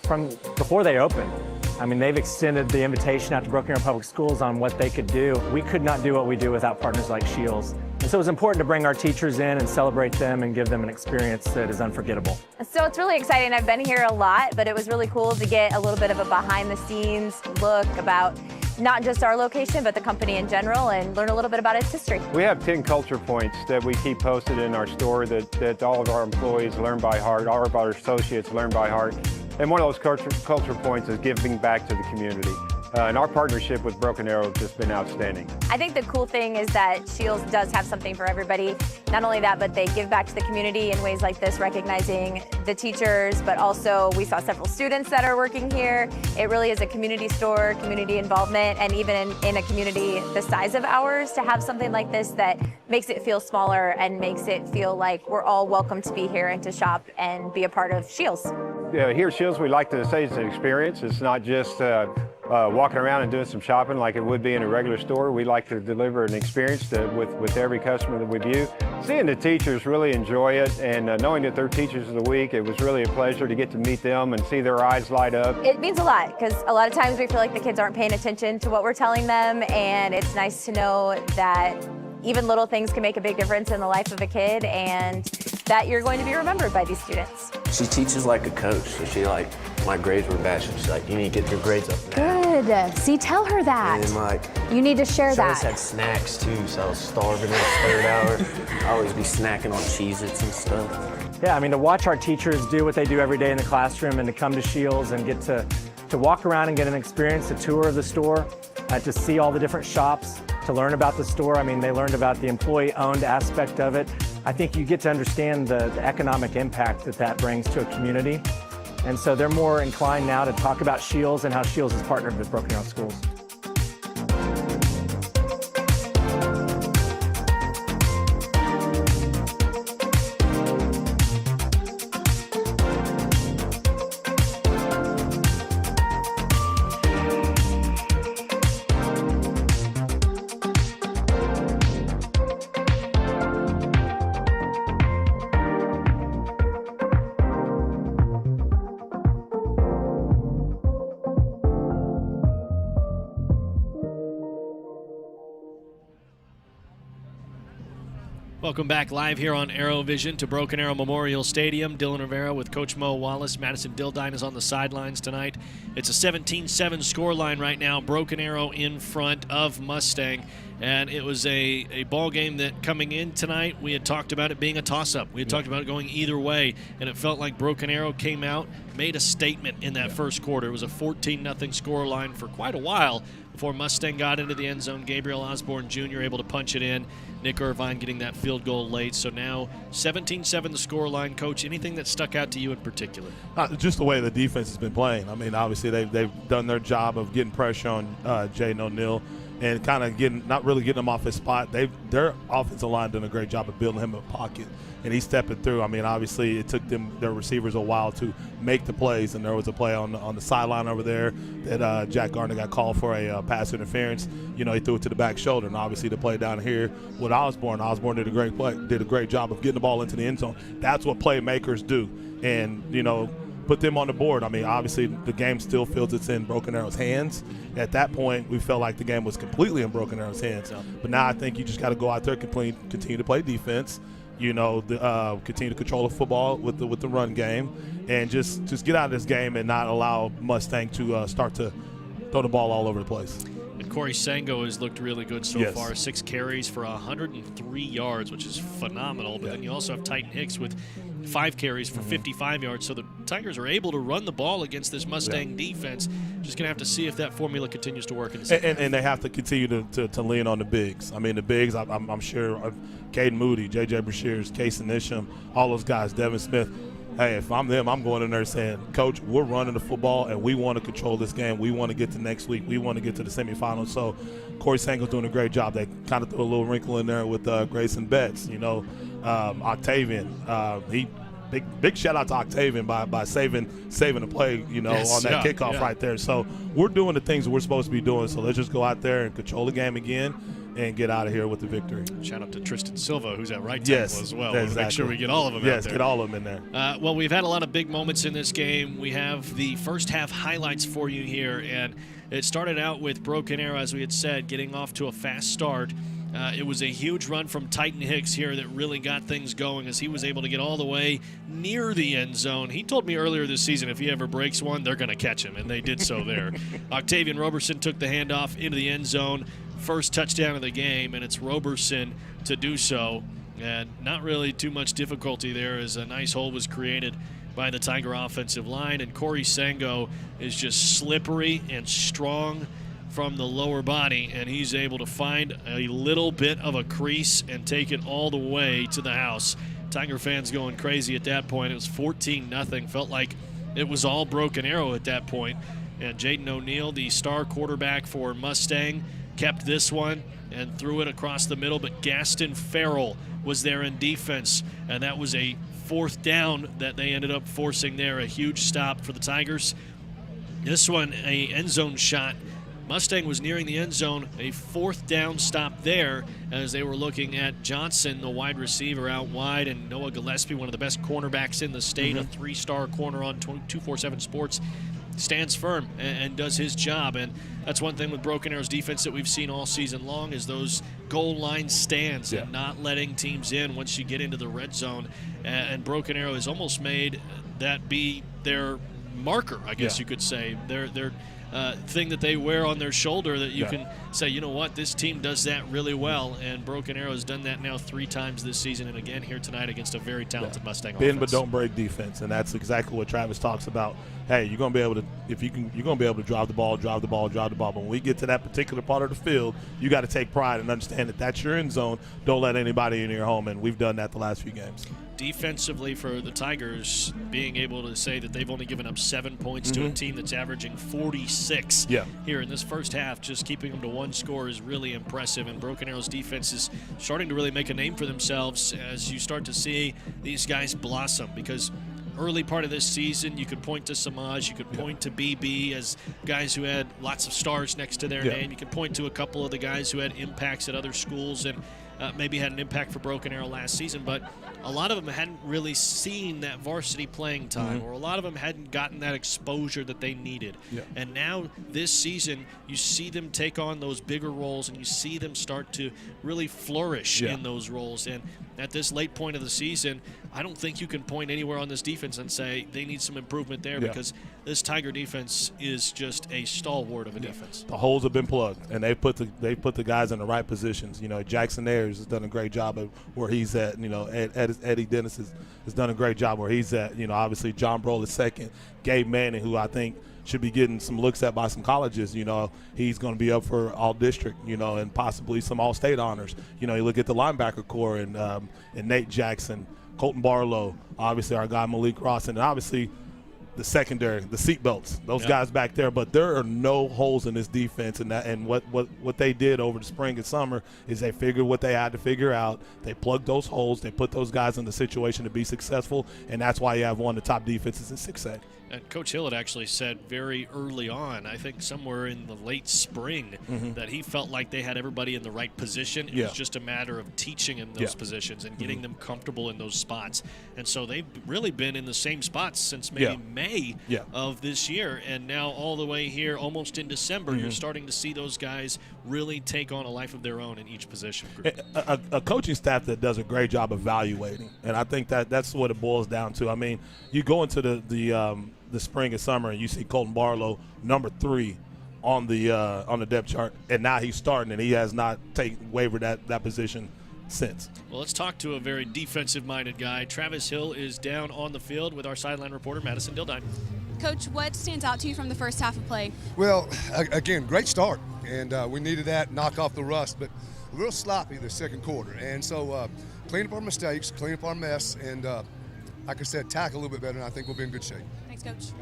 from before they opened. I mean, they've extended the invitation out to Broken Arrow Public Schools on what they could do. We could not do what we do without partners like Shields. And so it was important to bring our teachers in and celebrate them and give them an experience that is unforgettable. So it's really exciting. I've been here a lot, but it was really cool to get a little bit of a behind-the-scenes look about not just our location, but the company in general, and learn a little bit about its history. We have 10 culture points that we keep posted in our store that all of our employees learn by heart, all of our associates learn by heart. And one of those culture points is giving back to the community. And our partnership with Broken Arrow has just been outstanding. I think the cool thing is that Shields does have something for everybody. Not only that, but they give back to the community in ways like this, recognizing the teachers, but also we saw several students that are working here. It really is a community store, community involvement, and even in a community the size of ours, to have something like this that makes it feel smaller and makes it feel like we're all welcome to be here and to shop and be a part of Shields. Yeah, here at Shields, we like to say it's an experience. It's not just walking around and doing some shopping like it would be in a regular store. We like to deliver an experience with every customer that we view. Seeing the teachers really enjoy it, and knowing that they're teachers of the week, it was really a pleasure to get to meet them and see their eyes light up. It means a lot, because a lot of times we feel like the kids aren't paying attention to what we're telling them, and it's nice to know that even little things can make a big difference in the life of a kid, and that you're going to be remembered by these students. She teaches like a coach, so she my grades were bad, so she's like, you need to get your grades up now. Good. See, tell her that. And you need to share she that. always had snacks too, so I was starving in the third hour. I always be snacking on Cheez-Its and stuff. Yeah, I mean, to watch our teachers do what they do every day in the classroom and to come to Shields and get to walk around and get an experience, a tour of the store, to see all the different shops, to learn about the store. I mean, they learned about the employee-owned aspect of it. I think you get to understand the economic impact that brings to a community. And so they're more inclined now to talk about Shields and how Shields is partnered with Broken Arrow Schools. Welcome back live here on ArrowVision to Broken Arrow Memorial Stadium. Dylan Rivera with Coach Mo Wallace. Madison Dildine is on the sidelines tonight. It's a 17-7 scoreline right now. Broken Arrow in front of Mustang. And it was a ball game that coming in tonight, we had talked about it being a toss-up. We had talked about it going either way, and it felt like Broken Arrow came out, made a statement in that first quarter. It was a 14-0 scoreline for quite a while before Mustang got into the end zone. Gabriel Osborne Jr. able to punch it in. Nick Irvine getting that field goal late. So now 17-7 the scoreline. Coach, anything that stuck out to you in particular? Just the way the defense has been playing. I mean, obviously they've done their job of getting pressure on Jaden O'Neal and kind of not really getting him off his spot. Their offensive line done a great job of building him a pocket, and he's stepping through. I mean, obviously it took their receivers a while to make the plays, and there was a play on the sideline over there that Jack Garner got called for a pass interference. You know, he threw it to the back shoulder, and obviously the play down here with Osborne did a great play, did a great job of getting the ball into the end zone. That's what playmakers do, and you know, put them on the board. I mean, obviously the game still feels it's in Broken Arrow's hands. At that point, we felt like the game was completely in Broken Arrow's hands. But now I think you just got to go out there and continue to play defense. Continue to control the football with the run game, and just get out of this game and not allow Mustang to start to throw the ball all over the place. And Corey Sango has looked really good so Yes. far. 6 carries for 103 yards, which is phenomenal. But then you also have Titan Hicks with 5 carries for 55 yards. So the Tigers are able to run the ball against this Mustang defense. Just going to have to see if that formula continues to work in the second half. And they have to continue to lean on the bigs. I mean, the bigs, I'm sure, Caden Moody, J.J. Brashears, Casey Nisham, all those guys, Devin Smith. Hey, if I'm them, I'm going in there saying, Coach, we're running the football, and we want to control this game. We want to get to next week. We want to get to the semifinals. So Corey Sango's doing a great job. They kind of threw a little wrinkle in there with Grayson Betts. Octavian, big shout out to Octavian by saving the play, on that kickoff right there. So we're doing the things we're supposed to be doing. So let's just go out there and control the game again and get out of here with the victory. Shout out to Tristan Silva, who's at right tackle as well. Exactly. We'll make sure we get all of them out there. Yes, get all of them in there. Well, we've had a lot of big moments in this game. We have the first half highlights for you here, and it started out with Broken Arrow, as we had said, getting off to a fast start. It was a huge run from Titan Hicks here that really got things going as he was able to get all the way near the end zone. He told me earlier this season if he ever breaks one, they're going to catch him, and they did so there. Octavian Roberson took the handoff into the end zone. First touchdown of the game, and it's Roberson to do so. And not really too much difficulty there as a nice hole was created by the Tiger offensive line. And Corey Sango is just slippery and strong from the lower body, and he's able to find a little bit of a crease and take it all the way to the house. Tiger fans going crazy at that point. It was 14-0. Felt like it was all Broken Arrow at that point. And Jaden O'Neal, the star quarterback for Mustang, kept this one and threw it across the middle, but Gaston Farrell was there in defense, and that was a 4th down that they ended up forcing there, a huge stop for the Tigers. This one, a end zone shot. Mustang was nearing the end zone, a 4th down stop there as they were looking at Johnson, the wide receiver, out wide, and Noah Gillespie, one of the best cornerbacks in the state, a 3-star corner on 247 Sports, stands firm and does his job. And that's one thing with Broken Arrow's defense that we've seen all season long is those goal line stands and not letting teams in once you get into the red zone. And Broken Arrow has almost made that be their marker, I guess you could say. Their thing that they wear on their shoulder that you can say, you know what, this team does that really well. And Broken Arrow has done that now 3 times this season, and again here tonight against a very talented Mustang offense. Bend but don't break defense, and that's exactly what Travis talks about. Hey, you're going to be able to, you're going to be able to drive the ball. But when we get to that particular part of the field, you got to take pride and understand that that's your end zone. Don't let anybody in your home, and we've done that the last few games. Defensively for the Tigers, being able to say that they've only given up 7 points to a team that's averaging 46 here in this first half, just keeping them to 1 score is really impressive. And Broken Arrow's defense is starting to really make a name for themselves as you start to see these guys blossom, because early part of this season, you could point to Samaj, you could point to BB as guys who had lots of stars next to their name. You could point to a couple of the guys who had impacts at other schools and maybe had an impact for Broken Arrow last season, but a lot of them hadn't really seen that varsity playing time, or a lot of them hadn't gotten that exposure that they needed. And now this season, you see them take on those bigger roles, and you see them start to really flourish in those roles. And at this late point of the season, I don't think you can point anywhere on this defense and say they need some improvement there, because this Tiger defense is just a stalwart of a defense. The holes have been plugged, and they put the guys in the right positions. Jackson Ayers has done a great job of where he's at. Eddie Dennis has done a great job where he's at. Obviously John Broll is second. Gabe Manning, who I think should be getting some looks at by some colleges. He's going to be up for all district, and possibly some all state honors. You look at the linebacker core and Nate Jackson, Colton Barlow, obviously our guy Malik Ross, and obviously the secondary, the seatbelts, those guys back there. But there are no holes in this defense, and what they did over the spring and summer is they figured what they had to figure out. They plugged those holes. They put those guys in the situation to be successful, and that's why you have one of the top defenses in 6A. And Coach Hill had actually said very early on, I think somewhere in the late spring, that he felt like they had everybody in the right position. It was just a matter of teaching in those positions and getting them comfortable in those spots. And so they've really been in the same spots since maybe May of this year, and now all the way here almost in December, you're starting to see those guys really take on a life of their own in each position group. A coaching staff that does a great job evaluating, and I think that's what it boils down to. I mean, you go into the spring and summer, and you see Colton Barlow, number 3 on the depth chart, and now he's starting, and he has not wavered that position since. Well, let's talk to a very defensive-minded guy. Travis Hill is down on the field with our sideline reporter, Madison Dildine. Coach, what stands out to you from the first half of play? Well, again, great start, and we needed that, knock off the rust, but real sloppy the second quarter. And so clean up our mistakes, clean up our mess, and like I said, tackle a little bit better, and I think we'll be in good shape. Thanks, Coach.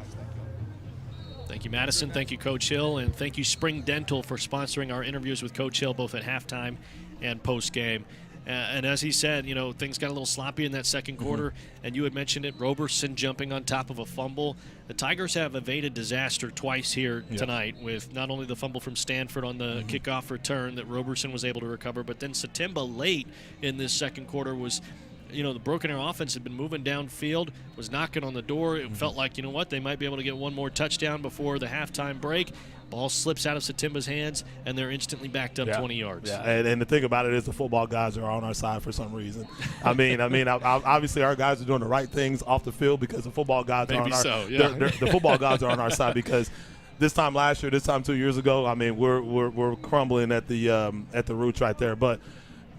Thank you, Madison. Thank you, Coach Hill. And thank you, Spring Dental, for sponsoring our interviews with Coach Hill, both at halftime and post-game. And as he said, you know, things got a little sloppy in that second quarter, and you had mentioned it, Roberson jumping on top of a fumble. The Tigers have evaded disaster twice here tonight, with not only the fumble from Stanford on the kickoff return that Roberson was able to recover, but then Satimba late in this second quarter was – you know, the Broken Arrow offense had been moving downfield, was knocking on the door. It felt like, you know what, they might be able to get one more touchdown before the halftime break. Ball slips out of Satimba's hands, and they're instantly backed up 20 yards. Yeah, and the thing about it is the football guys are on our side for some reason. I mean, obviously our guys are doing the right things off the field because the football guys are on our side. The football guys are on our side because this time last year, this time 2 years ago, I mean, we're crumbling at the roots right there. But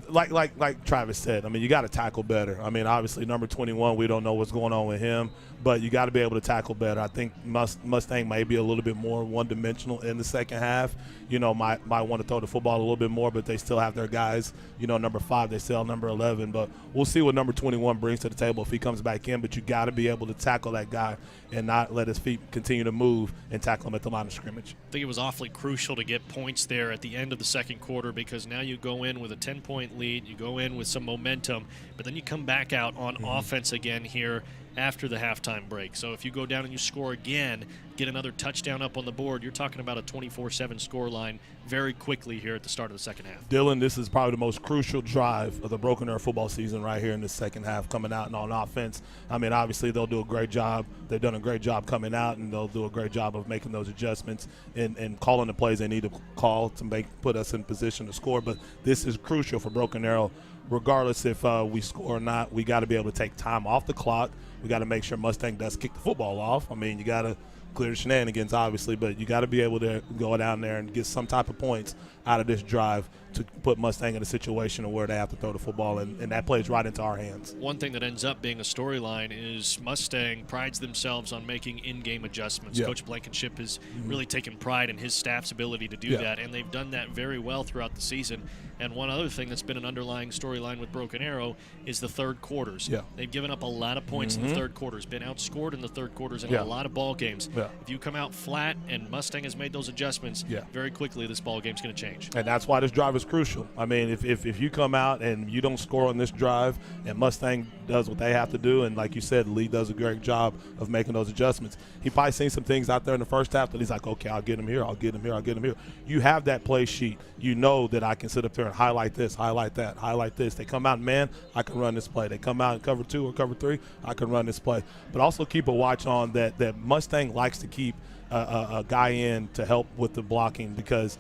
like Travis said, I mean, you got to tackle better. I mean, obviously, number 21, we don't know what's going on with him, but you got to be able to tackle better. I think Mustang may be a little bit more one-dimensional in the second half. You know, might want to throw the football a little bit more, but they still have their guys. You know, number 5, they still have number 11. But we'll see what number 21 brings to the table if he comes back in. But you got to be able to tackle that guy and not let his feet continue to move and tackle him at the line of scrimmage. I think it was awfully crucial to get points there at the end of the second quarter because now you go in with a 10-point lead, you go in with some momentum, but then you come back out on offense again here after the halftime break. So if you go down and you score again, get another touchdown up on the board, you're talking about a 24-7 score line very quickly here at the start of the second half. Dylan, this is probably the most crucial drive of the Broken Arrow football season right here in the second half, coming out and on offense. I mean, obviously they'll do a great job. They've done a great job coming out, and they'll do a great job of making those adjustments and calling the plays they need to call to put us in position to score. But this is crucial for Broken Arrow. Regardless if we score or not, we got to be able to take time off the clock. We got to make sure Mustang does kick the football off. I mean, you got to clear the shenanigans, obviously, but you got to be able to go down there and get some type of points out of this drive to put Mustang in a situation where they have to throw the football, and that plays right into our hands. One thing that ends up being a storyline is Mustang prides themselves on making in-game adjustments. Yeah. Coach Blankenship has really taken pride in his staff's ability to do that, and they've done that very well throughout the season. And one other thing that's been an underlying storyline with Broken Arrow is the third quarters. Yeah. They've given up a lot of points in the third quarters, been outscored in the third quarters in a lot of ball games. Yeah. If you come out flat and Mustang has made those adjustments, very quickly this ball game's going to change. And that's why this drive is crucial. I mean, if you come out and you don't score on this drive and Mustang does what they have to do, and like you said, Lee does a great job of making those adjustments. He probably seen some things out there in the first half that he's like, okay, I'll get him here, I'll get him here, I'll get him here. You have that play sheet. You know that I can sit up there and highlight this, highlight that, highlight this. They come out, man, I can run this play. They come out in cover 2 or cover 3, I can run this play. But also keep a watch on that Mustang likes to keep a guy in to help with the blocking, because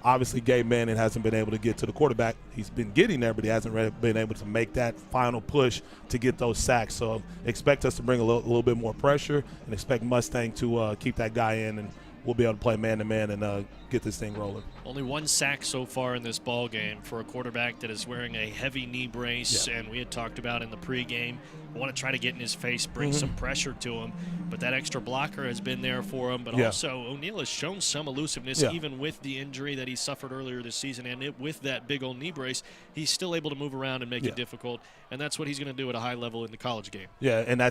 obviously Gabe Manning hasn't been able to get to the quarterback. He's been getting there, but he hasn't really been able to make that final push to get those sacks. So expect us to bring a little bit more pressure, and expect Mustang to keep that guy in, and we'll be able to play man-to-man and get this thing rolling. Only one sack so far in this ball game for a quarterback that is wearing a heavy knee brace, and we had talked about in the pregame, we want to try to get in his face, bring some pressure to him, but that extra blocker has been there for him. But also O'Neal has shown some elusiveness even with the injury that he suffered earlier this season, and with that big old knee brace, he's still able to move around and make it difficult, and that's what he's going to do at a high level in the college game. Yeah, and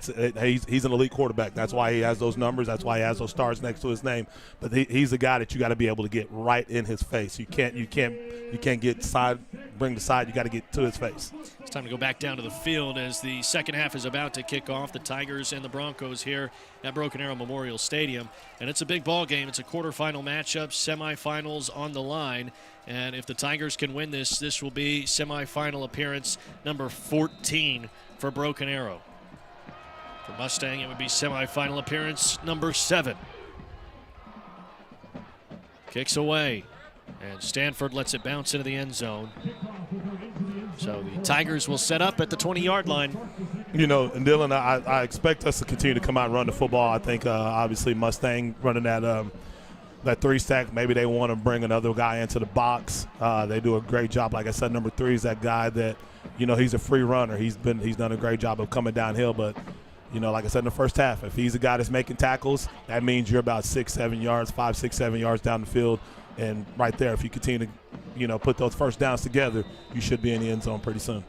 he's an elite quarterback. That's why he has those numbers. That's why he has those stars next to his name. But he's a guy that you got to be able to get right in his face. You can't get bring the side. You got to get to his face. It's time to go back down to the field as the second half is about to kick off. The Tigers and the Broncos here at Broken Arrow Memorial Stadium, and it's a big ball game. It's a quarterfinal matchup, semifinals on the line, and if the Tigers can win this will be semifinal appearance number 14 for Broken Arrow. For Mustang, it would be semifinal appearance number 7. Kicks away, and Stanford lets it bounce into the end zone. So the Tigers will set up at the 20-yard line. You know, and Dylan, I expect us to continue to come out and run the football. I think obviously Mustang running that 3 stack. Maybe they want to bring another guy into the box. They do a great job. Like I said, number 3 is that guy that, you know, he's a free runner. He's done a great job of coming downhill. But, you know, like I said in the first half, if he's a guy that's making tackles, that means you're about 5, 6, 7 yards down the field. And right there, if you continue to, you know, put those first downs together, you should be in the end zone pretty soon.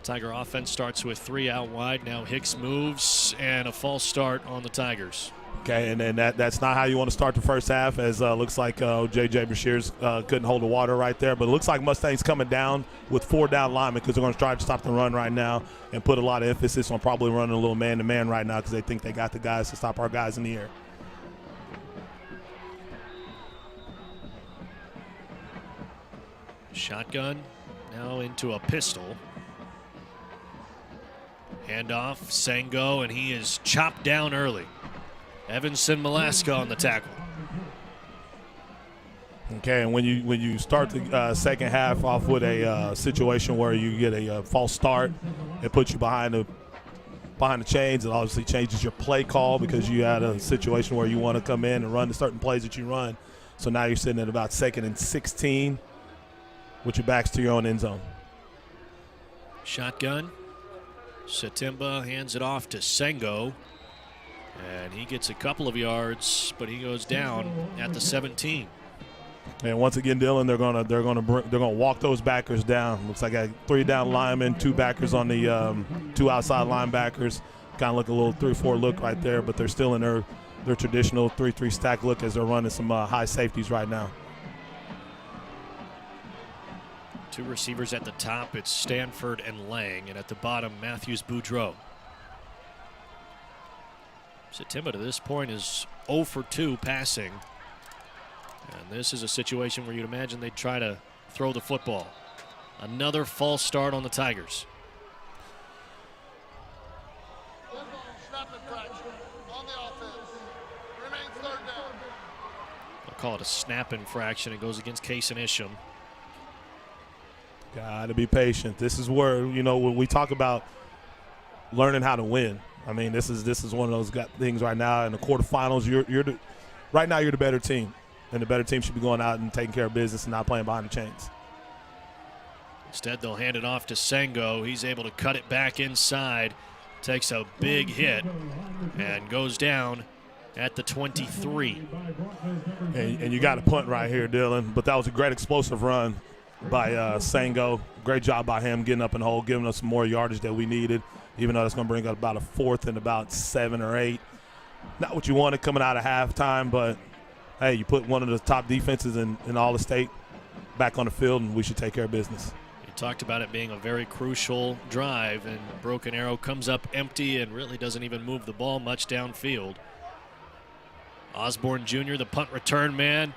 Tiger offense starts with 3 out wide. Now Hicks moves, and a false start on the Tigers. Okay, and then that's not how you want to start the first half, as looks like J.J. Bashir's couldn't hold the water right there. But it looks like Mustang's coming down with 4 down linemen because they're going to try to stop the run right now and put a lot of emphasis on probably running a little man-to-man right now because they think they got the guys to stop our guys in the air. Shotgun now into a pistol. Handoff, Sango, and he is chopped down early. Evanson Malaska on the tackle. Okay, and when you start the second half off with a situation where you get a false start, it puts you behind the chains. It obviously changes your play call because you had a situation where you want to come in and run the certain plays that you run. So now you're sitting at about 2nd and 16 with your backs to your own end zone. Shotgun. Satimba hands it off to Sengo, and he gets a couple of yards, but he goes down at the 17. And once again, Dylan, they're gonna walk those backers down. Looks like 3 down linemen, 2 backers on the 2 outside linebackers. Kind of look a little 3-4 look right there, but they're still in their traditional 3-3 stack look as they're running some high safeties right now. 2 receivers at the top. It's Stanford and Lang, and at the bottom, Matthews Boudreau. Satimba to this point is 0 for 2 passing. And this is a situation where you'd imagine they'd try to throw the football. Another false start on the Tigers. They'll call it a snap infraction. It goes against Case and Isham. Got to be patient. This is where, you know, when we talk about learning how to win, I mean, this is one of those things right now in the quarterfinals. Right now you're the better team, and the better team should be going out and taking care of business and not playing behind the chains. Instead, they'll hand it off to Sengo. He's able to cut it back inside, takes a big hit, and goes down at the 23. And you got a punt right here, Dylan. But that was a great explosive run by Sango. Great job by him getting up in the hole, giving us some more yardage that we needed, even though that's going to bring up about a 4th and about 7 or 8. Not what you wanted coming out of halftime, but, hey, you put one of the top defenses in all the state back on the field, and we should take care of business. You talked about it being a very crucial drive, and Broken Arrow comes up empty and really doesn't even move the ball much downfield. Osborne Jr., the punt return man,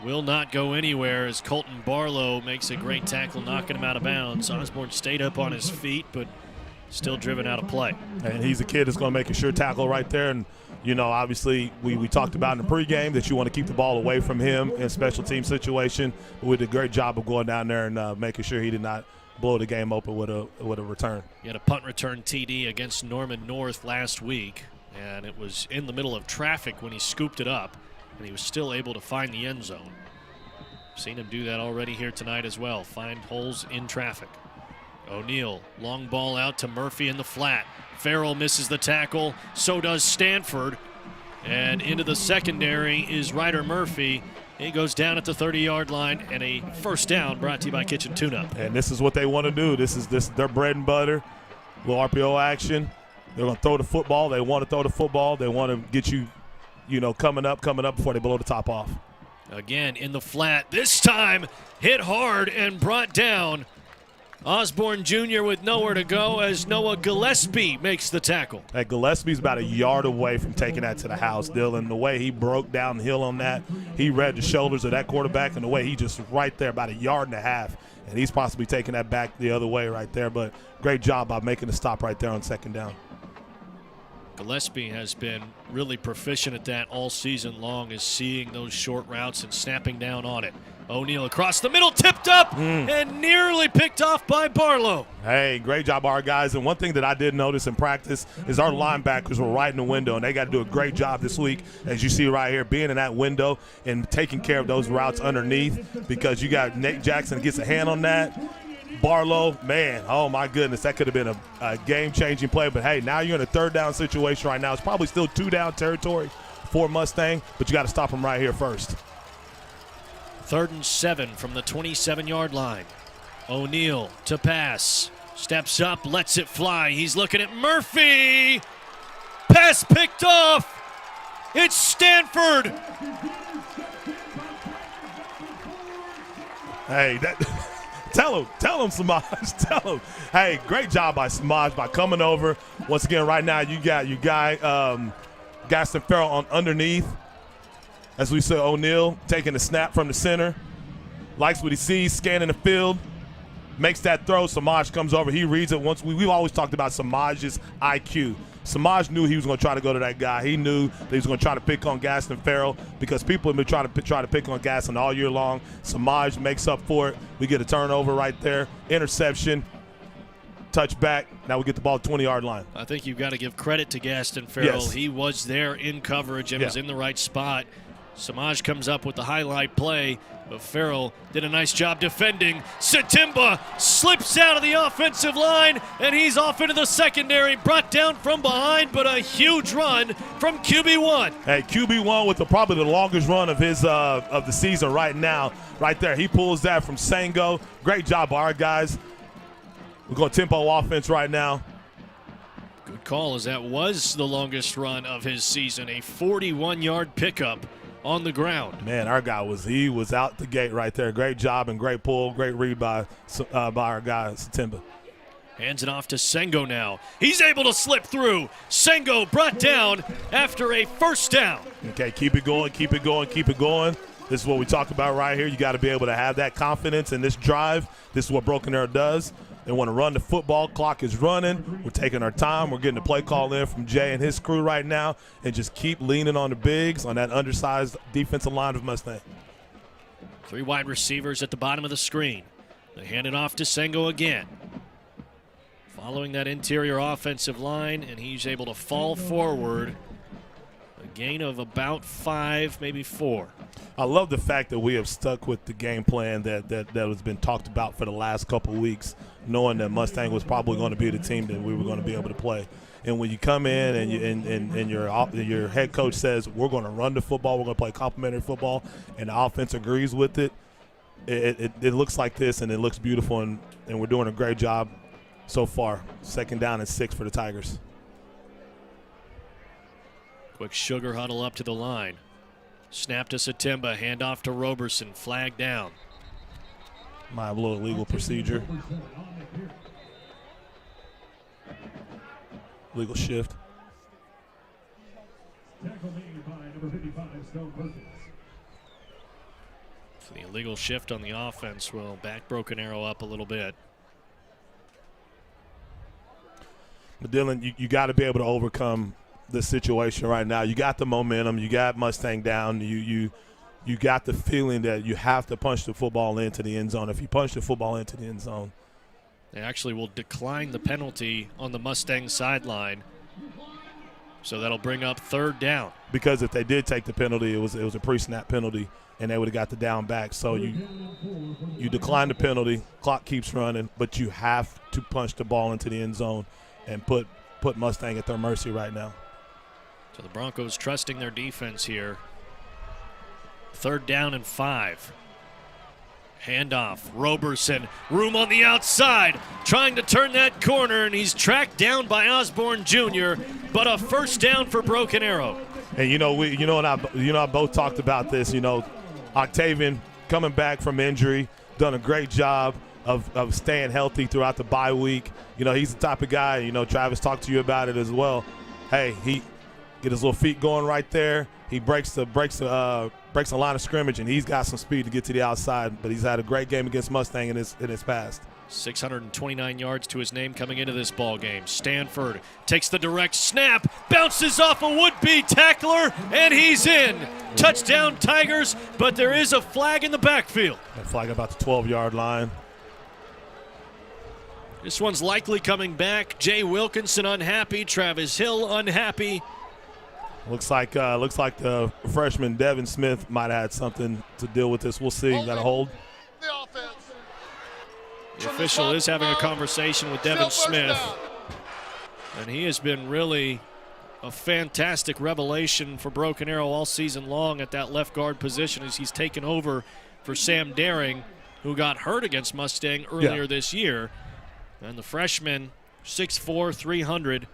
will not go anywhere as Colton Barlow makes a great tackle, knocking him out of bounds. Osborne stayed up on his feet, but still driven out of play. And he's a kid that's going to make a sure tackle right there. And, you know, obviously we talked about in the pregame that you want to keep the ball away from him in a special team situation. But we did a great job of going down there and making sure he did not blow the game open with a return. He had a punt return TD against Norman North last week, and it was in the middle of traffic when he scooped it up, and he was still able to find the end zone. Seen him do that already here tonight as well, find holes in traffic. O'Neal, long ball out to Murphy in the flat. Farrell misses the tackle, so does Stanford. And into the secondary is Ryder Murphy. He goes down at the 30-yard line, and a first down brought to you by Kitchen Tune-Up. And this is what they want to do. This is their bread and butter, little RPO action. They're going to throw the football. They want to throw the football. They want to get you, coming up before they blow the top off. Again in the flat, this time hit hard and brought down Osborne Jr. with nowhere to go as Noah Gillespie makes the tackle. Hey, Gillespie's about a yard away from taking that to the house, Dylan. The way he broke downhill on that, he read the shoulders of that quarterback, and the way he just right there about a yard and a half, and he's possibly taking that back the other way right there. But great job by making the stop right there on second down. Gillespie has been really proficient at that all season long, is seeing those short routes and snapping down on it. O'Neal across the middle, tipped up and nearly picked off by Barlow. Hey, great job, our guys. And one thing that I did notice in practice is our linebackers were right in the window, and they got to do a great job this week, as you see right here, being in that window and taking care of those routes underneath, because you got Nate Jackson gets a hand on that. Barlow, man, oh my goodness, that could have been a game-changing play. But, hey, now you're in a third-down situation right now. It's probably still two-down territory for Mustang, but you got to stop them right here first. 3rd and 7 from the 27-yard line. O'Neal to pass. Steps up, lets it fly. He's looking at Murphy. Pass picked off. It's Stanford. Hey, tell him, Samaj. Tell him. Hey, great job by Samaj by coming over. Once again, right now you got your guy, Gaston Farrell on underneath. As we saw, O'Neal taking the snap from the center. Likes what he sees, scanning the field. Makes that throw. Samaj comes over. He reads it. We've always talked about Samaj's IQ. Samaj knew he was going to try to go to that guy. He knew that he was going to try to pick on Gaston Farrell, because people have been trying to pick on Gaston all year long. Samaj makes up for it. We get a turnover right there. Interception. Touchback. Now we get the ball 20-yard line. I think you've got to give credit to Gaston Farrell. Yes. He was there in coverage and was in the right spot. Samaj comes up with the highlight play, but Farrell did a nice job defending. Satimba slips out of the offensive line, and he's off into the secondary, brought down from behind, but a huge run from QB1. Hey, QB1 with probably the longest run of his of the season right now. Right there, he pulls that from Sango. Great job by our guys. We're going tempo offense right now. Good call, as that was the longest run of his season, a 41-yard pickup on the ground. Man, our guy was out the gate right there. Great job and great pull, great read by our guy Satimba. Hands it off to Sengo now. He's able to slip through. Sengo brought down after a first down. Okay, keep it going, keep it going, keep it going. This is what we talk about right here. You got to be able to have that confidence in this drive. This is what Broken Arrow does. They want to run the football. Clock is running. We're taking our time. We're getting the play call in from Jay and his crew right now, and just keep leaning on the bigs on that undersized defensive line of Mustang. 3 wide receivers at the bottom of the screen. They hand it off to Sengo again. Following that interior offensive line, and he's able to fall forward. A gain of about 5, maybe 4. I love the fact that we have stuck with the game plan that has been talked about for the last couple of weeks, knowing that Mustang was probably going to be the team that we were going to be able to play. And when you come in and your head coach says, we're going to run the football, we're going to play complementary football, and the offense agrees with it, it looks like this, and it looks beautiful, and we're doing a great job so far. 2nd down and 6 for the Tigers. Quick sugar huddle up to the line. Snap to Satimba, handoff to Roberson, flag down. Might have a little illegal procedure. Legal shift. So the illegal shift on the offense will back Broken Arrow up a little bit. But Dylan, you got to be able to overcome the situation right now. You got the momentum. You got Mustang down. You got the feeling that you have to punch the football into the end zone. If you punch the football into the end zone, they actually will decline the penalty on the Mustang sideline. So that'll bring up 3rd down. Because if they did take the penalty, it was a pre-snap penalty, and they would have got the down back. So you decline the penalty. Clock keeps running, but you have to punch the ball into the end zone and put Mustang at their mercy right now. So the Broncos trusting their defense here. 3rd down and 5. Handoff, Roberson, room on the outside, trying to turn that corner, and he's tracked down by Osborne Jr., but a 1st down for Broken Arrow. And I both talked about this. Octavian coming back from injury, done a great job. of staying healthy throughout the bye week. You know, he's the type of guy, you know, Travis talked to you about it as well. Hey, he get his little feet going right there. He breaks the line of scrimmage, and he's got some speed to get to the outside. But he's had a great game against Mustang in his past. 629 yards to his name coming into this ball game. Stanford takes the direct snap, bounces off a would-be tackler, and he's in. Touchdown Tigers, but there is a flag in the backfield. That flag about the 12-yard line. This one's likely coming back. Jay Wilkinson unhappy, Travis Hill unhappy. Looks like the freshman Devin Smith might have had something to deal with this. We'll see. Got a hold. The official is having a conversation with Devin Smith, and he has been really a fantastic revelation for Broken Arrow all season long at that left guard position as he's taken over for Sam Daring, who got hurt against Mustang earlier this year. And the freshman, 6'4", 300.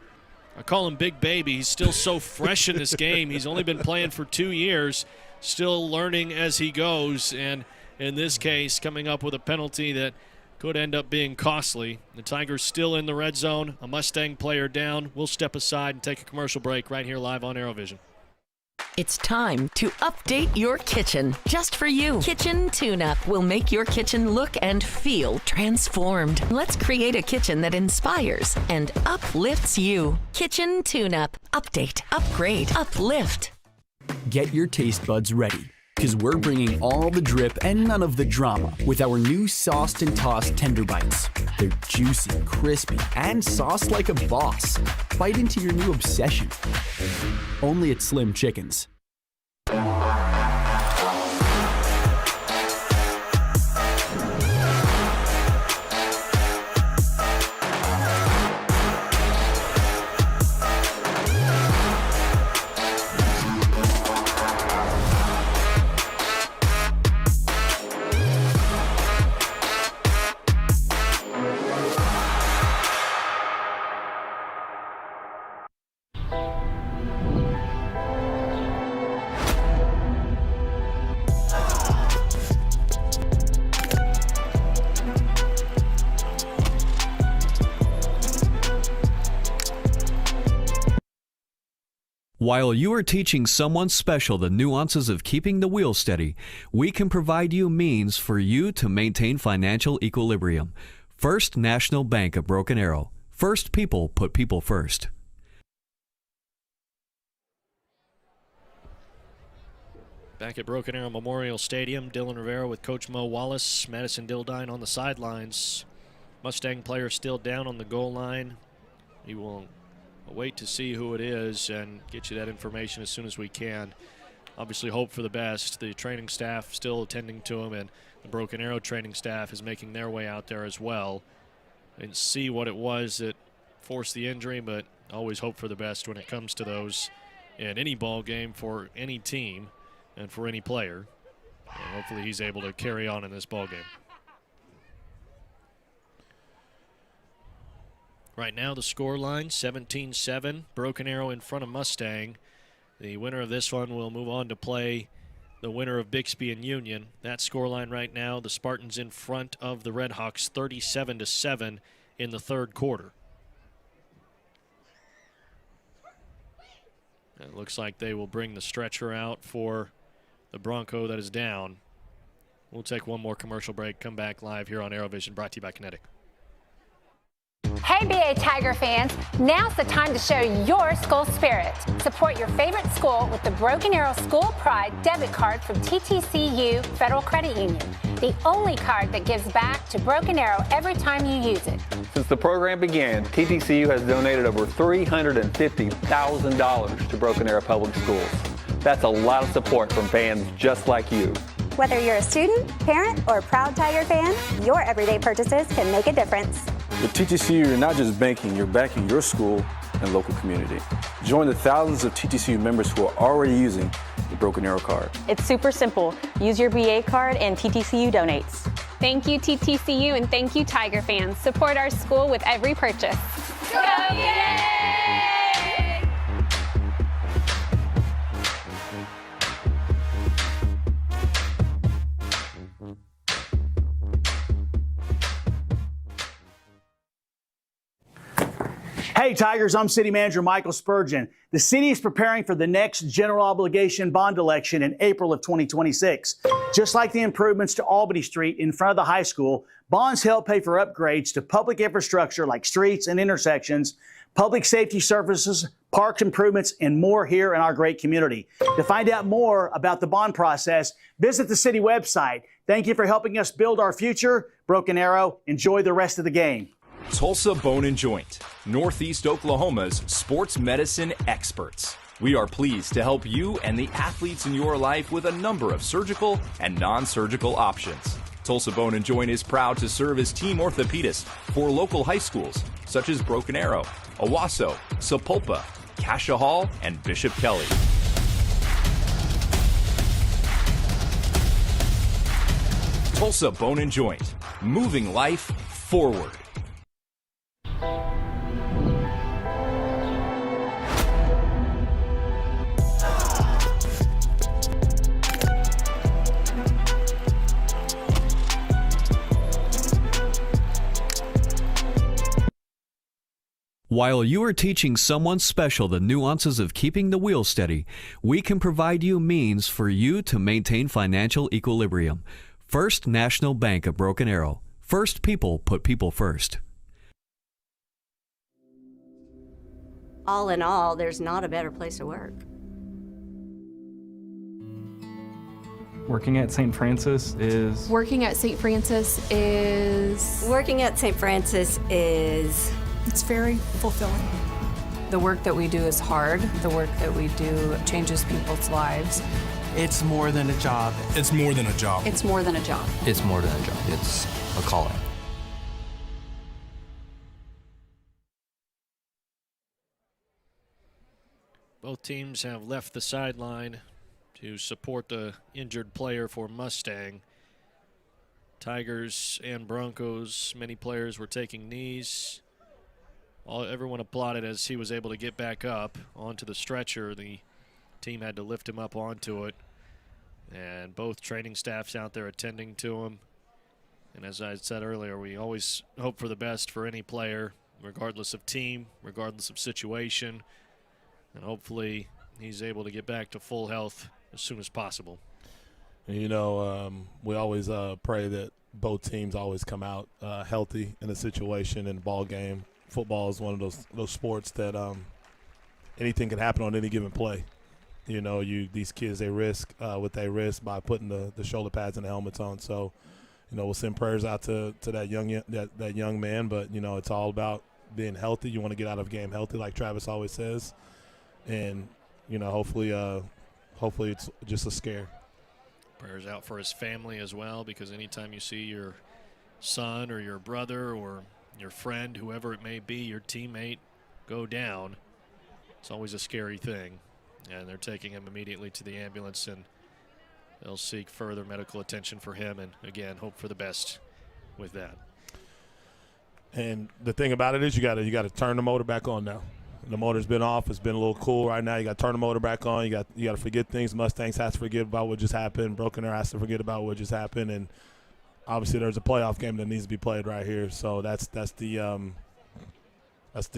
I call him Big Baby. He's still so fresh in this game. He's only been playing for 2 years, still learning as he goes, and in this case coming up with a penalty that could end up being costly. The Tigers still in the red zone, a Mustang player down. We'll step aside and take a commercial break right here live on ArrowVision. It's time to update your kitchen, just for you. Kitchen Tune-Up will make your kitchen look and feel transformed. Let's create a kitchen that inspires and uplifts you. Kitchen Tune-Up. Update, upgrade, uplift. Get your taste buds ready, because we're bringing all the drip and none of the drama with our new sauced and tossed tender bites. They're juicy, crispy, and sauced like a boss. Bite into your new obsession. Only at Slim Chickens. While you are teaching someone special the nuances of keeping the wheel steady, we can provide you means for you to maintain financial equilibrium. First National Bank of Broken Arrow. First people put people first. Back at Broken Arrow Memorial Stadium, Dylan Rivera with Coach Mo Wallace, Madison Dildine on the sidelines. Mustang player still down on the goal line. We will wait to see who it is and get you that information as soon as we can. Obviously hope for the best. The training staff still attending to him, and the Broken Arrow training staff is making their way out there as well and see what it was that forced the injury, but always hope for the best when it comes to those in any ball game for any team and for any player. And hopefully he's able to carry on in this ball game. Right now the score line 17-7, Broken Arrow in front of Mustang. The winner of this one will move on to play the winner of Bixby and Union. That score line right now, the Spartans in front of the Redhawks 37-7 in the third quarter. It looks like they will bring the stretcher out for the Bronco that is down. We'll take one more commercial break, come back live here on ArrowVision, brought to you by Kinetic. Hey BA Tiger fans, now's the time to show your school spirit. Support your favorite school with the Broken Arrow School Pride debit card from TTCU Federal Credit Union. The only card that gives back to Broken Arrow every time you use it. Since the program began, TTCU has donated over $350,000 to Broken Arrow Public Schools. That's a lot of support from fans just like you. Whether you're a student, parent, or proud Tiger fan, your everyday purchases can make a difference. With TTCU, you're not just banking, you're backing your school and local community. Join the thousands of TTCU members who are already using the Broken Arrow card. It's super simple. Use your BA card and TTCU donates. Thank you TTCU and thank you Tiger fans. Support our school with every purchase. Go get it! Hey Tigers, I'm City Manager Michael Spurgeon. The city is preparing for the next general obligation bond election in April of 2026. Just like the improvements to Albany Street in front of the high school, bonds help pay for upgrades to public infrastructure like streets and intersections, public safety services, parks improvements, and more here in our great community. To find out more about the bond process, visit the city website. Thank you for helping us build our future. Broken Arrow, enjoy the rest of the game. Tulsa Bone and Joint, Northeast Oklahoma's sports medicine experts. We are pleased to help you and the athletes in your life with a number of surgical and non-surgical options. Tulsa Bone and Joint is proud to serve as team orthopedist for local high schools such as Broken Arrow, Owasso, Sapulpa, Cascia Hall, and Bishop Kelly. Tulsa Bone and Joint, moving life forward. While you are teaching someone special the nuances of keeping the wheel steady, we can provide you means for you to maintain financial equilibrium. First National Bank of Broken Arrow. First people put people first. All in all, there's not a better place to work. Working at St. Francis is... Working at St. Francis is... Working at St. Francis is... It's very fulfilling. The work that we do is hard. The work that we do changes people's lives. It's more than a job. It's more than a job. It's more than a job. It's more than a job. It's a calling. Both teams have left the sideline to support the injured player for Mustang. Tigers and Broncos, many players were taking knees. Everyone applauded as he was able to get back up onto the stretcher. The team had to lift him up onto it. And both training staffs out there attending to him. And as I said earlier, we always hope for the best for any player, regardless of team, regardless of situation. And hopefully he's able to get back to full health as soon as possible. You know, we always pray that both teams always come out healthy in a situation in a ball game. Football is one of those sports that anything can happen on any given play. You know, these kids, they risk what they risk by putting the shoulder pads and the helmets on. So, you know, we'll send prayers out to that young man. But, you know, it's all about being healthy. You want to get out of a game healthy, like Travis always says. And, you know, hopefully it's just a scare. Prayers out for his family as well, because anytime you see your son or your brother or your friend, whoever it may be, your teammate, go down, it's always a scary thing. And they're taking him immediately to the ambulance, and they'll seek further medical attention for him, and again, hope for the best with that. And the thing about it is you got to turn the motor back on now. The motor's been off. It's been a little cool right now. You got to turn the motor back on. You got to forget things. Mustangs has to forget about what just happened. Broken Arrow has to forget about what just happened. And obviously there's a playoff game that needs to be played right here. So that's the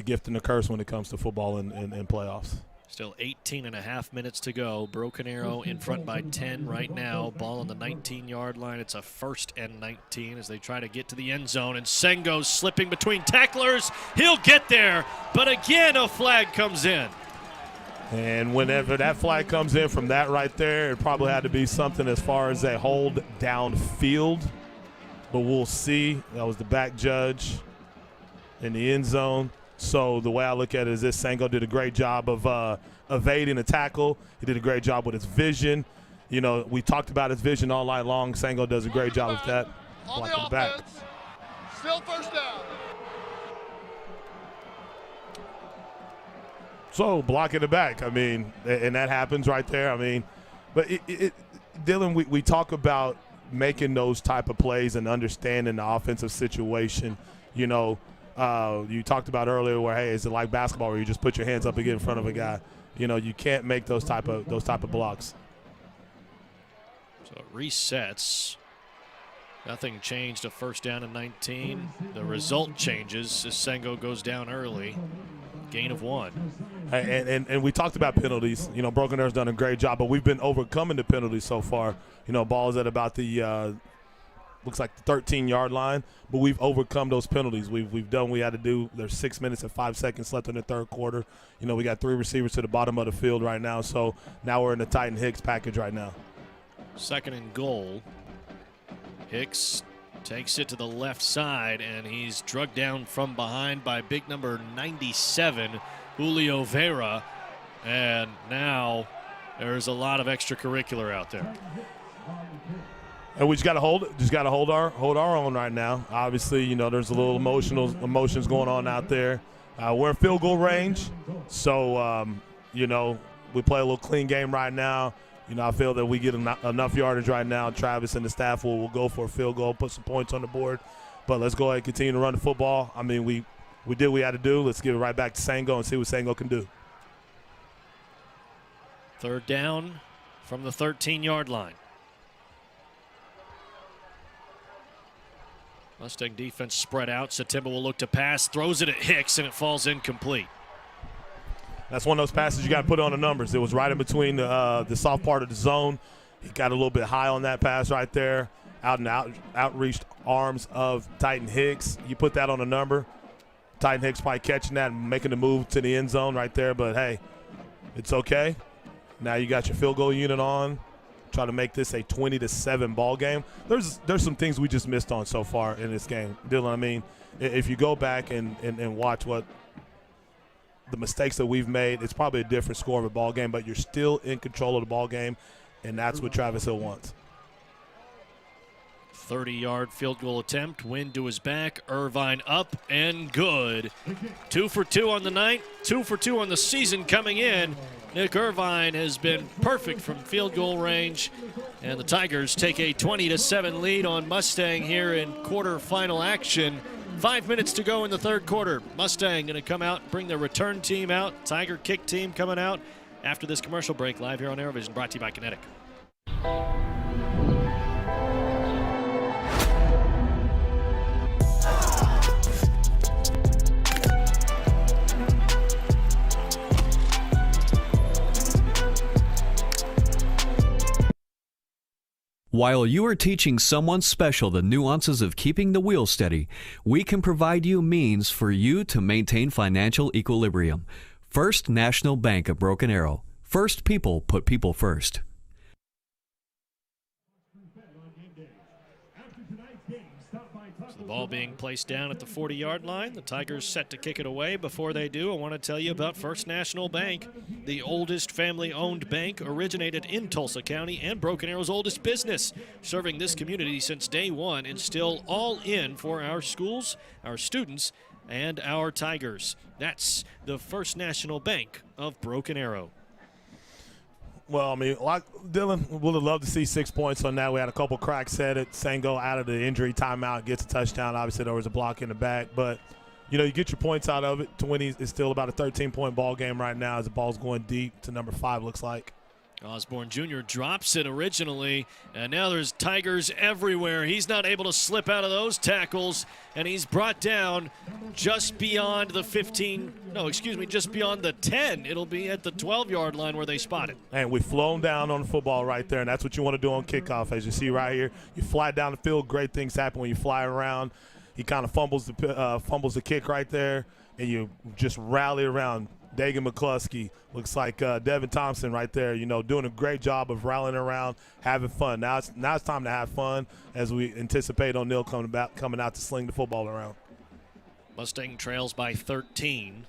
gift and the curse when it comes to football and playoffs. Still 18.5 minutes to go. Broken Arrow in front by 10 right now. Ball on the 19-yard line. It's a 1st and 19 as they try to get to the end zone. And Sengo's slipping between tacklers. He'll get there, but again a flag comes in. And whenever that flag comes in from that right there, it probably had to be something as far as a hold downfield. But we'll see. That was the back judge in the end zone. So the way I look at it is this: Sengo did a great job of evading a tackle. He did a great job with his vision. You know, we talked about his vision all night long. Sengo does a great job with that. On the offense, still first down. So blocking the back, I mean, and that happens right there. I mean, but Dylan, we talk about making those type of plays and understanding the offensive situation. You know, you talked about earlier where, hey, is it like basketball where you just put your hands up and get in front of a guy? You know, you can't make those type of blocks. So it resets. Nothing changed. A first down and 19. The result changes as Sengo goes down early. Gain of 1. And we talked about penalties. You know, Broken Arrow's done a great job, but we've been overcoming the penalties so far. You know, ball's at about the looks like the 13-yard line, but we've overcome those penalties. We've done what we had to do. There's 6 minutes and 5 seconds left in the third quarter. You know, we got 3 receivers to the bottom of the field right now, so now we're in the Titan Hicks package right now. Second and goal. Hicks takes it to the left side, and he's drugged down from behind by big number 97, Julio Vera. And now there's a lot of extracurricular out there. And we just got to hold our own right now. Obviously, you know, there's a little emotions going on out there. We're in field goal range, so you know, we play a little clean game right now. You know, I feel that we get enough yardage right now. Travis and the staff will go for a field goal, put some points on the board. But let's go ahead and continue to run the football. I mean, we did what we had to do. Let's give it right back to Sango and see what Sango can do. Third down from the 13-yard line. Mustang defense spread out. Satimba will look to pass, throws it at Hicks, and it falls incomplete. That's one of those passes you got to put on the numbers. It was right in between the soft part of the zone. He got a little bit high on that pass right there, outreached arms of Titan Hicks. You put that on a number. Titan Hicks probably catching that and making the move to the end zone right there. But, hey, it's okay. Now you got your field goal unit on. Try to make this a 20-7 ball game. There's some things we just missed on so far in this game. Dylan, I mean, if you go back and watch what the mistakes that we've made, it's probably a different score of a ball game, but you're still in control of the ball game, and that's what Travis Hill wants. 30-yard field goal attempt. Wind to his back. Irvine up and good. 2 for 2 on the night. 2 for 2 on the season coming in. Nick Irvine has been perfect from field goal range. And the Tigers take a 20-7 lead on Mustang here in quarterfinal action. 5 minutes to go in the third quarter. Mustang going to come out, bring the return team out. Tiger kick team coming out after this commercial break, live here on ArrowVision, brought to you by Kinetic. While you are teaching someone special the nuances of keeping the wheel steady, we can provide you means for you to maintain financial equilibrium. First National Bank of Broken Arrow. First people put people first. The ball being placed down at the 40-yard line. The Tigers set to kick it away. Before they do, I want to tell you about First National Bank, the oldest family-owned bank, originated in Tulsa County and Broken Arrow's oldest business, serving this community since day one and still all in for our schools, our students, and our Tigers. That's the First National Bank of Broken Arrow. Well, I mean, Dylan would have loved to see 6 points on that. We had a couple cracks at it. Sango out of the injury timeout, gets a touchdown. Obviously, there was a block in the back. But, you know, you get your points out of it. 20 is still about a 13-point ball game right now as the ball's going deep to number 5, looks like. Osborne Jr. drops it originally, and now there's Tigers everywhere. He's not able to slip out of those tackles, and he's brought down just beyond the 10. It'll be at the 12-yard line where they spot it. And we've flown down on the football right there, and that's what you want to do on kickoff. As you see right here, you fly down the field. Great things happen when you fly around. He kind of fumbles the kick right there, and you just rally around. Dagan McCluskey, looks like Devin Thompson right there, you know, doing a great job of rallying around, having fun. Now it's time to have fun as we anticipate O'Neal coming out to sling the football around. Mustang trails by 13.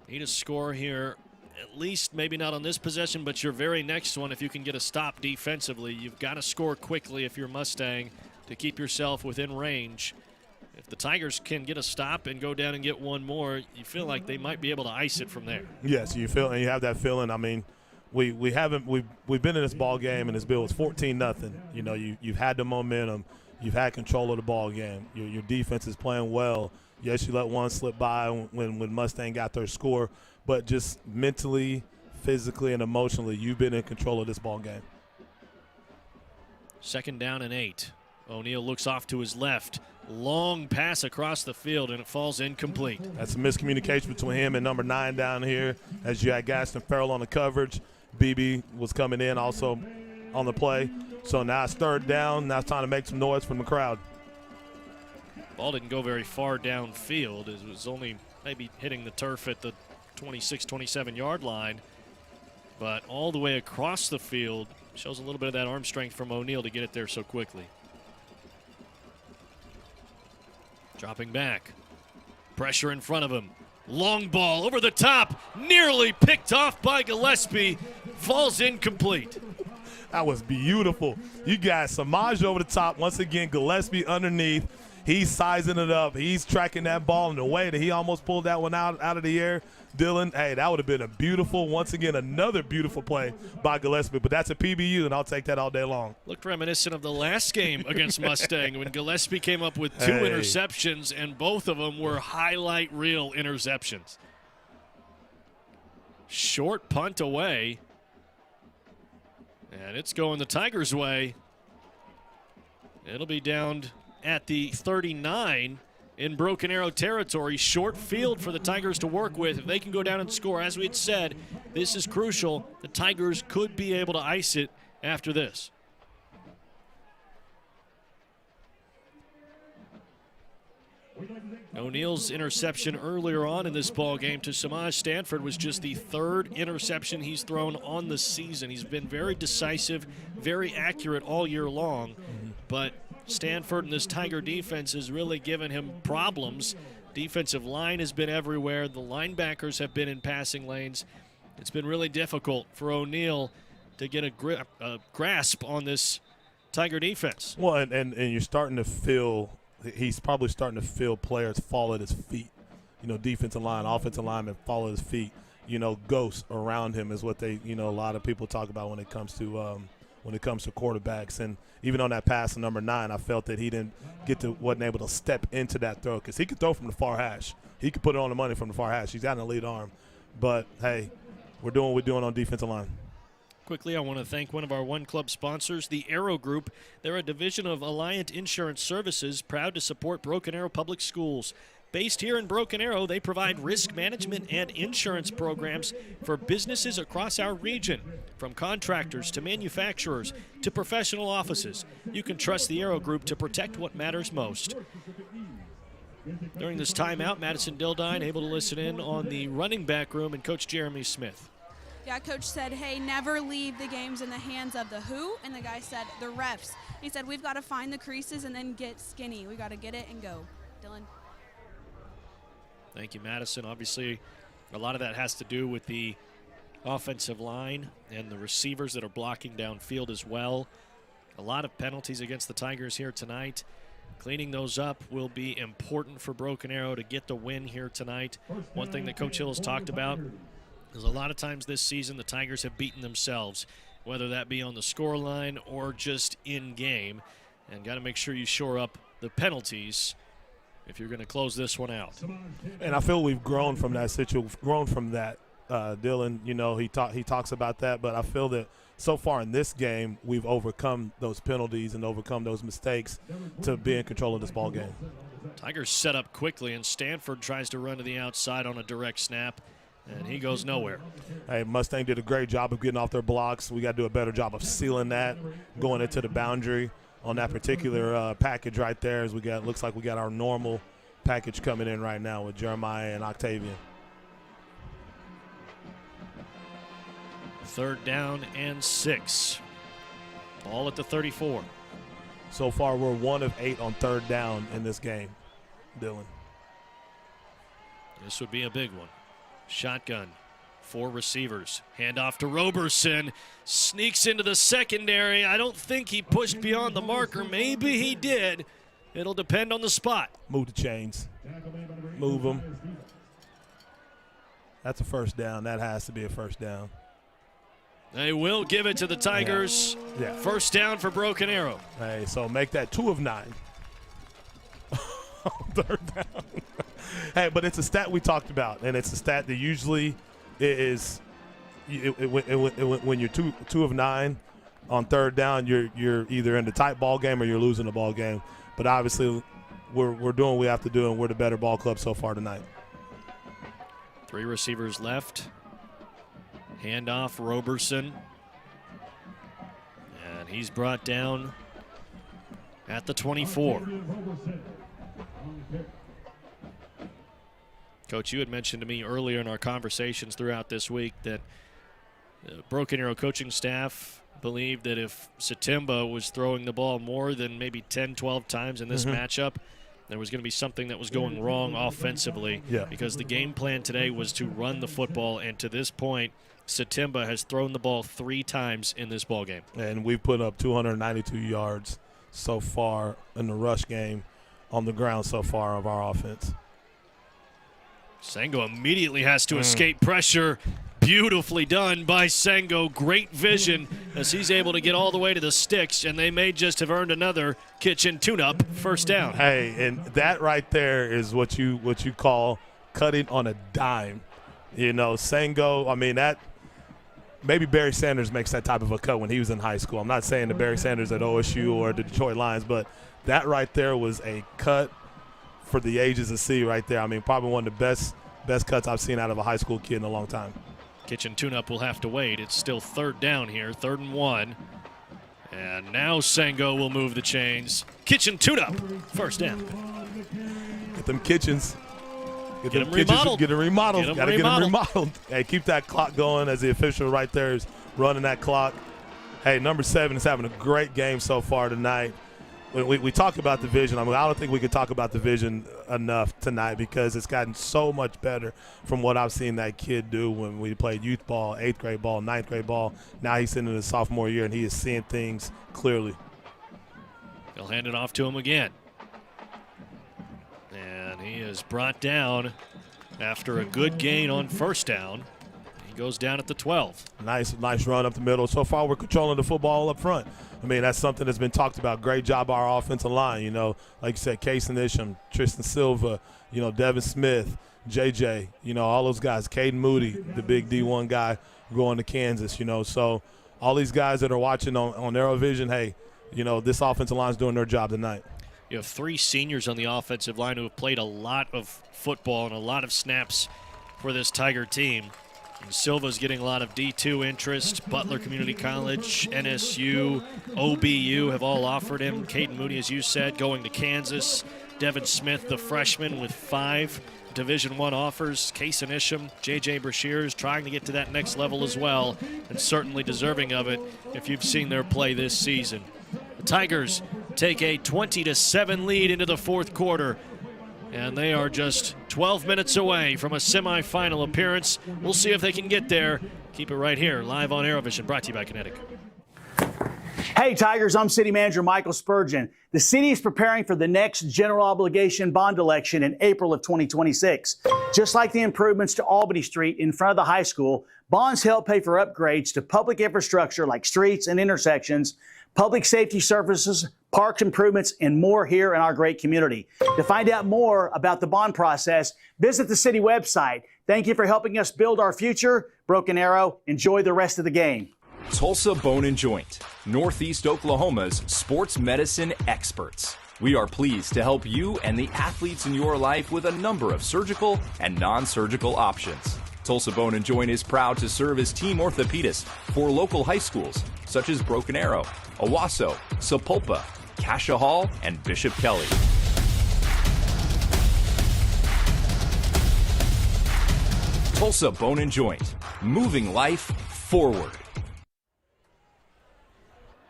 Need a score here, at least maybe not on this possession, but your very next one. If you can get a stop defensively, you've got to score quickly if you're Mustang to keep yourself within range. If the Tigers can get a stop and go down and get one more, you feel like they might be able to ice it from there. Yes, you have that feeling. I mean, we've been in this ball game and this bill was 14-0. You know, you've had the momentum, you've had control of the ball game. Your defense is playing well. Yes, you let one slip by when Mustang got their score, but just mentally, physically, and emotionally, you've been in control of this ball game. 2nd down and 8. O'Neal looks off to his left. Long pass across the field, and it falls incomplete. That's a miscommunication between him and number 9 down here, as you had Gaston Farrell on the coverage. BB was coming in also on the play. So now it's 3rd down. Now it's time to make some noise from the crowd. Ball didn't go very far downfield. It was only maybe hitting the turf at the 26, 27-yard line. But all the way across the field shows a little bit of that arm strength from O'Neal to get it there so quickly. Dropping back. Pressure in front of him. Long ball over the top. Nearly picked off by Gillespie. Falls incomplete. That was beautiful. You got Samaj over the top. Once again, Gillespie underneath. He's sizing it up. He's tracking that ball in the way that he almost pulled that one out of the air. Dylan, hey, that would have been a beautiful, once again, another beautiful play by Gillespie. But that's a PBU, and I'll take that all day long. Looked reminiscent of the last game against Mustang when Gillespie came up with 2 interceptions, and both of them were highlight reel interceptions. Short punt away. And it's going the Tigers' way. It'll be down at the 39 in Broken Arrow territory. Short field for the Tigers to work with. If they can go down and score, as we had said, this is crucial. The Tigers could be able to ice it after this. O'Neal's interception earlier on in this ball game to Samaj Stanford was just the 3rd interception he's thrown on the season. He's been very decisive, very accurate all year long, but Stanford and this Tiger defense has really given him problems. Defensive line has been everywhere. The linebackers have been in passing lanes. It's been really difficult for O'Neal to get a grasp on this Tiger defense. Well, and you're starting to feel – he's probably starting to feel players fall at his feet. You know, defensive line, offensive linemen fall at his feet. You know, ghosts around him is what they, you know, a lot of people talk about when it comes to quarterbacks. And even on that pass to number 9, I felt that he wasn't able to step into that throw, because he could throw from the far hash. He could put it on the money from the far hash. He's got an elite arm. But, hey, we're doing what we're doing on defensive line. Quickly, I want to thank one of our One Club sponsors, the Arrow Group. They're a division of Alliant Insurance Services, proud to support Broken Arrow Public Schools. Based here in Broken Arrow, they provide risk management and insurance programs for businesses across our region, from contractors to manufacturers to professional offices. You can trust the Arrow Group to protect what matters most. During this timeout, Madison Dildine able to listen in on the running back room and Coach Jeremy Smith. Yeah, Coach said, hey, never leave the games in the hands of the who, and the guy said the refs. He said, we've got to find the creases and then get skinny. We got to get it and go. Dylan. Thank you, Madison. Obviously, a lot of that has to do with the offensive line and the receivers that are blocking downfield as well. A lot of penalties against the Tigers here tonight. Cleaning those up will be important for Broken Arrow to get the win here tonight. One thing that Coach Hill has talked about is a lot of times this season the Tigers have beaten themselves, whether that be on the score line or just in game, and got to make sure you shore up the penalties if you're going to close this one out. And I feel we've grown from that situation, Dylan. You know, he talks about that, but I feel that so far in this game we've overcome those penalties and overcome those mistakes to be in control of this ball game. Tigers set up quickly, and Stanford tries to run to the outside on a direct snap, and he goes nowhere. Hey, Mustang did a great job of getting off their blocks. We got to do a better job of sealing that, going into the boundary on that particular package right there. As looks like we got our normal package coming in right now with Jeremiah and Octavian. 3rd down and 6. Ball at the 34. So far, we're 1 of 8 on 3rd down in this game, Dylan. This would be a big one. Shotgun, 4 receivers. Handoff to Roberson. Sneaks into the secondary. I don't think he pushed beyond the marker. Maybe he did. It'll depend on the spot. Move the chains. Move them. That's a 1st down. That has to be a 1st down. They will give it to the Tigers. Yeah. 1st down for Broken Arrow. Hey, so make that 2 of 9. 3rd down. Hey, but it's a stat we talked about, and it's a stat that usually is when you're 2 of 9, on third down, you're either in the tight ball game or you're losing the ball game. But obviously, we're doing what we have to do, and we're the better ball club so far tonight. 3 receivers left. Handoff, Roberson. And he's brought down at the 24. Coach, you had mentioned to me earlier in our conversations throughout this week that the Broken Arrow coaching staff believed that if Satimba was throwing the ball more than maybe 10, 12 times in this matchup, there was going to be something that was going wrong offensively, because the game plan today was to run the football, and to this point, Satimba has thrown the ball 3 times in this ball game. And we've put up 292 yards so far in the rush game on the ground so far of our offense. Sengo immediately has to escape pressure. Beautifully done by Sengo. Great vision as he's able to get all the way to the sticks, and they may just have earned another kitchen tune-up first down. Hey, and that right there is what you call cutting on a dime. You know, Sengo, I mean, that maybe Barry Sanders makes that type of a cut when he was in high school. I'm not saying that Barry Sanders at OSU or the Detroit Lions, but that right there was a cut for the ages to see right there. I mean, probably one of the best cuts I've seen out of a high school kid in a long time. Kitchen tune-up will have to wait. It's still third down here, 3rd and 1. And now Sengo will move the chains. Kitchen tune-up, first down. Get them kitchens. Get them remodeled. Get them remodeled. Got to get them remodeled. Hey, keep that clock going as the official right there is running that clock. Hey, number 7 is having a great game so far tonight. We talk about the vision. I mean, I don't think we could talk about the vision enough tonight because it's gotten so much better from what I've seen that kid do when we played youth ball, 8th grade ball, 9th grade ball. Now he's in his sophomore year, and he is seeing things clearly. They'll hand it off to him again. And he is brought down after a good gain on first down. He goes down at the 12. Nice run up the middle. So far, we're controlling the football up front. I mean, that's something that's been talked about. Great job by our offensive line. You know, like you said, Case Isham, Tristan Silva, you know, Devin Smith, JJ, you know, all those guys. Caden Moody, the big D1 guy going to Kansas, you know. So all these guys that are watching on ArrowVision, hey, you know, this offensive line is doing their job tonight. You have 3 seniors on the offensive line who have played a lot of football and a lot of snaps for this Tiger team. And Silva's getting a lot of D2 interest. Butler Community College, NSU, OBU have all offered him. Caden Moody, as you said, going to Kansas. Devin Smith, the freshman, with 5 Division I offers. Case Isham, J.J. Brashear is trying to get to that next level as well, and certainly deserving of it if you've seen their play this season. The Tigers take a 20-7 lead into the 4th quarter. And they are just 12 minutes away from a semifinal appearance. We'll see if they can get there. Keep it right here, live on ArrowVision, brought to you by Kinetic. Hey, Tigers, I'm City Manager Michael Spurgeon. The city is preparing for the next general obligation bond election in April of 2026. Just like the improvements to Albany Street in front of the high school, bonds help pay for upgrades to public infrastructure like streets and intersections, public safety services, parks improvements, and more here in our great community. To find out more about the bond process, visit the city website. Thank you for helping us build our future. Broken Arrow, enjoy the rest of the game. Tulsa Bone and Joint, Northeast Oklahoma's sports medicine experts. We are pleased to help you and the athletes in your life with a number of surgical and non-surgical options. Tulsa Bone and Joint is proud to serve as team orthopedist for local high schools such as Broken Arrow, Owasso, Sapulpa, Cascia Hall, and Bishop Kelly. Tulsa Bone and Joint, moving life forward.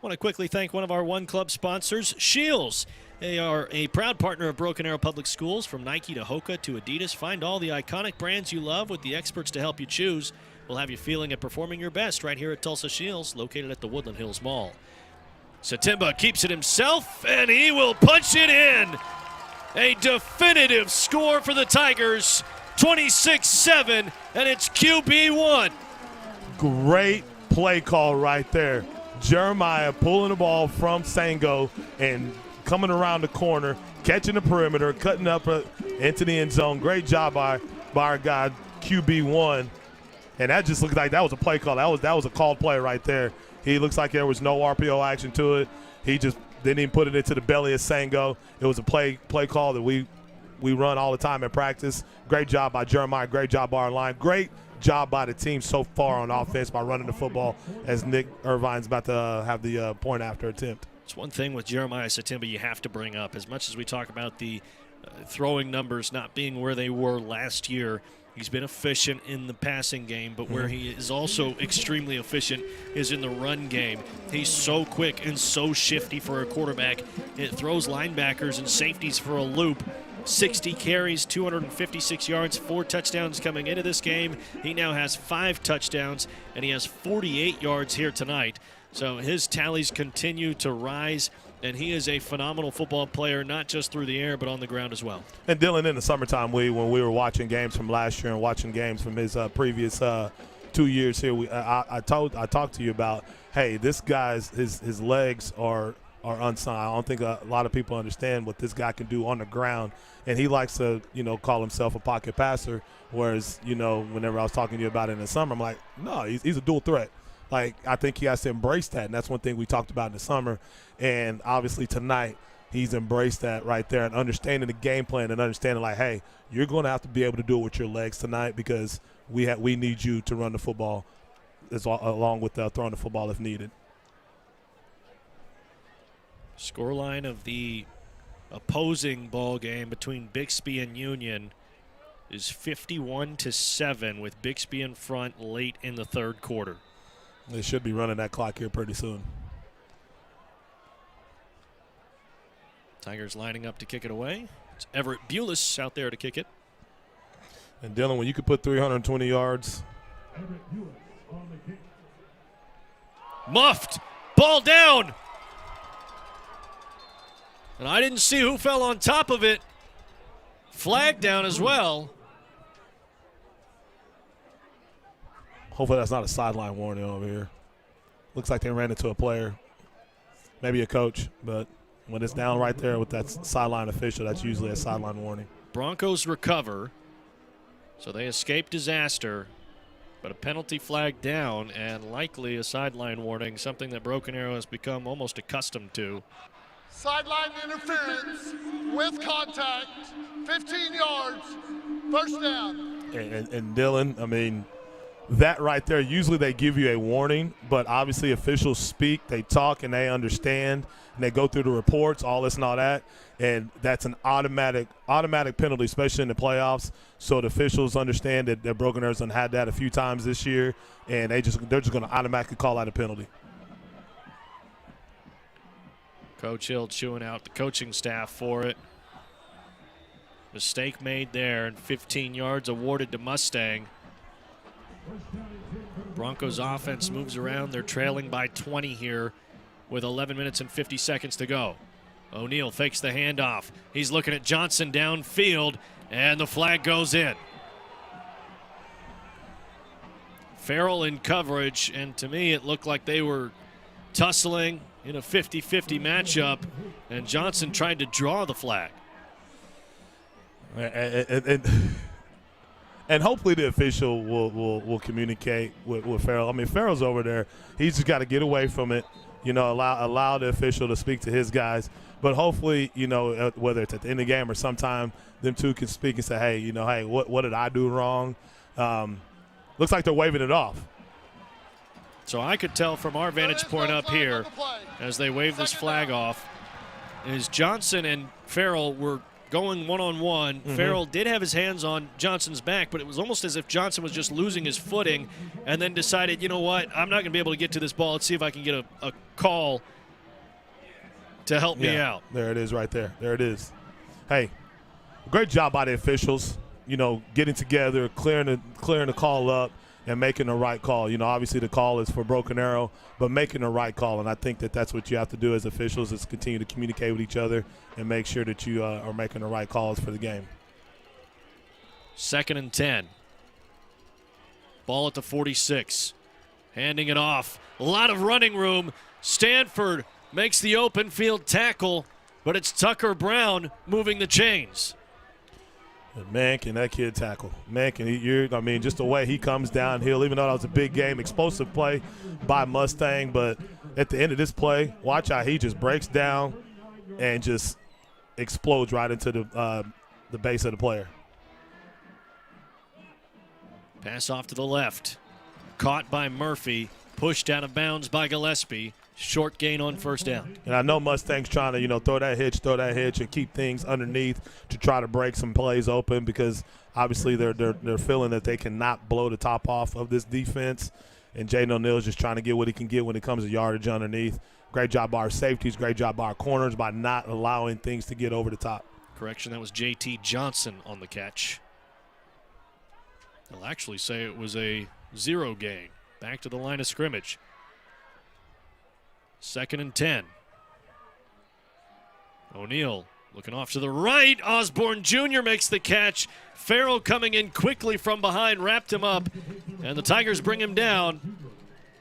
I want to quickly thank one of our One Club sponsors, Shields. They are a proud partner of Broken Arrow Public Schools. From Nike to Hoka to Adidas, find all the iconic brands you love with the experts to help you choose. We'll have you feeling and performing your best right here at Tulsa Shields, located at the Woodland Hills Mall. Satimba keeps it himself, and he will punch it in. A definitive score for the Tigers, 26-7, and it's QB1. Great play call right there. Jeremiah pulling the ball from Sengo and coming around the corner, catching the perimeter, cutting up into the end zone. Great job by our guy, QB1. And that just looked like that was a play call. That was a called play right there. He looks like there was no RPO action to it. He just didn't even put it into the belly of Sango. It was a play call that we run all the time in practice. Great job by Jeremiah. Great job by our line. Great job by the team so far on offense by running the football as Nick Irvine's about to have the point after attempt. It's one thing with Jeremiah Satimba you have to bring up. As much as we talk about the throwing numbers not being where they were last year, he's been efficient in the passing game, but where he is also extremely efficient is in the run game. He's so quick and so shifty for a quarterback. It throws linebackers and safeties for a loop. 60 carries, 256 yards, 4 touchdowns coming into this game. He now has 5 touchdowns, and he has 48 yards here tonight. So his tallies continue to rise, and he is a phenomenal football player, not just through the air, but on the ground as well. And Dylan, in the summertime, when we were watching games from last year and watching games from his previous 2 years here, I talked to you about, hey, this guy's his legs are unsigned. I don't think a lot of people understand what this guy can do on the ground, and he likes to call himself a pocket passer. Whereas whenever I was talking to you about it in the summer, I'm like, no, he's a dual threat. Like, I think he has to embrace that, and that's one thing we talked about in the summer. And obviously tonight he's embraced that right there and understanding the game plan and understanding, like, hey, you're going to have to be able to do it with your legs tonight because we need you to run the football along with throwing the football if needed. Scoreline of the opposing ball game between Bixby and Union is 51-7 with Bixby in front late in the third quarter. They should be running that clock here pretty soon. Tigers lining up to kick it away. It's Everett Bulis out there to kick it. And Dylan, when you could put 320 yards. Muffed. Ball down. And I didn't see who fell on top of it. Flag down as well. Hopefully that's not a sideline warning over here. Looks like they ran into a player, maybe a coach, but when it's down right there with that sideline official, that's usually a sideline warning. Broncos recover, so they escape disaster, but a penalty flag down and likely a sideline warning, something that Broken Arrow has become almost accustomed to. Sideline interference with contact, 15 yards, first down. And Dylan, I mean, that right there, usually they give you a warning, but obviously officials speak, they talk, and they understand, and they go through the reports, all this and all that, and that's an automatic penalty, especially in the playoffs. So the officials understand that Broken Arrow's done had that a few times this year, and they're just going to automatically call out a penalty. Coach Hill chewing out the coaching staff for it. Mistake made there, and 15 yards awarded to Mustang. Broncos offense moves around. They're trailing by 20 here with 11 minutes and 50 seconds to go. O'Neal fakes the handoff. He's looking at Johnson downfield, and the flag goes in. Farrell in coverage, and to me it looked like they were tussling in a 50-50 matchup, and Johnson tried to draw the flag. And hopefully the official will communicate with Farrell. I mean, Farrell's over there. He's just got to get away from it, allow the official to speak to his guys. But hopefully, whether it's at the end of the game or sometime, them two can speak and say, hey, hey, what did I do wrong? Looks like they're waving it off. So I could tell from our vantage point up here as they wave this flag off is Johnson and Farrell were going one-on-one. Mm-hmm. Farrell did have his hands on Johnson's back, but it was almost as if Johnson was just losing his footing and then decided, you know what, I'm not going to be able to get to this ball. Let's see if I can get a call to help me out. There it is right there. There it is. Hey, great job by the officials, getting together, clearing the call up, and making the right call. Obviously the call is for Broken Arrow, but making the right call. And I think that's what you have to do as officials is continue to communicate with each other and make sure that you are making the right calls for the game. 2nd and 10. Ball at the 46. Handing it off. A lot of running room. Stanford makes the open field tackle, but it's Tucker Brown moving the chains. But man, can that kid tackle. Man, can he, I mean, just the way he comes downhill, even though that was a big game, explosive play by Mustang. But at the end of this play, watch how he just breaks down and just explodes right into the base of the player. Pass off to the left. Caught by Murphy. Pushed out of bounds by Gillespie. Short gain on first down. And I know Mustang's trying to, throw that hitch, and keep things underneath to try to break some plays open because obviously they're feeling that they cannot blow the top off of this defense. And Jaden O'Neal's just trying to get what he can get when it comes to yardage underneath. Great job by our safeties, great job by our corners by not allowing things to get over the top. Correction, that was J.T. Johnson on the catch. They'll actually say it was a 0 gain. Back to the line of scrimmage. 2nd and 10. O'Neal looking off to the right. Osborne Jr. makes the catch. Farrell coming in quickly from behind, wrapped him up, and the Tigers bring him down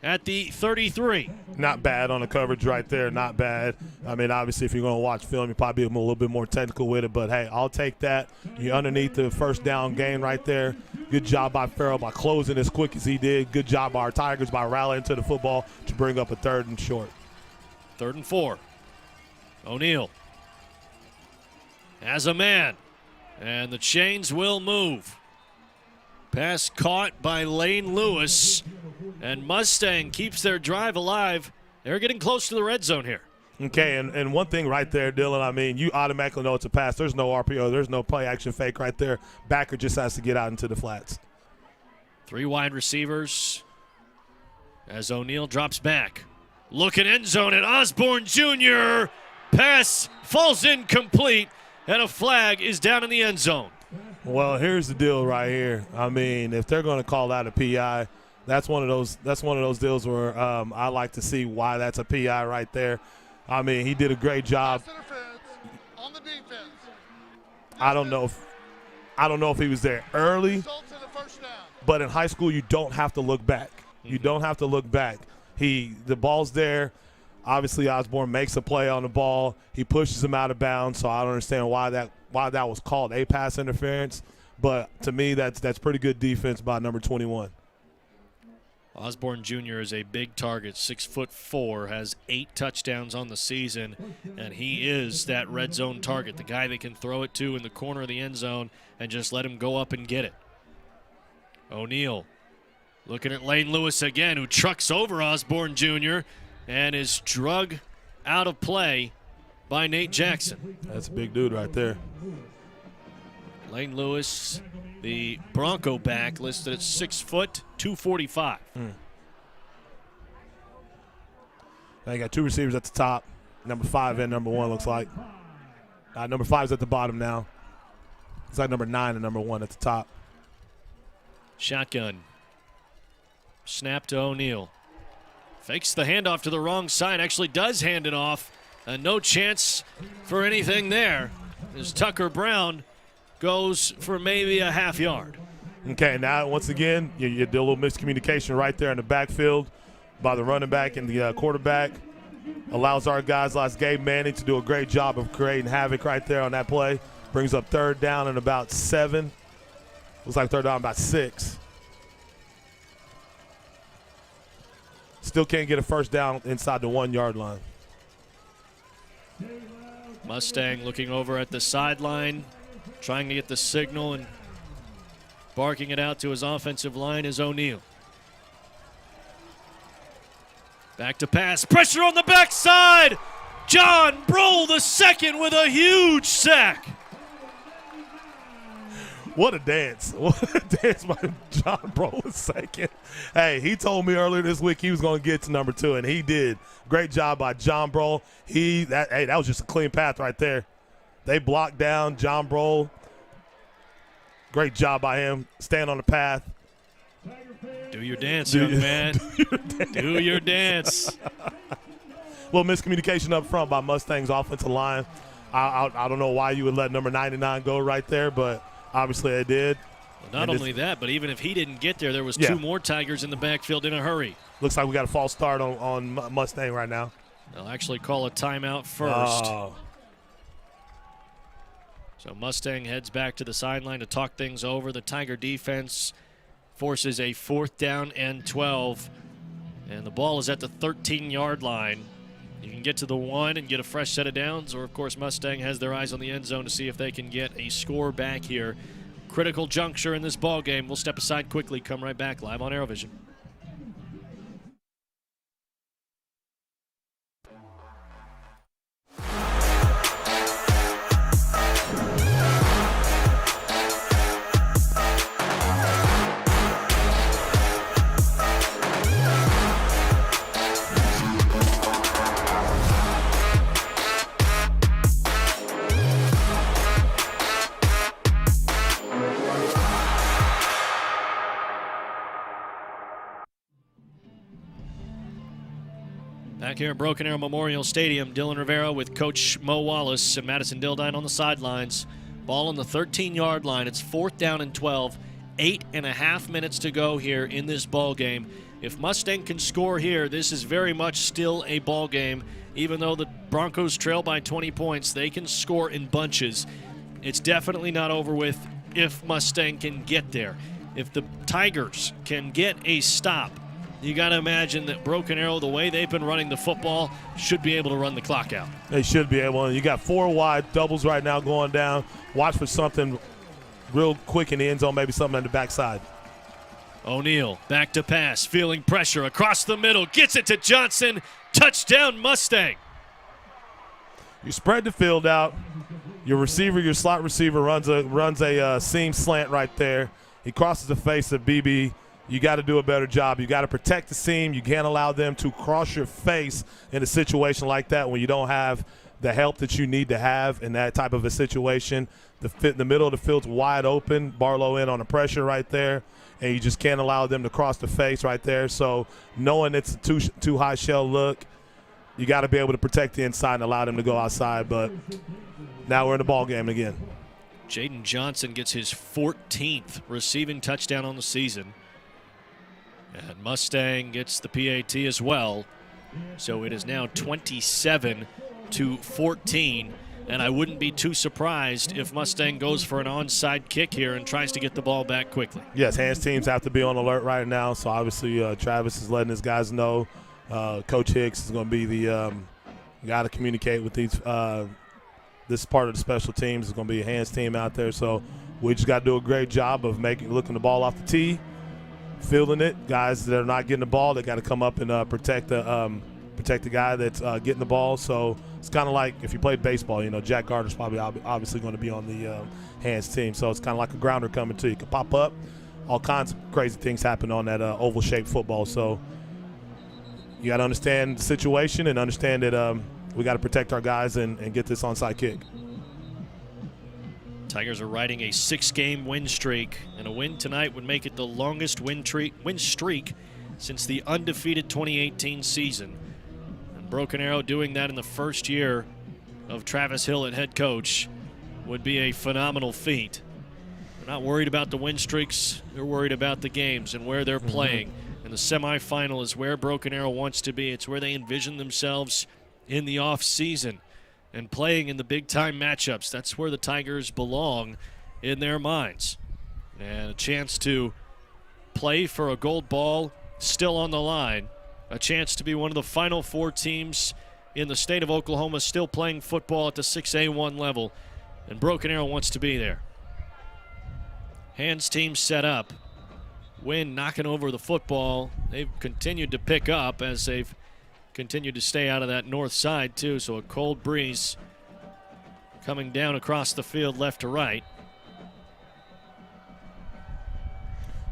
at the 33. Not bad on the coverage right there, not bad. I mean, obviously, if you're going to watch film, you'll probably be a little bit more technical with it, but, hey, I'll take that. You're underneath the first down gain right there. Good job by Farrell by closing as quick as he did. Good job by our Tigers by rallying to the football to bring up a 3rd and short. 3rd and 4. O'Neal has a man, and the chains will move. Pass caught by Lane Lewis, and Mustang keeps their drive alive. They're getting close to the red zone here. Okay, and one thing right there, Dylan, I mean, you automatically know it's a pass. There's no RPO. There's no play action fake right there. Backer just has to get out into the flats. 3 wide receivers as O'Neal drops back. Looking end zone at Osborne Jr. Pass falls incomplete, and a flag is down in the end zone. Well, here's the deal right here. I mean, if they're going to call that a PI, that's one of those deals where I like to see why that's a PI right there. I mean, he did a great job. On the defense. I don't know if he was there early, but in high school you don't have to look back. You don't have to look back. The ball's there. Obviously, Osborne makes a play on the ball. He pushes him out of bounds, so I don't understand why that was called a pass interference. But to me, that's pretty good defense by number 21. Osborne Jr. is a big target, 6'4", has 8 touchdowns on the season, and he is that red zone target, the guy they can throw it to in the corner of the end zone and just let him go up and get it. O'Neal looking at Lane Lewis again, who trucks over Osborne Jr. and is drug out of play by Nate Jackson. That's a big dude right there. Lane Lewis, the Bronco back, listed at 6 foot, 245. Now you got 2 receivers at the top, number 5 and number 1 looks like. Number 5's at the bottom now. It's like number 9 and number 1 at the top. Shotgun. Snap to O'Neal. Fakes the handoff to the wrong side, actually does hand it off, and no chance for anything there as Tucker Brown goes for maybe a half yard. Okay, now once again, you did a little miscommunication right there in the backfield by the running back and the quarterback. Allows our guys like Gabe Manning to do a great job of creating havoc right there on that play. Brings up 3rd down and about 7. Looks like 3rd down about 6. Still can't get a first down inside the 1-yard line. Mustang looking over at the sideline, trying to get the signal, and barking it out to his offensive line is O'Neal. Back to pass. Pressure on the backside. John Broll II with a huge sack. What a dance. What a dance by John Broll II. Hey, he told me earlier this week he was going to get to number 2, and he did. Great job by John Broll. That was just a clean path right there. They blocked down John Broll. Great job by him. Staying on the path. Do your dance, young man. Do your dance. A little miscommunication up front by Mustang's offensive line. I don't know why you would let number 99 go right there, but obviously they did. Well, not only that, but even if he didn't get there, there was 2 more Tigers in the backfield in a hurry. Looks like we got a false start on Mustang right now. They'll actually call a timeout first. So Mustang heads back to the sideline to talk things over. The Tiger defense forces a 4th down and 12. And the ball is at the 13-yard line. You can get to the 1 and get a fresh set of downs, or, of course, Mustang has their eyes on the end zone to see if they can get a score back here. Critical juncture in this ball game. We'll step aside quickly, come right back live on ArrowVision. Back here at Broken Arrow Memorial Stadium, Dylan Rivera with Coach Mo Wallace and Madison Dildine on the sidelines. Ball on the 13-yard line. It's 4th down and 12. 8.5 minutes to go here in this ball game. If Mustang can score here, this is very much still a ball game. Even though the Broncos trail by 20 points, they can score in bunches. It's definitely not over with if Mustang can get there. If the Tigers can get a stop, you got to imagine that Broken Arrow, the way they've been running the football, should be able to run the clock out. They should be able. You got 4 wide doubles right now going down. Watch for something real quick in the end zone, maybe something on the backside. O'Neal back to pass, feeling pressure across the middle, gets it to Johnson. Touchdown Mustang. You spread the field out. Your receiver, your slot receiver, runs a seam slant right there. He crosses the face of BB. You got to do a better job. You got to protect the seam. You can't allow them to cross your face in a situation like that when you don't have the help that you need to have in that type of a situation. The middle of the field's wide open. Barlow in on the pressure right there, and you just can't allow them to cross the face right there. So knowing it's a too high shell look, you got to be able to protect the inside and allow them to go outside. But now we're in the ball game again. Jaden Johnson gets his 14th receiving touchdown on the season. And Mustang gets the PAT as well. So it is now 27-14. And I wouldn't be too surprised if Mustang goes for an onside kick here and tries to get the ball back quickly. Yes, hands teams have to be on alert right now. So obviously Travis is letting his guys know. Coach Hicks is going to be the guy to communicate with these. This part of the special teams is going to be a hands team out there. So we just got to do a great job of looking the ball off the tee, fielding it. Guys that are not getting the ball, they got to come up and protect the guy that's getting the ball. So it's kind of like if you played baseball, Jack Gardner's probably obviously going to be on the hands team. So it's kind of like a grounder coming to you. Can pop up. All kinds of crazy things happen on that oval-shaped football. So you got to understand the situation and understand that we got to protect our guys and get this onside kick. Tigers are riding a 6-game win streak, and a win tonight would make it the longest win streak since the undefeated 2018 season. And Broken Arrow doing that in the first year of Travis Hill at head coach would be a phenomenal feat. They're not worried about the win streaks, they're worried about the games and where they're playing. And the semifinal is where Broken Arrow wants to be. It's where they envision themselves in the off season and playing in the big-time matchups. That's where the Tigers belong in their minds. And a chance to play for a gold ball still on the line. A chance to be one of the final 4 teams in the state of Oklahoma still playing football at the 6A-1 level. And Broken Arrow wants to be there. Hands team set up. Wynn knocking over the football. They've continued to pick up as they've continued to stay out of that north side too, so a cold breeze coming down across the field left to right.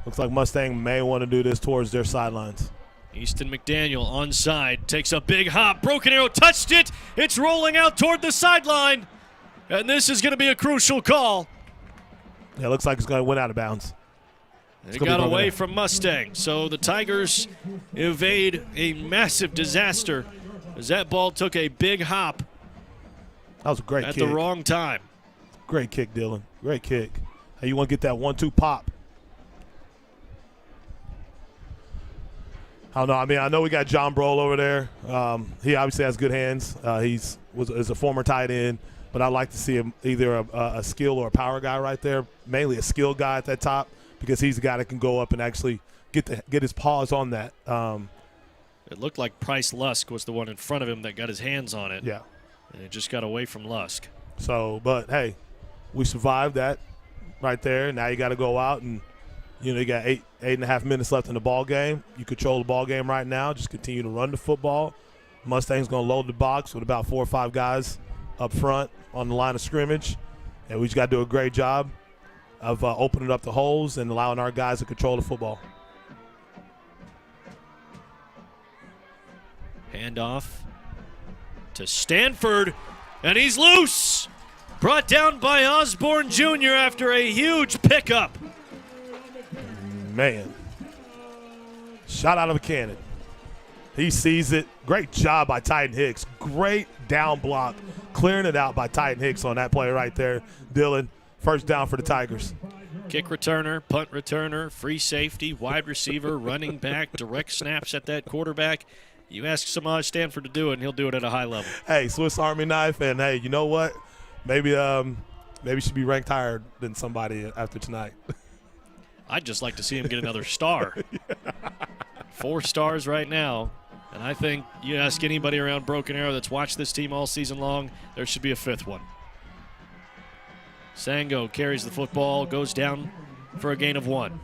Looks like Mustang may want to do this towards their sidelines. Easton McDaniel onside, takes a big hop. Broken Arrow touched it. It's rolling out toward the sideline. And this is going to be a crucial call. Yeah, it looks like it's going to went out of bounds. They got away from Mustang, so the Tigers evade a massive disaster as that ball took a big hop. That was a great kick. At the wrong time. Great kick, Dylan. Great kick. Hey, you want to get that 1-2 pop. I don't know. I mean, I know we got John Brohl over there. He obviously has good hands. Is a former tight end. but I'd like to see either a skill or a power guy right there, mainly a skill guy at that top, because he's the guy that can go up and actually get his paws on that. It looked like Price Lusk was the one in front of him that got his hands on it. Yeah. And it just got away from Lusk. So, but, hey, we survived that right there. Now you got to go out and, you got 8.5 minutes left in the ball game. You control the ball game right now. Just continue to run the football. Mustang's going to load the box with about 4 or 5 guys up front on the line of scrimmage. And we just got to do a great job of opening up the holes and allowing our guys to control the football. Handoff to Stanford, and he's loose. Brought down by Osborne Jr. after a huge pickup. Man, shot out of a cannon. He sees it. Great job by Titan Hicks. Great down block, clearing it out by Titan Hicks on that play right there. Dylan, first down for the Tigers. Kick returner, punt returner, free safety, wide receiver, running back, direct snaps at that quarterback. You ask Samaj Stanford to do it, and he'll do it at a high level. Hey, Swiss Army knife, and hey, you know what? Maybe he should be ranked higher than somebody after tonight. I'd just like to see him get another star. 4 stars right now, and I think you ask anybody around Broken Arrow that's watched this team all season long, there should be a 5th one. Sango carries the football, goes down for a gain of 1.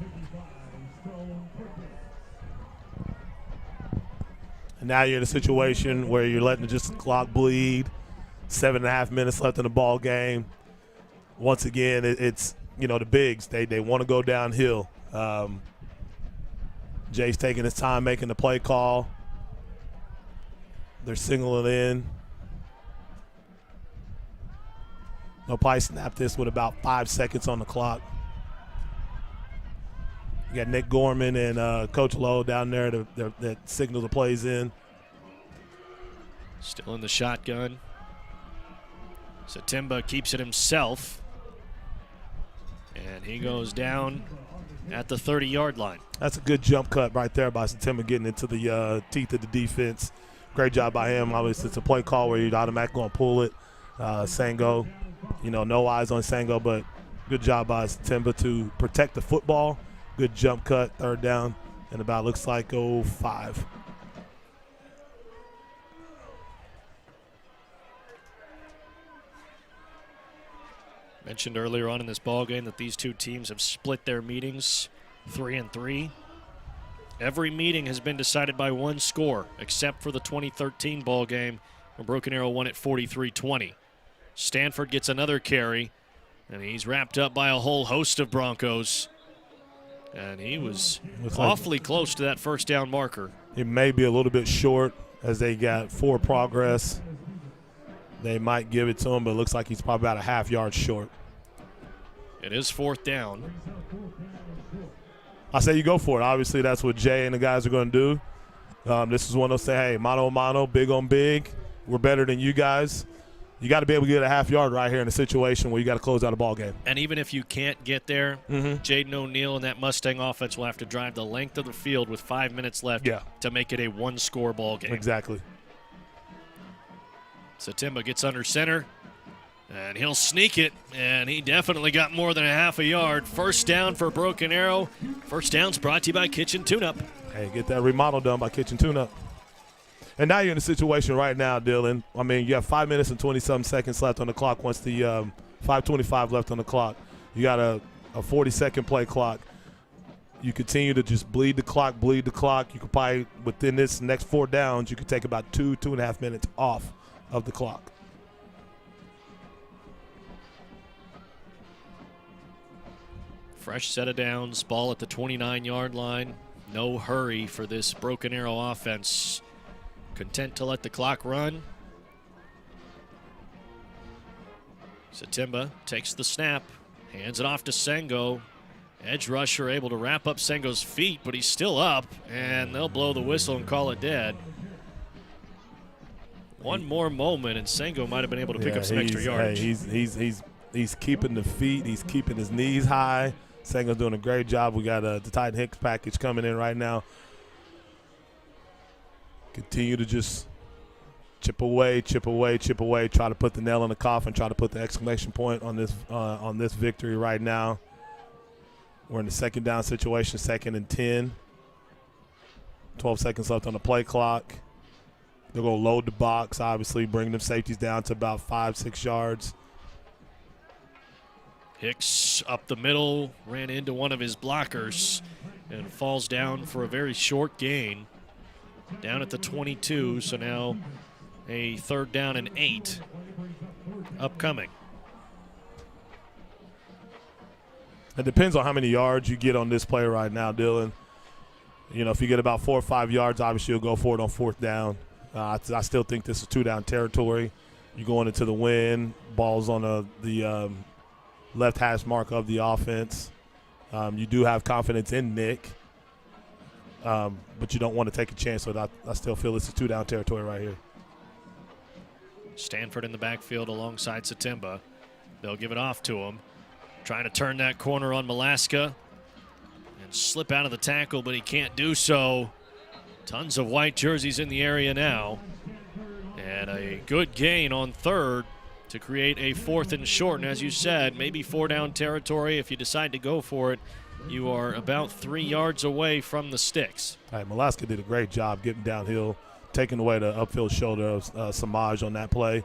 And now you're in a situation where you're letting just the clock bleed. 7.5 minutes left in the ball game. Once again, it's the bigs. They want to go downhill. Jay's taking his time making the play call. They're singling in. They'll probably snap this with about 5 seconds on the clock. You got Nick Gorman and Coach Lowe down there that signal the plays in. Still in the shotgun. Satimba keeps it himself. And he goes down at the 30-yard line. That's a good jump cut right there by Satimba, getting into the teeth of the defense. Great job by him. Obviously, it's a play call where you're automatically going to pull it. Sango, no eyes on Sango, but good job by Satimba to protect the football. Good jump cut, 3rd down, and about looks like 5. Mentioned earlier on in this ball game that these two teams have split their meetings 3-3. Every meeting has been decided by 1 score, except for the 2013 ball game when Broken Arrow won at 43-20. Stanford gets another carry, and he's wrapped up by a whole host of Broncos. And he was awfully close to that first down marker. It may be a little bit short as they got 4 progress. They might give it to him, but it looks like he's probably about a half yard short. It is 4th down. I say you go for it. Obviously, that's what Jay and the guys are going to do. This is one of those say, hey, mano a mano, big on big. We're better than you guys. You got to be able to get a half yard right here in a situation where you got to close out a ball game. And even if you can't get there, Jaden O'Neal and that Mustang offense will have to drive the length of the field with 5 minutes left to make it a 1-score ball game. Exactly. Satimba gets under center, and he'll sneak it, and he definitely got more than a half a yard. First down for Broken Arrow. First down's brought to you by Kitchen Tune-Up. Hey, get that remodel done by Kitchen Tune-Up. And now you're in a situation right now, Dylan. I mean, you have 5 minutes and 20-something seconds left on the clock. Once the 5:25 left on the clock, you got a 40-second play clock. You continue to just bleed the clock. You could probably, within this next 4 downs, you could take about 2.5 minutes off of the clock. Fresh set of downs, ball at the 29-yard line. No hurry for this Broken Arrow offense. Content to let the clock run. Satimba takes the snap, hands it off to Sengo. Edge rusher able to wrap up Sengo's feet, but he's still up, and they'll blow the whistle and call it dead. One more moment, and Sengo might have been able to pick up some extra yards. Hey, he's keeping the feet. He's keeping his knees high. Sengo's doing a great job. We got the Titan Hicks package coming in right now. Continue to just Chip away, chip away, chip away. Try to put the nail in the coffin. Try to put the exclamation point on this victory right now. We're in the second down situation, 2nd and 10. 12 seconds left on the play clock. They're going to load the box, obviously, bring them safeties down to about 5-6 yards. Hicks up the middle, ran into one of his blockers, and falls down for a very short gain. Down at the 22, so now a 3rd down and 8 upcoming. It depends on how many yards you get on this play right now, Dylan. You know, if you get about 4 or 5 yards, obviously you'll go for it on 4th down. I still think this is 2-down territory. You're going into the wind. Ball's on the left hash mark of the offense. You do have confidence in Nick, but you don't want to take a chance. So I still feel this is 2-down territory right here. Stanford in the backfield alongside Satimba. They'll give it off to him. Trying to turn that corner on Malaska and slip out of the tackle, but he can't do so. Tons of white jerseys in the area now. And a good gain on 3rd to create a 4th and short. And as you said, maybe 4-down territory. If you decide to go for it, you are about 3 yards away from the sticks. All right, Malaska did a great job getting downhill, taking away the upfield shoulder of Samaj on that play. I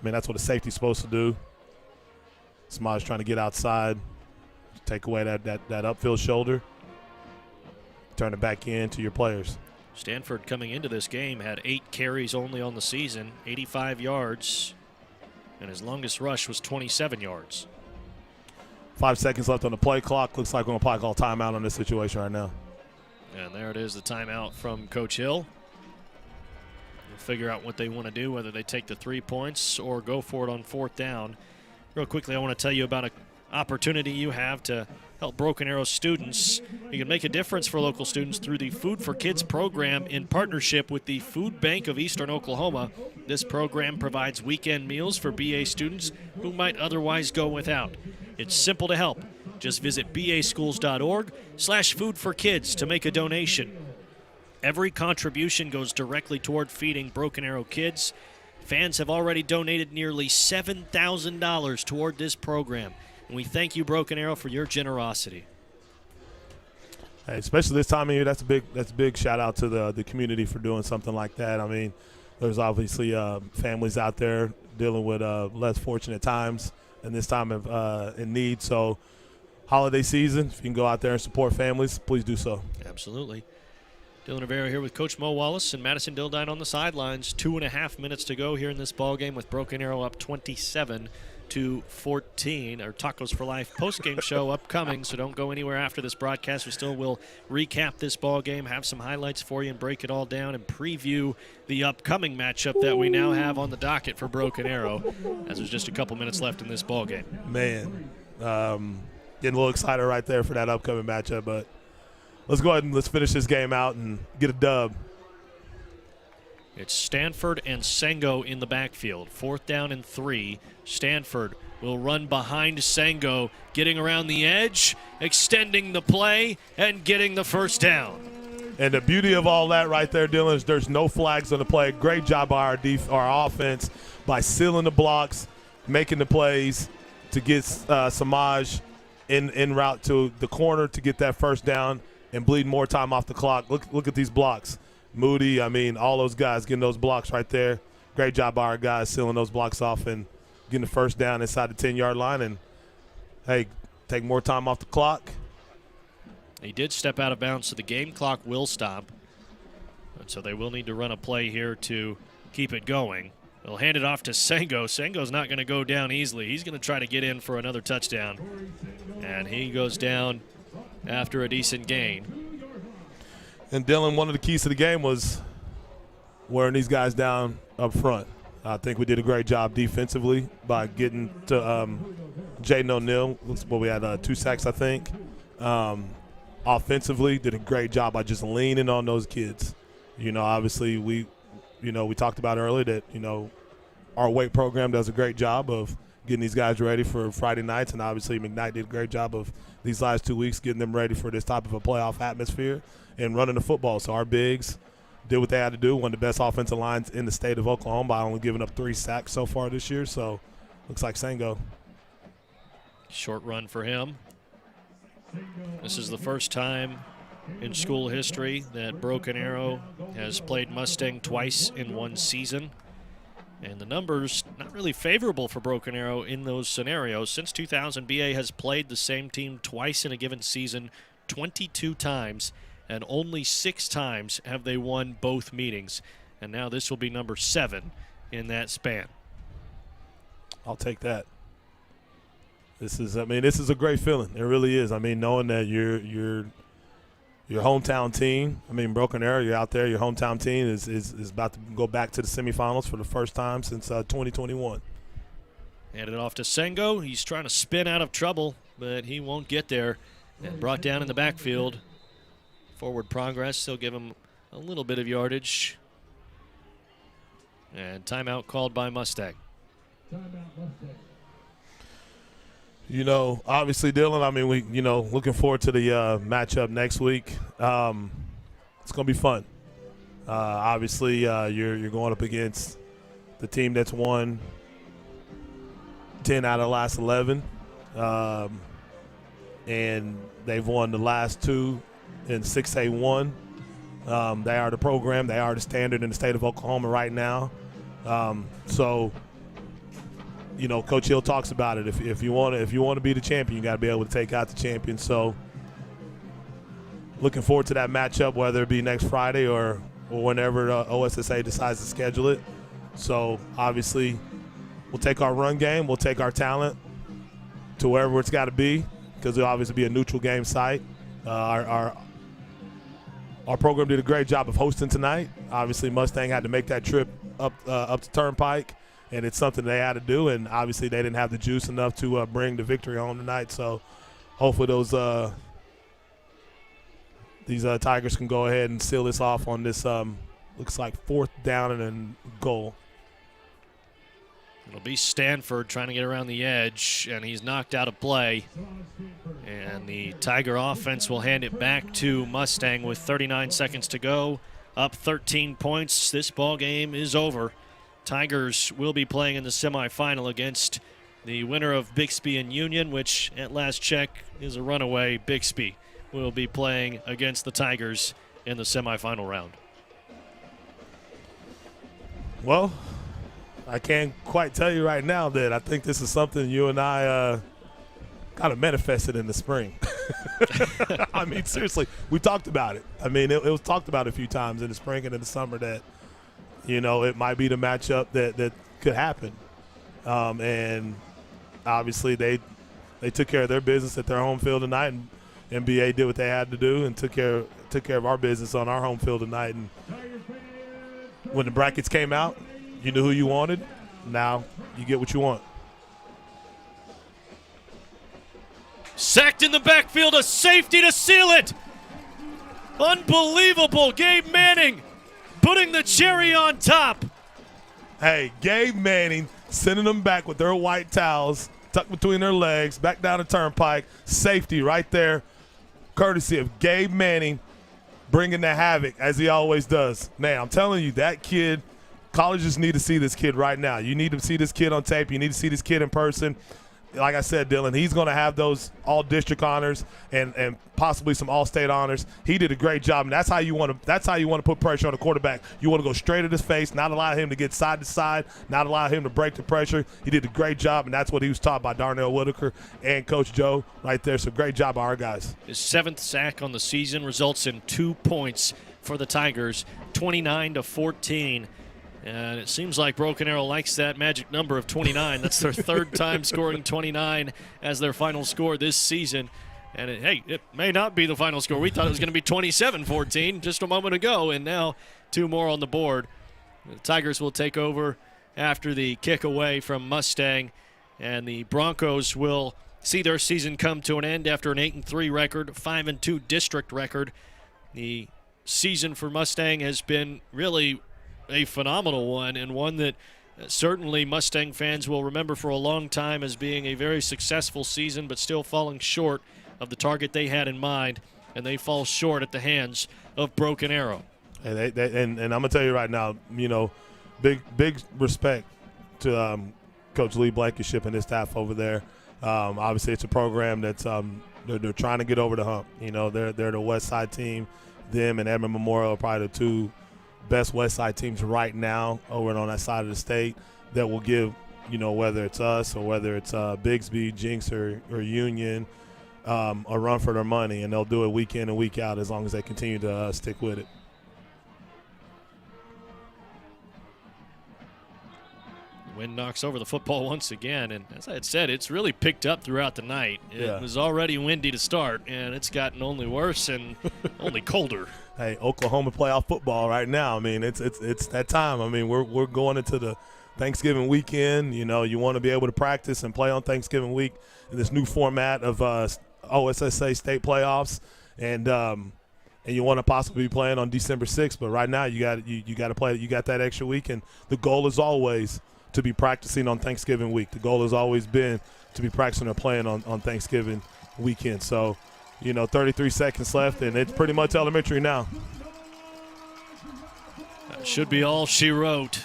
mean, that's what a safety's supposed to do. Samaj trying to get outside, take away that upfield shoulder, turn it back in to your players. Stanford coming into this game had 8 carries only on the season, 85 yards, and his longest rush was 27 yards. 5 seconds left on the play clock. Looks like we're going to probably call timeout on this situation right now. And there it is, the timeout from Coach Hill. They'll figure out what they want to do, whether they take the 3 points or go for it on 4th down. Real quickly, I want to tell you about an opportunity you have to help Broken Arrow students. You can make a difference for local students through the Food for Kids program in partnership with the Food Bank of Eastern Oklahoma. This program provides weekend meals for BA students who might otherwise go without. It's simple to help. Just visit baschools.org/foodforkids to make a donation. Every contribution goes directly toward feeding Broken Arrow kids. Fans have already donated nearly $7,000 toward this program. And we thank you, Broken Arrow, for your generosity. Hey, especially this time of year, that's a big shout out to the community for doing something like that. I mean, there's obviously families out there dealing with less fortunate times and this time of in need. So holiday season, if you can go out there and support families, please do so. Absolutely. Dylan Rivera here with Coach Mo Wallace and Madison Dildine on the sidelines. 2.5 minutes to go here in this ball game with Broken Arrow up 27-14. Our Tacos for Life postgame show upcoming, so don't go anywhere after this broadcast. We still will recap this ball game, have some highlights for you, and break it all down and preview the upcoming matchup that we now have on the docket for Broken Arrow, as there's just a couple minutes left in this ball game. Man, getting a little excited right there for that upcoming matchup, but let's go ahead and let's finish this game out and get a dub. It's Stanford and Sengo in the backfield. 4th down and 3. Stanford will run behind Sengo, getting around the edge, extending the play, and getting the first down. And the beauty of all that right there, Dylan, is there's no flags on the play. Great job by our offense by sealing the blocks, making the plays to get Samaj in route to the corner to get that first down and bleed more time off the clock. Look at these blocks. Moody, I mean, all those guys getting those blocks right there. Great job by our guys sealing those blocks off and getting the first down inside the 10-yard line. And, hey, take more time off the clock. He did step out of bounds, so the game clock will stop. And so they will need to run a play here to keep it going. They'll hand it off to Sengo. Sengo's not going to go down easily. He's going to try to get in for another touchdown. And he goes down after a decent gain. And, Dylan, one of the keys to the game was wearing these guys down up front. I think we did a great job defensively by getting to Jaden O'Neal. Looks like we had 2 sacks, I think. Offensively, did a great job by just leaning on those kids. You know, obviously we talked about earlier that, our weight program does a great job of getting these guys ready for Friday nights, and obviously McKnight did a great job of these last 2 weeks getting them ready for this type of a playoff atmosphere and running the football. So our bigs did what they had to do. One of the best offensive lines in the state of Oklahoma by only giving up 3 sacks so far this year. So looks like Sango. Short run for him. This is the first time in school history that Broken Arrow has played Mustang twice in one season. And the numbers not really favorable for Broken Arrow in those scenarios. Since 2000, BA has played the same team twice in a given season, 22 times, and only 6 times have they won both meetings. And now this will be number 7 in that span. I'll take that. This is a great feeling. It really is. I mean, knowing that your hometown team, Broken Arrow, you're out there, your hometown team is about to go back to the semifinals for the first time since 2021. Handed it off to Sengo. He's trying to spin out of trouble, but he won't get there. And brought down in the backfield. Forward progress, they'll give him a little bit of yardage. And timeout called by Mustang. Obviously, Dylan, looking forward to the matchup next week. It's going to be fun. Obviously, you're going up against the team that's won 10 out of the last 11. And they've won the last 2 in 6A-1. They are the program. They are the standard in the state of Oklahoma right now. Coach Hill talks about it. If you want to be the champion, you got to be able to take out the champion. So, looking forward to that matchup, whether it be next Friday or whenever OSSAA decides to schedule it. So, obviously, we'll take our run game, we'll take our talent to wherever it's got to be, because it'll obviously be a neutral game site. Our program did a great job of hosting tonight. Obviously, Mustang had to make that trip up the Turnpike. And it's something they had to do, and obviously they didn't have the juice enough to bring the victory home tonight. So hopefully these Tigers can go ahead and seal this off on this looks like 4th down and a goal. It'll be Stanford trying to get around the edge, and he's knocked out of play. And the Tiger offense will hand it back to Mustang with 39 seconds to go. Up 13 points. This ball game is over. Tigers will be playing in the semifinal against the winner of Bixby and Union, which at last check is a runaway. Bixby will be playing against the Tigers in the semifinal round. Well, I can't quite tell you right now that I think this is something you and I kind of manifested in the spring. Seriously, we talked about it. It was talked about a few times in the spring and in the summer that it might be the matchup that could happen. And obviously they took care of their business at their home field tonight, and NBA did what they had to do and took care of our business on our home field tonight. And when the brackets came out, you knew who you wanted. Now you get what you want. Sacked in the backfield, a safety to seal it. Unbelievable, Gabe Manning putting the cherry on top. Hey, Gabe Manning sending them back with their white towels tucked between their legs, back down the Turnpike. Safety right there, courtesy of Gabe Manning, bringing the havoc as he always does. Man, I'm telling you, that kid, colleges need to see this kid right now. You need to see this kid on tape. You need to see this kid in person. Like I said, Dylan, he's going to have those all-district honors and possibly some all-state honors. He did a great job, and that's how you want to put pressure on the quarterback. You want to go straight at his face, not allow him to get side to side, not allow him to break the pressure. He did a great job, and that's what he was taught by Darnell Whitaker and Coach Joe right there. So great job by our guys. His 7th sack on the season results in 2 points for the Tigers, 29-14. And it seems like Broken Arrow likes that magic number of 29. That's their 3rd time scoring 29 as their final score this season. And, it may not be the final score. We thought it was going to be 27-14 just a moment ago, and now 2 more on the board. The Tigers will take over after the kick away from Mustang, and the Broncos will see their season come to an end after an 8-3 record, 5-2 district record. The season for Mustang has been really a phenomenal one, and one that certainly Mustang fans will remember for a long time as being a very successful season, but still falling short of the target they had in mind, and they fall short at the hands of Broken Arrow. And I'm gonna tell you right now, big respect to Coach Lee Blankenship and his staff over there. Obviously, it's a program that's they're trying to get over the hump. They're the West Side team. Them and Edmond Memorial are probably the two best West Side teams right now over on that side of the state that will give, whether it's us or whether it's Bigsby, Jinx, or Union, a run for their money, and they'll do it week in and week out as long as they continue to stick with it. Wind knocks over the football once again, and as I had said, it's really picked up throughout the night. It was already windy to start, and it's gotten only worse and only colder. Hey, Oklahoma playoff football right now. I mean, it's that time. I mean, we're going into the Thanksgiving weekend. You want to be able to practice and play on Thanksgiving week in this new format of OSSAA state playoffs, and you want to possibly be playing on December 6th. But right now, you got to play. You got that extra week, and the goal is always to be practicing on Thanksgiving week. The goal has always been to be practicing or playing on Thanksgiving weekend. So, 33 seconds left, and it's pretty much elementary now. That should be all she wrote.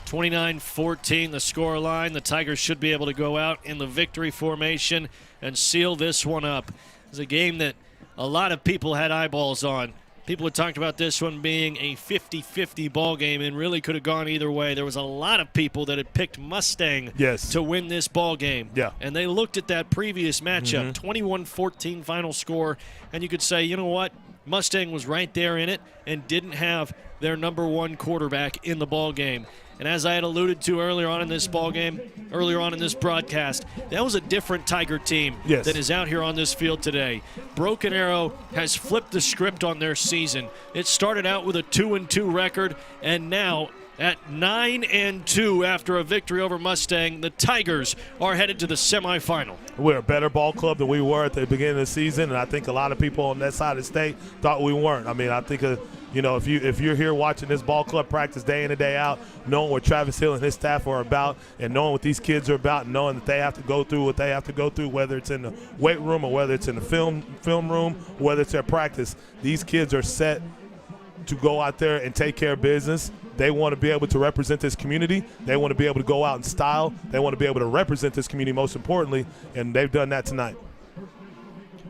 29-14 the score line. The Tigers should be able to go out in the victory formation and seal this one up. It's a game that a lot of people had eyeballs on. People had talked about this one being a 50-50 ball game and really could have gone either way. There was a lot of people that had picked Mustang to win this ball game. Yeah. And they looked at that previous matchup, 21-14 final score, and you could say, you know what? Mustang was right there in it and didn't have their number one quarterback in the ball game. And as I had alluded to earlier on in this broadcast, that was a different Tiger team that is out here on this field today. Broken Arrow has flipped the script on their season. It started out with a 2-2 record, and now at 9-2 after a victory over Mustang, the Tigers are headed to the semifinal. We're a better ball club than we were at the beginning of the season, and I think a lot of people on that side of the state thought we weren't. I mean, I think if you're here watching this ball club practice day in and day out, knowing what Travis Hill and his staff are about, and knowing what these kids are about, and knowing that they have to go through what they have to go through, whether it's in the weight room or whether it's in the film room, whether it's their practice, these kids are set to go out there and take care of business. They want to be able to represent this community. They want to be able to go out in style. They want to be able to represent this community most importantly, and they've done that tonight.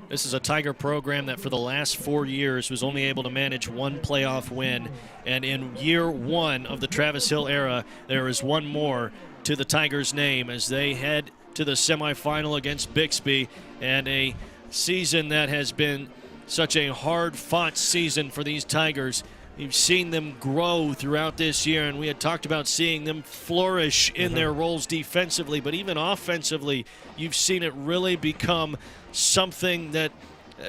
This is a Tiger program that for the last 4 years was only able to manage one playoff win. And in year one of the Travis Hill era, there is one more to the Tigers' name as they head to the semifinal against Bixby, and a season that has been such a hard-fought season for these Tigers. You've seen them grow throughout this year, and we had talked about seeing them flourish in their roles defensively, but even offensively, you've seen it really become something that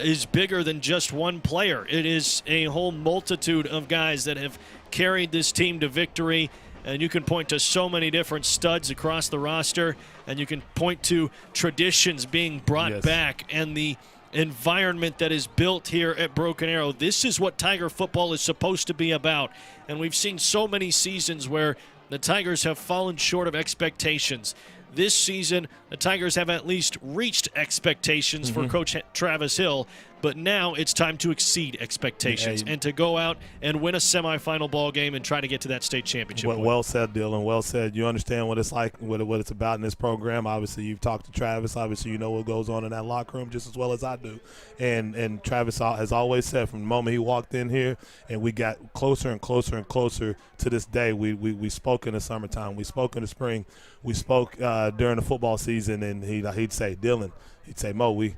is bigger than just one player. It is a whole multitude of guys that have carried this team to victory, and you can point to so many different studs across the roster, and you can point to traditions being brought back and the environment that is built here at Broken Arrow. This is what Tiger football is supposed to be about, and we've seen so many seasons where the Tigers have fallen short of expectations. This season, the Tigers have at least reached expectations for Coach Travis Hill, but now it's time to exceed expectations and to go out and win a semifinal ball game and try to get to that state championship. Well said, Dylan. Well said. You understand what it's like, what it's about in this program. Obviously, you've talked to Travis. Obviously, you know what goes on in that locker room just as well as I do. And Travis has always said from the moment he walked in here and we got closer and closer and closer to this day. We spoke in the summertime. We spoke in the spring. We spoke during the football season, and he'd say, Dylan, he'd say, Mo, we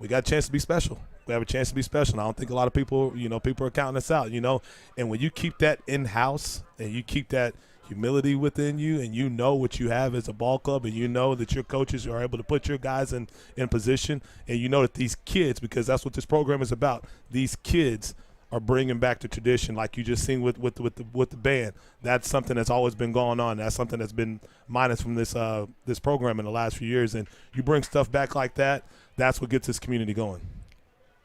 got a chance to be special. We have a chance to be special. And I don't think a lot of people, people are counting us out, And when you keep that in-house and you keep that humility within you and you know what you have as a ball club and you know that your coaches are able to put your guys in position and you know that these kids, because that's what this program is about, these kids are bringing back the tradition like you just seen with the band. That's something that's always been going on. That's something that's been minus from this program in the last few years. And you bring stuff back like that, that's what gets this community going.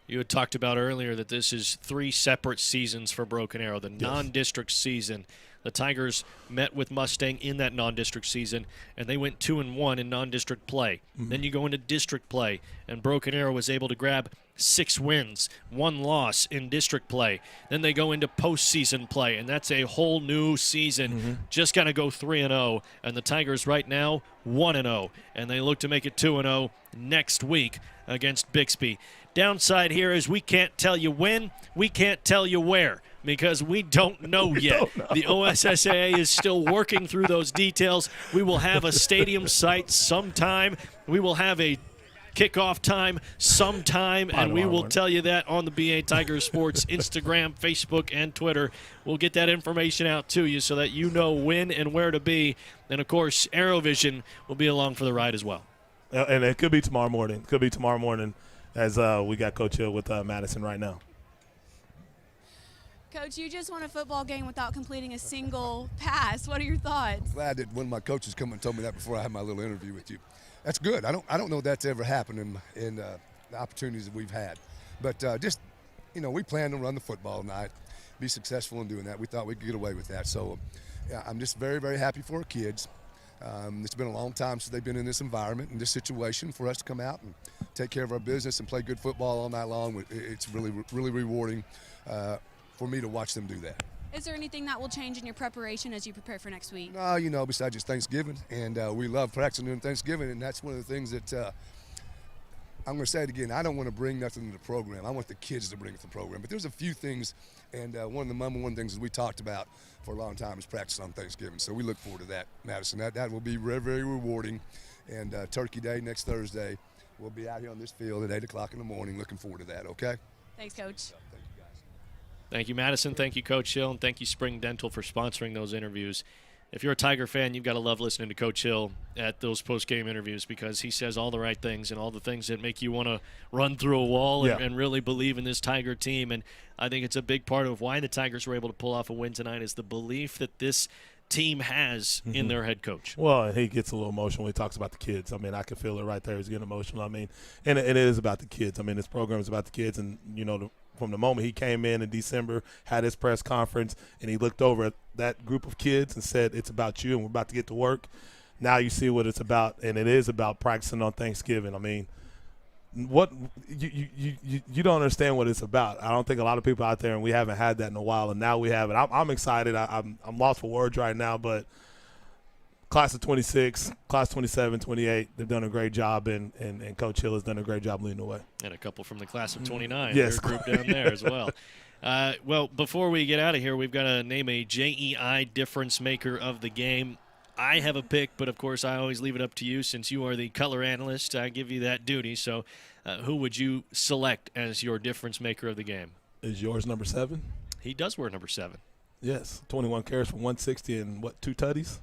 You had talked about earlier that this is 3 separate seasons for Broken Arrow. The non-district season, the Tigers met with Mustang in that non-district season, and they went 2-1 in non-district play. Then you go into district play, and Broken Arrow was able to grab 6 wins, 1 loss in district play. Then they go into postseason play, and that's a whole new season. Just got to go 3-0, and the Tigers right now 1-0, and they look to make it 2-0 next week against Bixby. Downside here is we can't tell you when, we can't tell you where, because we don't know yet. The OSSAA is still working through those details. We will have a stadium site sometime. We will have a kickoff time sometime, and we will tell you that on the BA Tiger Sports Instagram, Facebook, and Twitter. We'll get that information out to you so that you know when and where to be. And, of course, ArrowVision will be along for the ride as well. And it could be tomorrow morning. Could be tomorrow morning as we got Coach Hill with Madison right now. Coach, you just won a football game without completing a single pass. What are your thoughts? Glad that one of my coaches come and told me that before I had my little interview with you. That's good. I don't know that's ever happened in the opportunities that we've had. But just, we planned to run the football tonight, be successful in doing that. We thought we could get away with that. So I'm just very, very happy for our kids. It's been a long time since they've been in this environment, in this situation, for us to come out and take care of our business and play good football all night long. It's really, really rewarding for me to watch them do that. Is there anything that will change in your preparation as you prepare for next week? No, besides just Thanksgiving, and we love practicing during Thanksgiving, and that's one of the things that I'm going to say it again. I don't want to bring nothing to the program. I want the kids to bring it to the program. But there's a few things, and one of the number one things that we talked about for a long time is practice on Thanksgiving. So we look forward to that, Madison. That will be very, very rewarding. And Turkey Day next Thursday, we'll be out here on this field at 8 o'clock in the morning. Looking forward to that, okay? Thanks, Coach. Thank you, Madison. Thank you, Coach Hill. And thank you, Spring Dental, for sponsoring those interviews. If you're a Tiger fan, you've got to love listening to Coach Hill at those post-game interviews because he says all the right things and all the things that make you want to run through a wall and really believe in this Tiger team. And I think it's a big part of why the Tigers were able to pull off a win tonight is the belief that this team has in their head coach. Well, and he gets a little emotional when he talks about the kids. I mean, I can feel it right there. He's getting emotional. I mean, and it is about the kids. I mean, this program is about the kids, and, from the moment he came in December, had his press conference, and he looked over at that group of kids and said, it's about you and we're about to get to work. Now you see what it's about, and it is about practicing on Thanksgiving. I mean, what you don't understand what it's about. I don't think a lot of people out there, and we haven't had that in a while, and now we have it. I'm excited. I'm lost for words right now, but class of 26, class 27, 28, they've done a great job, and Coach Hill has done a great job leading the way. And a couple from the class of 29. Yes. They're grouped down there as well. Well, before we get out of here, we've got to name a JEI difference maker of the game. I have a pick, but, of course, I always leave it up to you since you are the color analyst. I give you that duty. So who would you select as your difference maker of the game? Is yours number 7? He does wear number 7. Yes, 21 carries for 160 and, 2 tutties?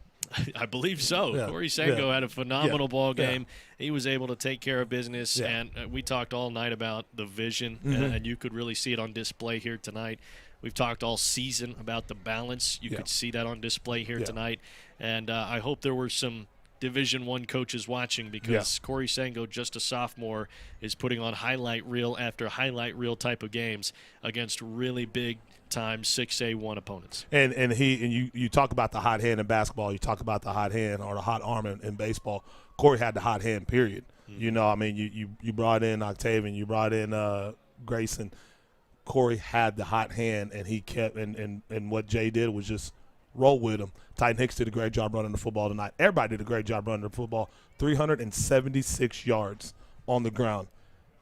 I believe so. Yeah. Corey Sango had a phenomenal ball game. Yeah. He was able to take care of business, and we talked all night about the vision, and you could really see it on display here tonight. We've talked all season about the balance. You could see that on display here tonight, and I hope there were some Division I coaches watching because Corey Sango, just a sophomore, is putting on highlight reel after highlight reel type of games against really big time 6A-1 opponents. And you talk about the hot hand in basketball, you talk about the hot hand or the hot arm in baseball. Corey had the hot hand, period. I mean, you brought in Octavian, you brought in Grayson. Corey had the hot hand, and he kept and what Jay did was just roll with him. Titan Hicks did a great job running the football tonight. Everybody did a great job running the football. 376 yards on the ground.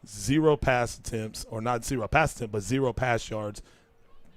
0 pass attempts, or not 0 pass attempts, but 0 pass yards.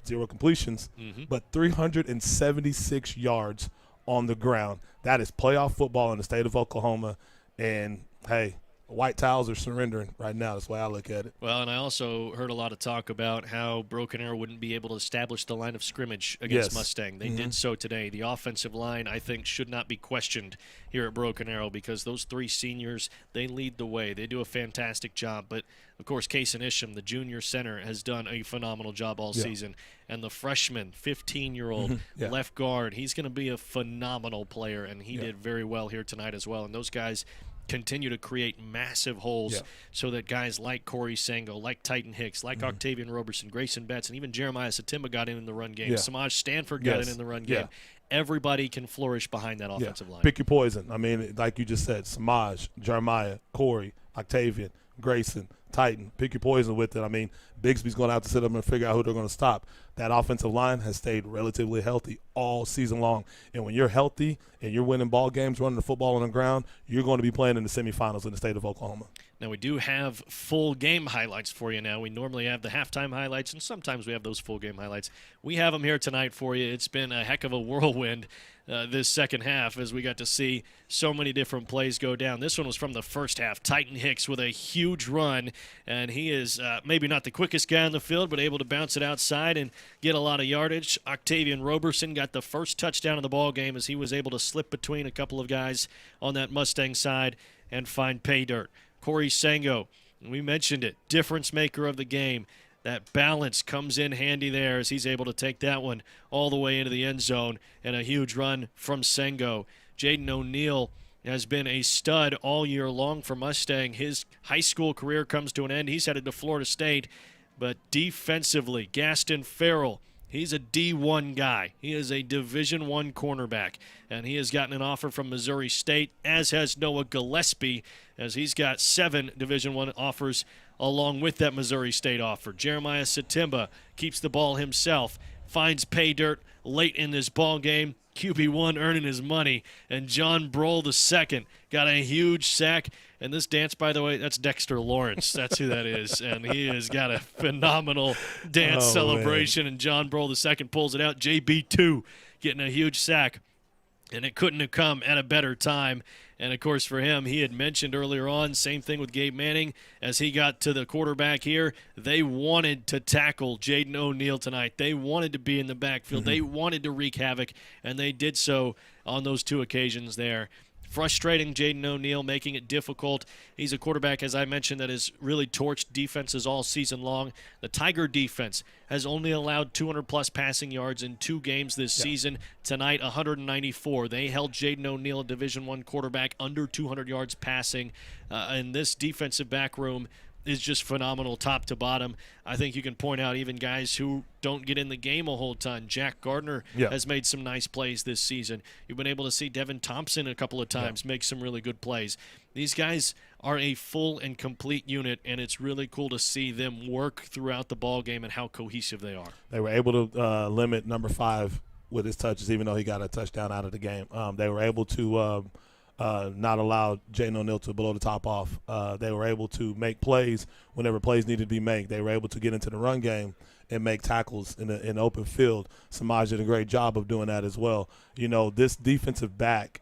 0 completions, but 376 yards on the ground. That is playoff football in the state of Oklahoma. And, hey, white towels are surrendering right now. That's the way I look at it. Well, and I also heard a lot of talk about how Broken Arrow wouldn't be able to establish the line of scrimmage against Mustang. They did so today. The offensive line, I think, should not be questioned here at Broken Arrow because those 3 seniors, they lead the way. They do a fantastic job. But, of course, Kason Isham, the junior center, has done a phenomenal job all season. And the freshman, 15-year-old left guard, he's going to be a phenomenal player, and he did very well here tonight as well. And those guys continue to create massive holes so that guys like Corey Sango, like Titan Hicks, like Octavian Roberson, Grayson Betts, and even Jeremiah Satimba got in the run game. Samaj Stanford got in the run game. Everybody can flourish behind that offensive line. Pick your poison. I mean, like you just said, Samaj, Jeremiah, Corey, Octavian, Grayson, Titan. Pick your poison with it. I mean, Bigsby's going to have to sit up and figure out who they're going to stop. That offensive line has stayed relatively healthy all season long. And when you're healthy and you're winning ball games, running the football on the ground, you're going to be playing in the semifinals in the state of Oklahoma. Now, we do have full game highlights for you now. We normally have the halftime highlights, and sometimes we have those full game highlights. We have them here tonight for you. It's been a heck of a whirlwind this second half as we got to see so many different plays go down. This one was from the first half. Titan Hicks with a huge run, and he is maybe not the quickest guy on the field, but able to bounce it outside and get a lot of yardage. Octavian Roberson got the first touchdown of the ball game as he was able to slip between a couple of guys on that Mustang side and find pay dirt. Corey Sango, we mentioned it, difference maker of the game. That balance comes in handy there as he's able to take that one all the way into the end zone, and a huge run from Sango. Jaden O'Neal has been a stud all year long for Mustang. His high school career comes to an end. He's headed to Florida State, but defensively, Gaston Farrell, he's a D1 guy. He is a Division I cornerback, and he has gotten an offer from Missouri State, as has Noah Gillespie, as he's got 7 Division I offers along with that Missouri State offer. Jeremiah Satimba keeps the ball himself, finds pay dirt late in this ball game. QB1 earning his money, and John Brohl II got a huge sack. And this dance, by the way, that's Dexter Lawrence. That's who that is. And he has got a phenomenal dance celebration, man. And John Brohl II pulls it out. JB2 getting a huge sack. And it couldn't have come at a better time. And, of course, for him, he had mentioned earlier on, same thing with Gabe Manning. As he got to the quarterback here, they wanted to tackle Jaden O'Neal tonight. They wanted to be in the backfield. They wanted to wreak havoc, and they did so on those 2 occasions there. Frustrating Jaden O'Neal, making it difficult. He's a quarterback, as I mentioned, that has really torched defenses all season long. The Tiger defense has only allowed 200-plus passing yards in 2 games this season. Tonight, 194. They held Jaden O'Neal, a Division I quarterback, under 200 yards passing. And this defensive back room is just phenomenal top to bottom. I think you can point out even guys who don't get in the game a whole ton. Jack Gardner has made some nice plays this season. You've been able to see Devin Thompson a couple of times make some really good plays. These guys are a full and complete unit, and it's really cool to see them work throughout the ball game and how cohesive they are. They were able to limit number 5 with his touches, even though he got a touchdown out of the game. They were able to not allow Jaden O'Neal to blow the top off. They were able to make plays whenever plays needed to be made. They were able to get into the run game and make tackles in an open field. Samaj did a great job of doing that as well. You know, this defensive back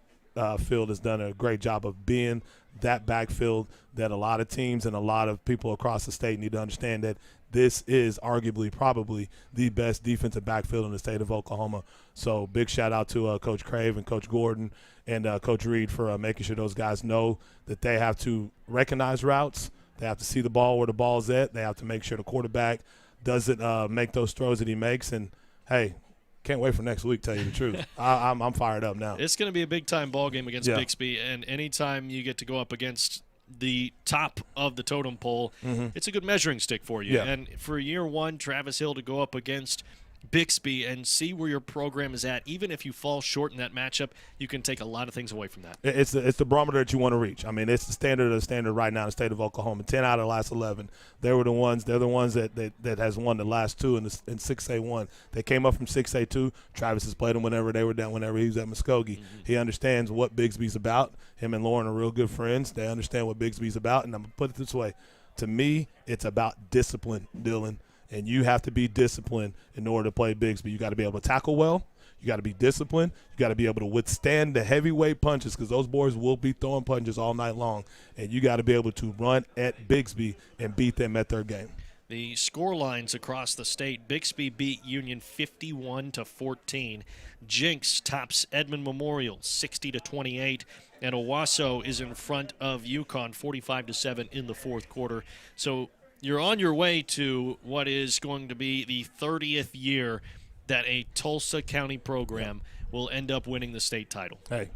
field has done a great job of being that backfield that a lot of teams and a lot of people across the state need to understand that this is arguably probably the best defensive backfield in the state of Oklahoma. So big shout out to Coach Crave and Coach Gordon and Coach Reed for making sure those guys know that they have to recognize routes. They have to see the ball where the ball's at. They have to make sure the quarterback doesn't make those throws that he makes. And, hey, can't wait for next week, tell you the truth. I'm fired up now. It's going to be a big-time ball game against Bixby, and anytime you get to go up against the top of the totem pole, it's a good measuring stick for you. And for year 1, Travis Hill to go up against Bixby and see where your program is at. Even if you fall short in that matchup, you can take a lot of things away from that. It's the barometer that you want to reach. I mean, it's the standard of the standard right now in the state of Oklahoma. 10 out of the last 11. They're the ones that has won the last 2 in 6A-1. They came up from 6A-2. Travis has played them whenever they were down, whenever he was at Muskogee. He understands what Bixby's about. Him and Lauren are real good friends. They understand what Bixby's about. And I'm going to put it this way. To me, it's about discipline, Dylan. And you have to be disciplined in order to play Bixby. You got to be able to tackle well. You got to be disciplined. You got to be able to withstand the heavyweight punches because those boys will be throwing punches all night long. And you got to be able to run at Bixby and beat them at their game. The score lines across the state: Bixby beat Union 51-14. Jinx tops Edmond Memorial 60-28. And Owasso is in front of UConn 45-7 in the fourth quarter. So you're on your way to what is going to be the 30th year that a Tulsa County program will end up winning the state title. Hey,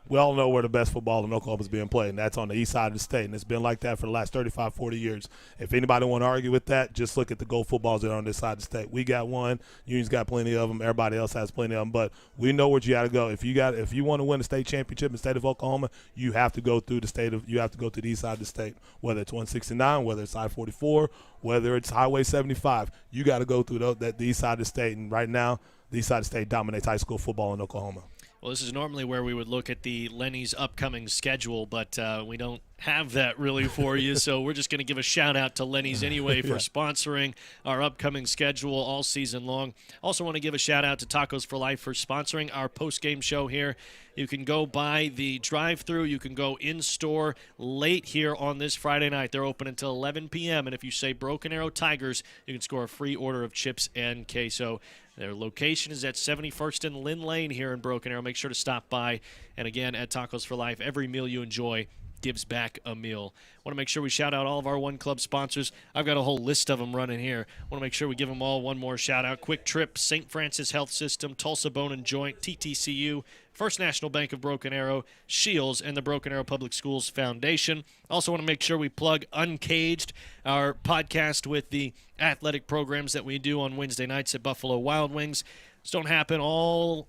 we all know where the best football in Oklahoma is being played, and that's on the east side of the state, and it's been like that for the last 35, 40 years. If anybody want to argue with that, just look at the gold footballs that are on this side of the state. We got one. Union's got plenty of them. Everybody else has plenty of them, but we know where you got to go. If you want to win a state championship in the state of Oklahoma, you have to go through the east side of the state, whether it's 169, whether it's I-44, whether it's Highway 75. You got to go through the east side of the state, and right now, the east side of the state dominates high school football in Oklahoma. Well, this is normally where we would look at the Lenny's upcoming schedule, but we don't have that really for you, so we're just going to give a shout-out to Lenny's anyway for sponsoring our upcoming schedule all season long. Also want to give a shout-out to Tacos for Life for sponsoring our post-game show here. You can go by the drive-thru. You can go in-store late here on this Friday night. They're open until 11 p.m., and if you say Broken Arrow Tigers, you can score a free order of chips and queso. Their location is at 71st and Lynn Lane here in Broken Arrow. Make sure to stop by. And again, at Tacos for Life, every meal you enjoy gives back a meal. Want to make sure we shout out all of our One Club sponsors. I've got a whole list of them running here. Want to make sure we give them all one more shout out. Quick Trip, St. Francis Health System, Tulsa Bone and Joint, TTCU, First National Bank of Broken Arrow, Shields, and the Broken Arrow Public Schools Foundation. Also want to make sure we plug Uncaged, our podcast with the athletic programs that we do on Wednesday nights at Buffalo Wild Wings. These don't happen all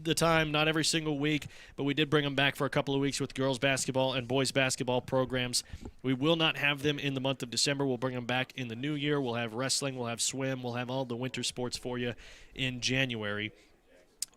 the time, not every single week, but we did bring them back for a couple of weeks with girls basketball and boys basketball programs. We will not have them in the month of December. We'll bring them back in the new year. We'll have wrestling, we'll have swim, we'll have all the winter sports for you in January.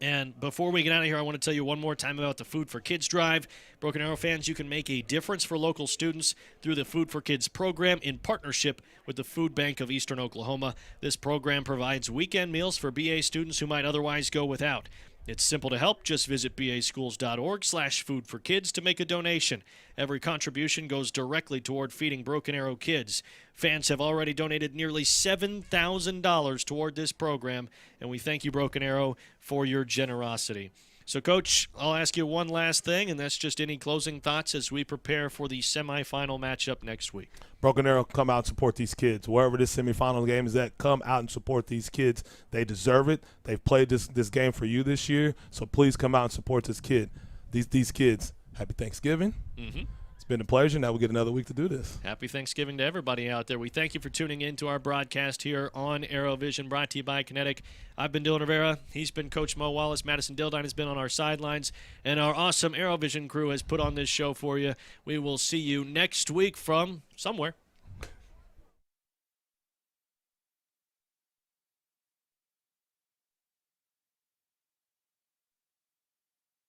And before we get out of here, I want to tell you one more time about the Food for Kids Drive. Broken Arrow fans, you can make a difference for local students through the Food for Kids program in partnership with the Food Bank of Eastern Oklahoma. This program provides weekend meals for BA students who might otherwise go without. It's simple to help. Just visit baschools.org/foodforkids to make a donation. Every contribution goes directly toward feeding Broken Arrow kids. Fans have already donated nearly $7,000 toward this program, and we thank you, Broken Arrow, for your generosity. So, Coach, I'll ask you one last thing, and that's just any closing thoughts as we prepare for the semifinal matchup next week. Broken Arrow, come out and support these kids. Wherever this semifinal game is at, come out and support these kids. They deserve it. They've played this game for you this year, so please come out and support this kid. These kids. Happy Thanksgiving. Mm-hmm. It's been a pleasure. Now we get another week to do this. Happy Thanksgiving to everybody out there. We thank you for tuning in to our broadcast here on ArrowVision, brought to you by Kinetic. I've been Dylan Rivera. He's been Coach Mo Wallace. Madison Dildine has been on our sidelines. And our awesome ArrowVision crew has put on this show for you. We will see you next week from somewhere.